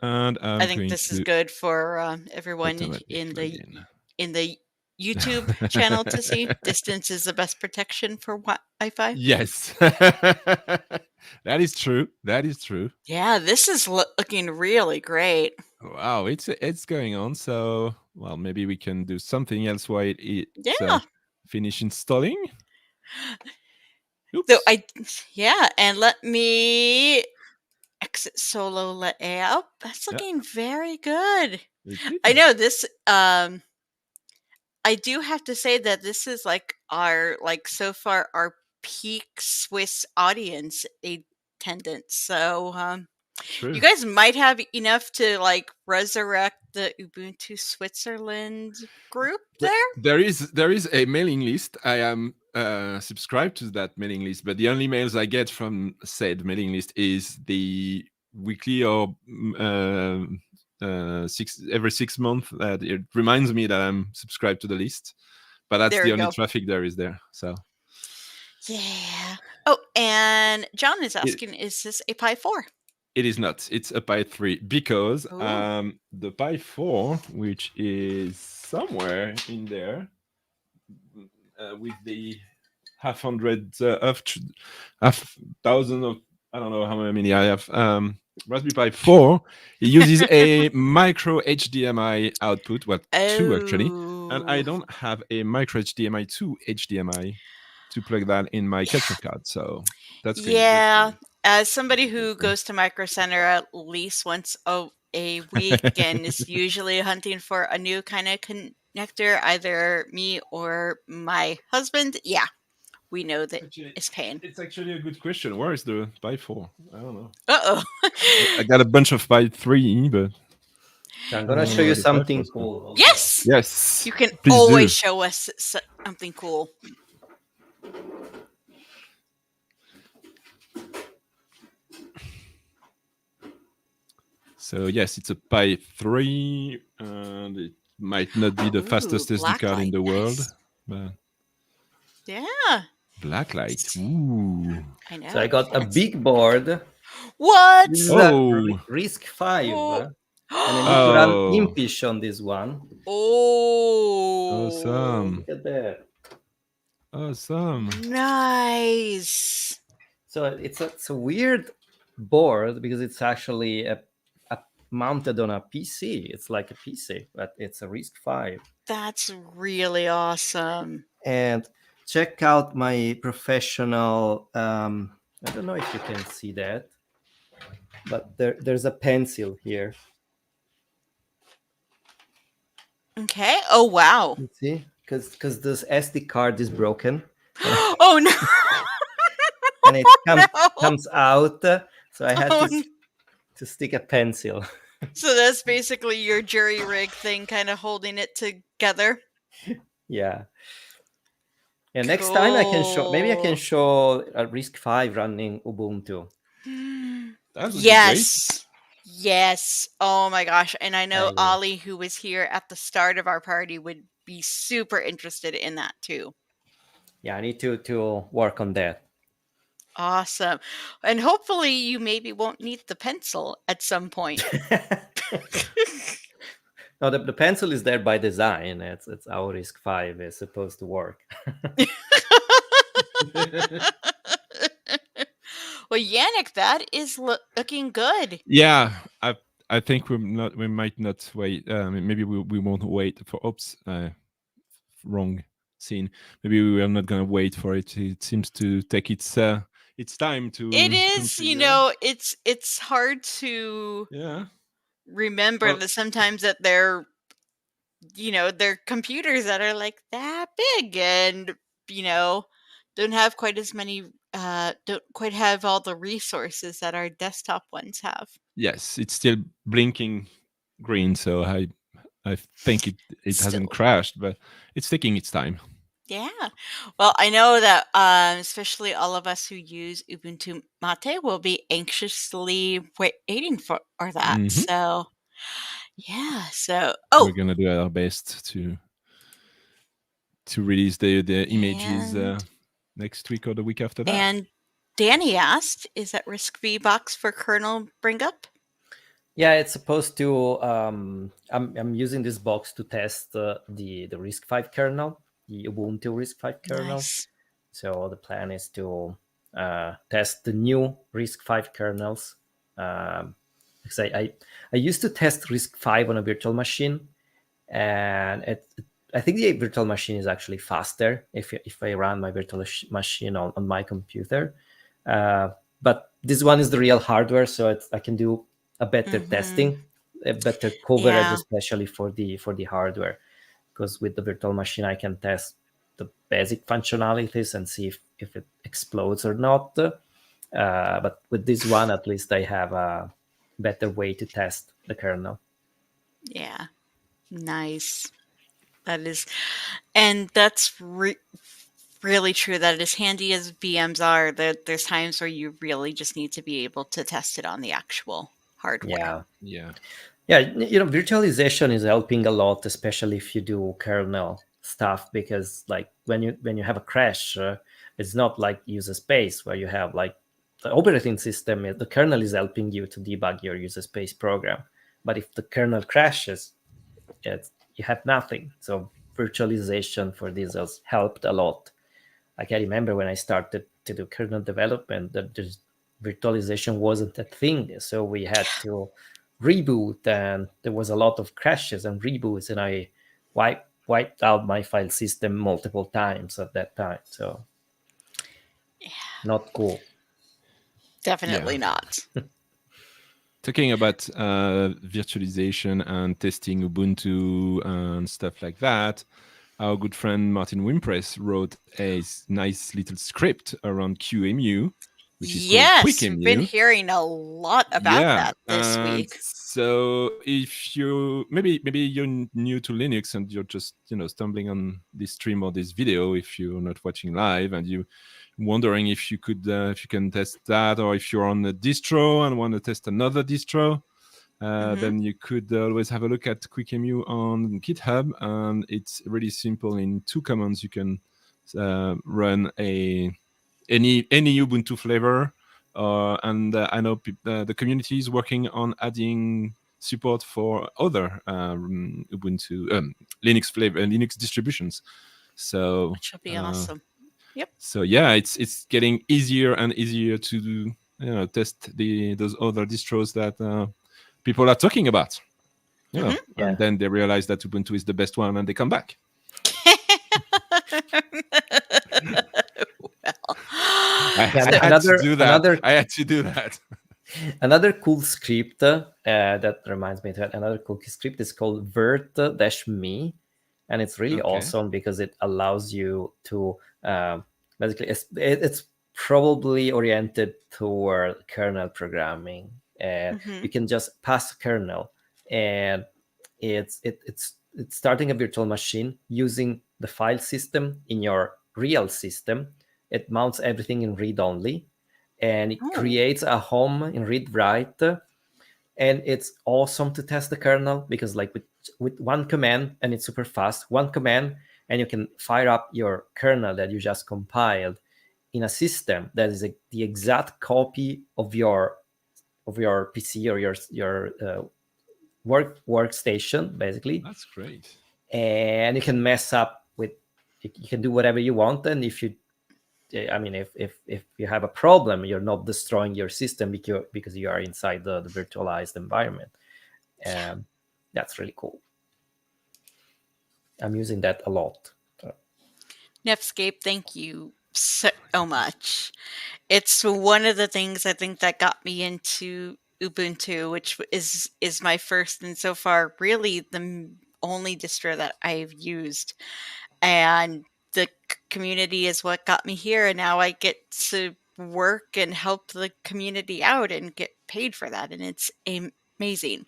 And I'm I think going this is to good for everyone automatically in login. the YouTube channel to see. Distance is the best protection for Wi-Fi. Yes, that is true. That is true. Yeah, this is looking really great. Wow, it's going on. So, well, maybe we can do something else while it's Yeah. finish installing. Oops. So and let me exit solo layout. That's looking very good. I know this. I do have to say that this is like so far our peak Swiss audience attendance. So True. you guys might have enough to like resurrect the Ubuntu Switzerland group there. There is a mailing list. I am subscribed to that mailing list, but the only mails I get from said mailing list is the weekly or every 6 months. It reminds me that I'm subscribed to the list, but that's There the you only go. traffic there is there. So Yeah. Oh, and John is asking, is this a Pi 4? it is not. It's a Pi 3 because Ooh. the Pi 4, which is somewhere in there with the half thousand of, I don't know how many I have. Raspberry Pi 4, it uses a micro HDMI output, well, two actually, and I don't have a micro HDMI to HDMI to plug that in my capture card, so that's Yeah. As somebody who goes to Micro Center at least once a week and is usually hunting for a new kind of connector, either me or my husband, yeah, we know that it's pain. It's actually a good question. Where is the Pi 4? I don't know. Uh-oh. I got a bunch of Pi 3, but So I'm gonna show you something cool. Yes. Yes. You can Please always do. show us something cool. So yes, it's a Pi 3, and it might not be the fastest SD card in the world, but yeah, blacklight. Ooh. I know. So I got a big board. What? This is Oh. a RISC 5. Oh. And I need to run Impish on this one. Oh. Awesome. Look at that. Awesome. Nice. So it's a weird board because it's actually a mounted on a PC. It's like a PC, but it's a RISC 5. That's really awesome. And check out my professional, I don't know if you can see that, but there's a pencil here. Okay. Oh, wow. You see? Because this SD card is broken. Oh, no. And it comes out. So I had to stick a pencil. So that's basically your jury rig thing, kind of holding it together. Yeah. And next time I can show, maybe I can show a RISC 5 running Ubuntu. Yes. Yes. Oh my gosh. And I know Ollie, who was here at the start of our party, would be super interested in that too. Yeah, I need to work on that. Awesome. And hopefully you maybe won't need the pencil at some point. No, the pencil is there by design. It's our RISC 5 is supposed to work. Well, Yannick, that is looking good. Yeah, I think we might not wait. Maybe we won't wait for. Oops, wrong scene. Maybe we are not gonna wait for it. It seems to take its time to. It is, configure. it's hard to. Yeah. remember Well, that sometimes that they're computers that are like that big and, you know, don't have quite as many, don't quite have all the resources that our desktop ones have. Yes, it's still blinking green, so I think it hasn't Still, crashed, but it's taking its time. yeah. Well, I know that especially all of us who use Ubuntu Mate will be anxiously waiting for that. Hmm. So, yeah. So, We're oh, gonna do our best to release the images and next week or the week after that. and Danny asked, "Is that risk V box for kernel bring up?" Yeah, it's supposed to. I'm using this box to test the RISC-V kernel, the Ubuntu RISC-V kernel. Nice. So the plan is to test the new RISC-V kernels. Because I used to test RISC-V on a virtual machine, and I think the virtual machine is actually faster if I run my virtual machine on my computer. But this one is the real hardware, so I can do a better Mm-hmm. testing, a better coverage, Yeah. especially for the hardware. Because with the virtual machine, I can test the basic functionalities and see if it explodes or not. But with this one, at least I have a better way to test the kernel. Yeah. Nice. That is, and that's really true. That as handy as VMs are, there's times where you really just need to be able to test it on the actual hardware. Yeah. Yeah. Yeah, virtualization is helping a lot, especially if you do kernel stuff, because like when you have a crash, it's not like user space where you have like the operating system, the kernel is helping you to debug your user space program. But if the kernel crashes, you have nothing. So virtualization for this has helped a lot. Like I remember when I started to do kernel development, that there's virtualization wasn't a thing, so we had to reboot, and there was a lot of crashes and reboots, and I wiped out my file system multiple times at that time. So not cool. Yeah. Definitely not. Talking about virtualization and testing Ubuntu and stuff like that, our good friend Martin Wimpress wrote a nice little script around QEMU, which is called Yes, we've been QuickEMU. hearing a lot about Yeah, that this and week. so if you maybe you're new to Linux and you're just stumbling on this stream or this video, if you're not watching live and you wondering if you can test that, or if you're on a distro and want to test another distro, then you could always have a look at QuickEMU on GitHub, and it's really simple. In 2 commands, you can run any Ubuntu flavor. And I know the community is working on adding support for other Ubuntu Linux flavor Linux distributions. So Which will be awesome. Yep. so yeah, it's getting easier and easier to test those other distros that people are talking about. Mhm. Yeah. And then they realize that Ubuntu is the best one, and they come back. Well, Yeah, I had to do that. another I had to do that. Another cool script that reminds me that another cool script is called vert-me, and it's really Okay. awesome because it allows you to basically it's probably oriented toward kernel programming, and Mhm. you can just pass kernel, and it's starting a virtual machine using the file system in your real system. It mounts everything in read only, and it Oh, creates a home in read write, and it's awesome to test the kernel because like with one command, and it's super fast, one command, and you can fire up your kernel that you just compiled in a system that is the exact copy of your PC or your workstation basically. That's great. And you can mess up with, you can do whatever you want, and if you if you have a problem, you're not destroying your system because you are inside the virtualized environment. um, that's really cool. I'm using that a lot. Netscape, thank you so much. It's one of the things I think that got me into Ubuntu, which is my first and so far really the only distro that I've used. And the community is what got me here, and now I get to work and help the community out and get paid for that, and it's amazing.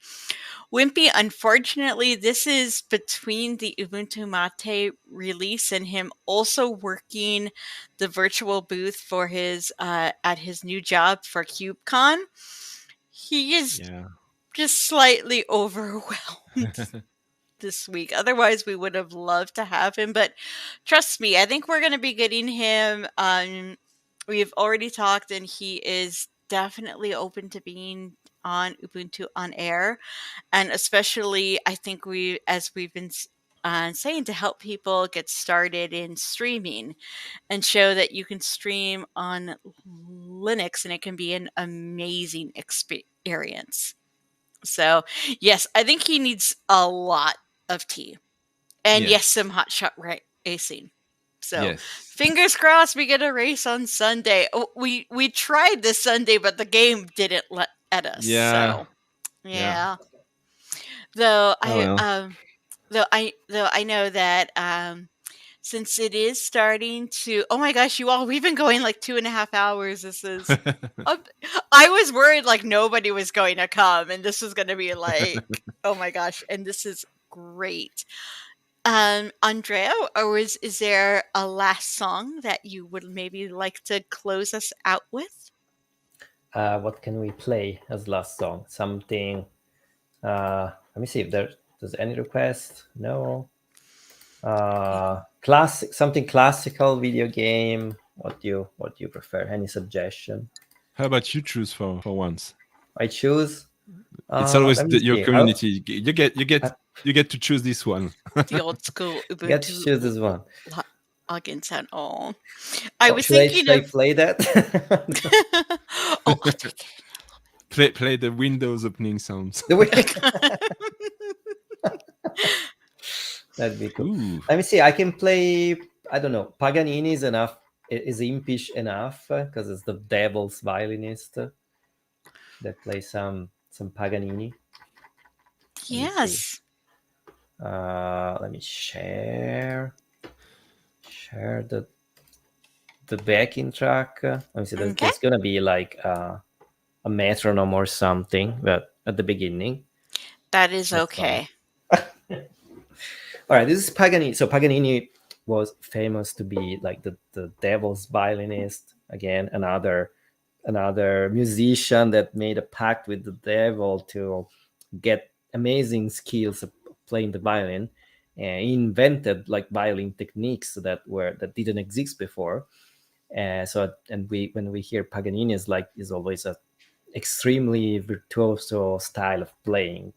Wimpy, unfortunately, this is between the Ubuntu Mate release and him also working the virtual booth for his at his new job for KubeCon. He is Yeah. just slightly overwhelmed this week. Otherwise, we would have loved to have him. But trust me, I think we're going to be getting him. We've already talked, and he is definitely open to being on Ubuntu on air. And especially, I think as we've been saying, to help people get started in streaming and show that you can stream on Linux and it can be an amazing experience. So, yes, I think he needs a lot of tea. And yes, some hot shot racing. So, Yes. fingers crossed we get a race on Sunday. Oh, we tried this Sunday, but the game didn't let us. Yeah. So, yeah. Though Oh, well. though I know that since it is starting to, oh my gosh, you all, we've been going like 2.5 hours. This is I was worried like nobody was going to come, and this was going to be like, oh my gosh, and this is great. Andrea, or is there a last song that you would maybe like to close us out with? What can we play as last song? Something. Let me see if there's any request. No. Classic, something classical video game. What do you prefer? Any suggestion? How about you choose for once? I choose. It's always let me your see. community. You get to choose this one. The old school Ubuntu Get to choose this one. login sound. Oh, I was should thinking I of. play that? Oh, I'll take it. Play the Windows opening sounds. That'd be cool. Ooh. Let me see. I can play. I don't know. Paganini is enough. Is impish enough because it's the devil's violinist that plays some Paganini. Yes. Let me share the backing track. Let me see. Okay. There's gonna be like a metronome or something, but at the beginning. That is okay. All right, this is Paganini. So Paganini was famous to be like the devil's violinist. Again, another musician that made a pact with the devil to get amazing skills of playing the violin. And he invented like violin techniques that didn't exist before. When we hear Paganini is always a extremely virtuoso style of playing.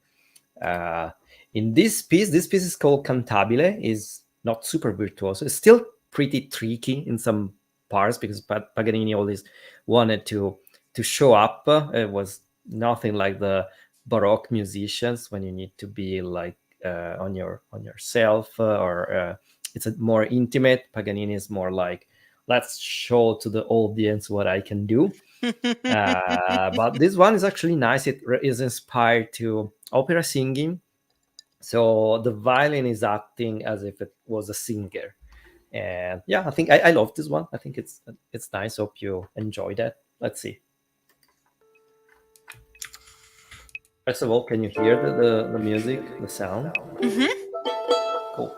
In this piece is called Cantabile. Is not super virtuoso. It's still pretty tricky in some parts because Paganini always wanted to show up. It was nothing like the Baroque musicians when you need to be like on yourself or it's a more intimate. Paganini is more like, let's show to the audience what I can do. But this one is actually nice. It is inspired to opera singing. So the violin is acting as if it was a singer. And yeah, I think I love this one. I think it's nice. Hope you enjoy that. Let's see. First of all, can you hear the music, the sound? Mm-hmm. Cool.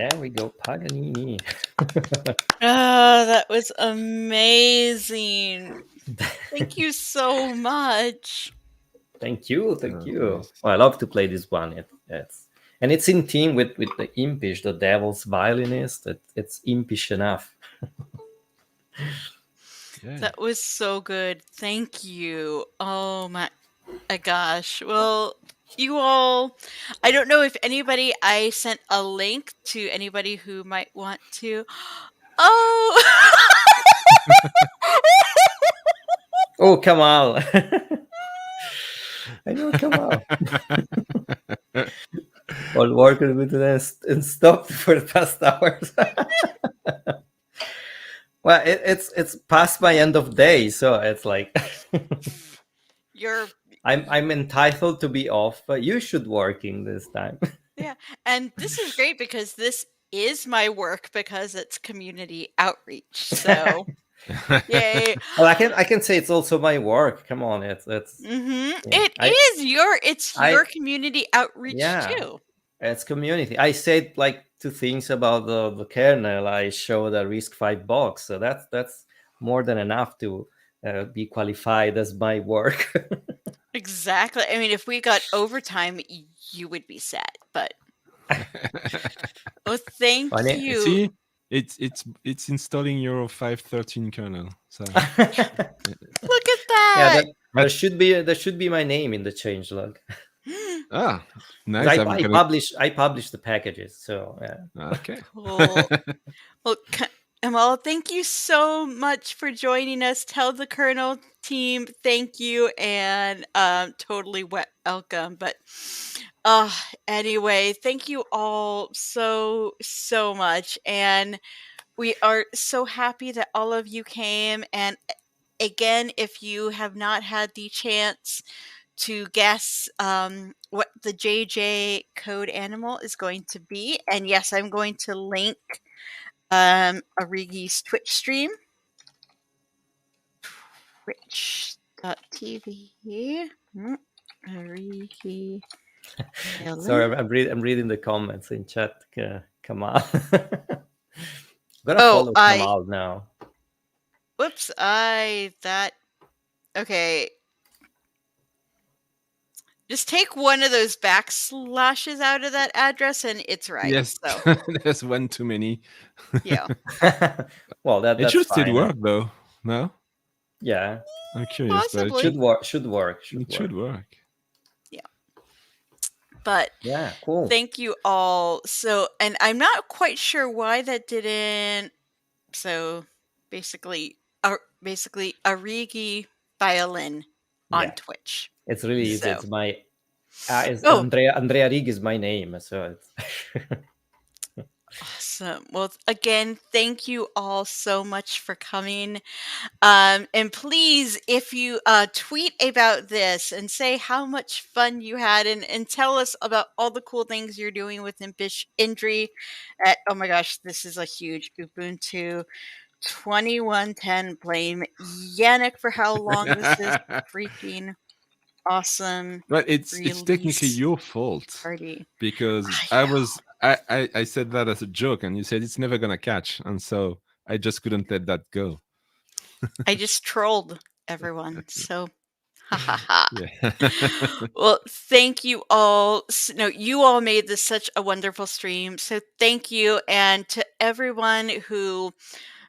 There we go, Paganini. Oh, that was amazing. Thank you so much. Thank you, thank you. Nice. Well, I love to play this one. And it's in team with the Impish, the devil's violinist. It's impish enough. Yeah. That was so good. Thank you. Oh my gosh. Well, you all, I don't know if anybody, I sent a link to anybody who might want to. Oh, Oh, Kamal. I know Kamal. All working with it and stopped for the past hours. Well, it's past my end of day, so it's like you're, I'm entitled to be off, but you should working this time. yeah. And this is great because this is my work because it's community outreach. So, yay. Well, I can say it's also my work. Come on, it's Mm-hmm. yeah. It's I your community outreach yeah. too. It's community. I said like two things about the kernel. I showed a RISC-V box, so that's more than enough to be qualified as my work. Exactly. I mean, if we got overtime, you would be sad. But oh, thank Funny. you. See, it's installing your 5.13 kernel. So Look at Yeah, that. there should be my name in the changelog. nice. I publish the packages, so yeah. Okay. Cool. Well, Amal, thank you so much for joining us. Tell the Kernel team thank you and totally welcome. But anyway, thank you all so much, and we are so happy that all of you came. And again, if you have not had the chance to guess what the JJ code animal is going to be, and yes, I'm going to link Arigi's Twitch stream, twitch.tv. Arigi. Sorry, I'm reading the comments in chat. Kamal. I'm gonna Oh, follow Kamal now. Whoops, okay. Just take one of those backslashes out of that address and it's right. Yes, So there's one too many. yeah. Well, It that's should fine. still work though. No, Yeah, I'm curious, but Possibly. should work. Should work. it should work. Yeah. But Yeah, cool. thank you all. So, and I'm not quite sure why that didn't. So basically Arigi Violin on Yeah. Twitch. It's really easy. So- It's my Oh. Andrea Rig is my name, so it's Awesome. Well, again, thank you all so much for coming. And please, if you tweet about this and say how much fun you had and tell us about all the cool things you're doing with Impish Indri. Oh my gosh, this is a huge Ubuntu 2110. Blame Yannick for how long this is freaking awesome. But it's technically release your fault party. because I I said that as a joke and you said it's never gonna catch, and so I just couldn't let that go. I just trolled everyone. So, ha ha ha. Yeah. Well, thank you all. No, you all made this such a wonderful stream. So, thank you. And to everyone who,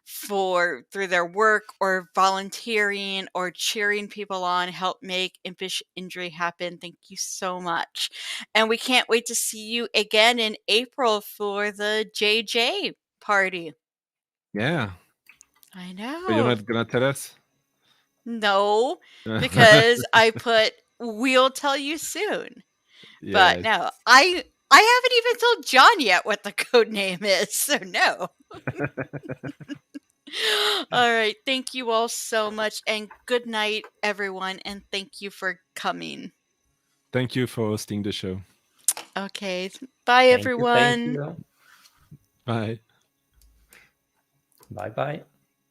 through their work or volunteering or cheering people on, help make Impish Indri happen. Thank you so much. And we can't wait to see you again in April for the JJ party. Yeah. I know. But you're not gonna tell us? No, because I put we'll tell you soon. But no, I haven't even told John yet what the code name is, so no. All right, thank you all so much and good night everyone and thank you for coming. Thank you for hosting the show. Okay, bye everyone. Thank you. Bye. Bye bye.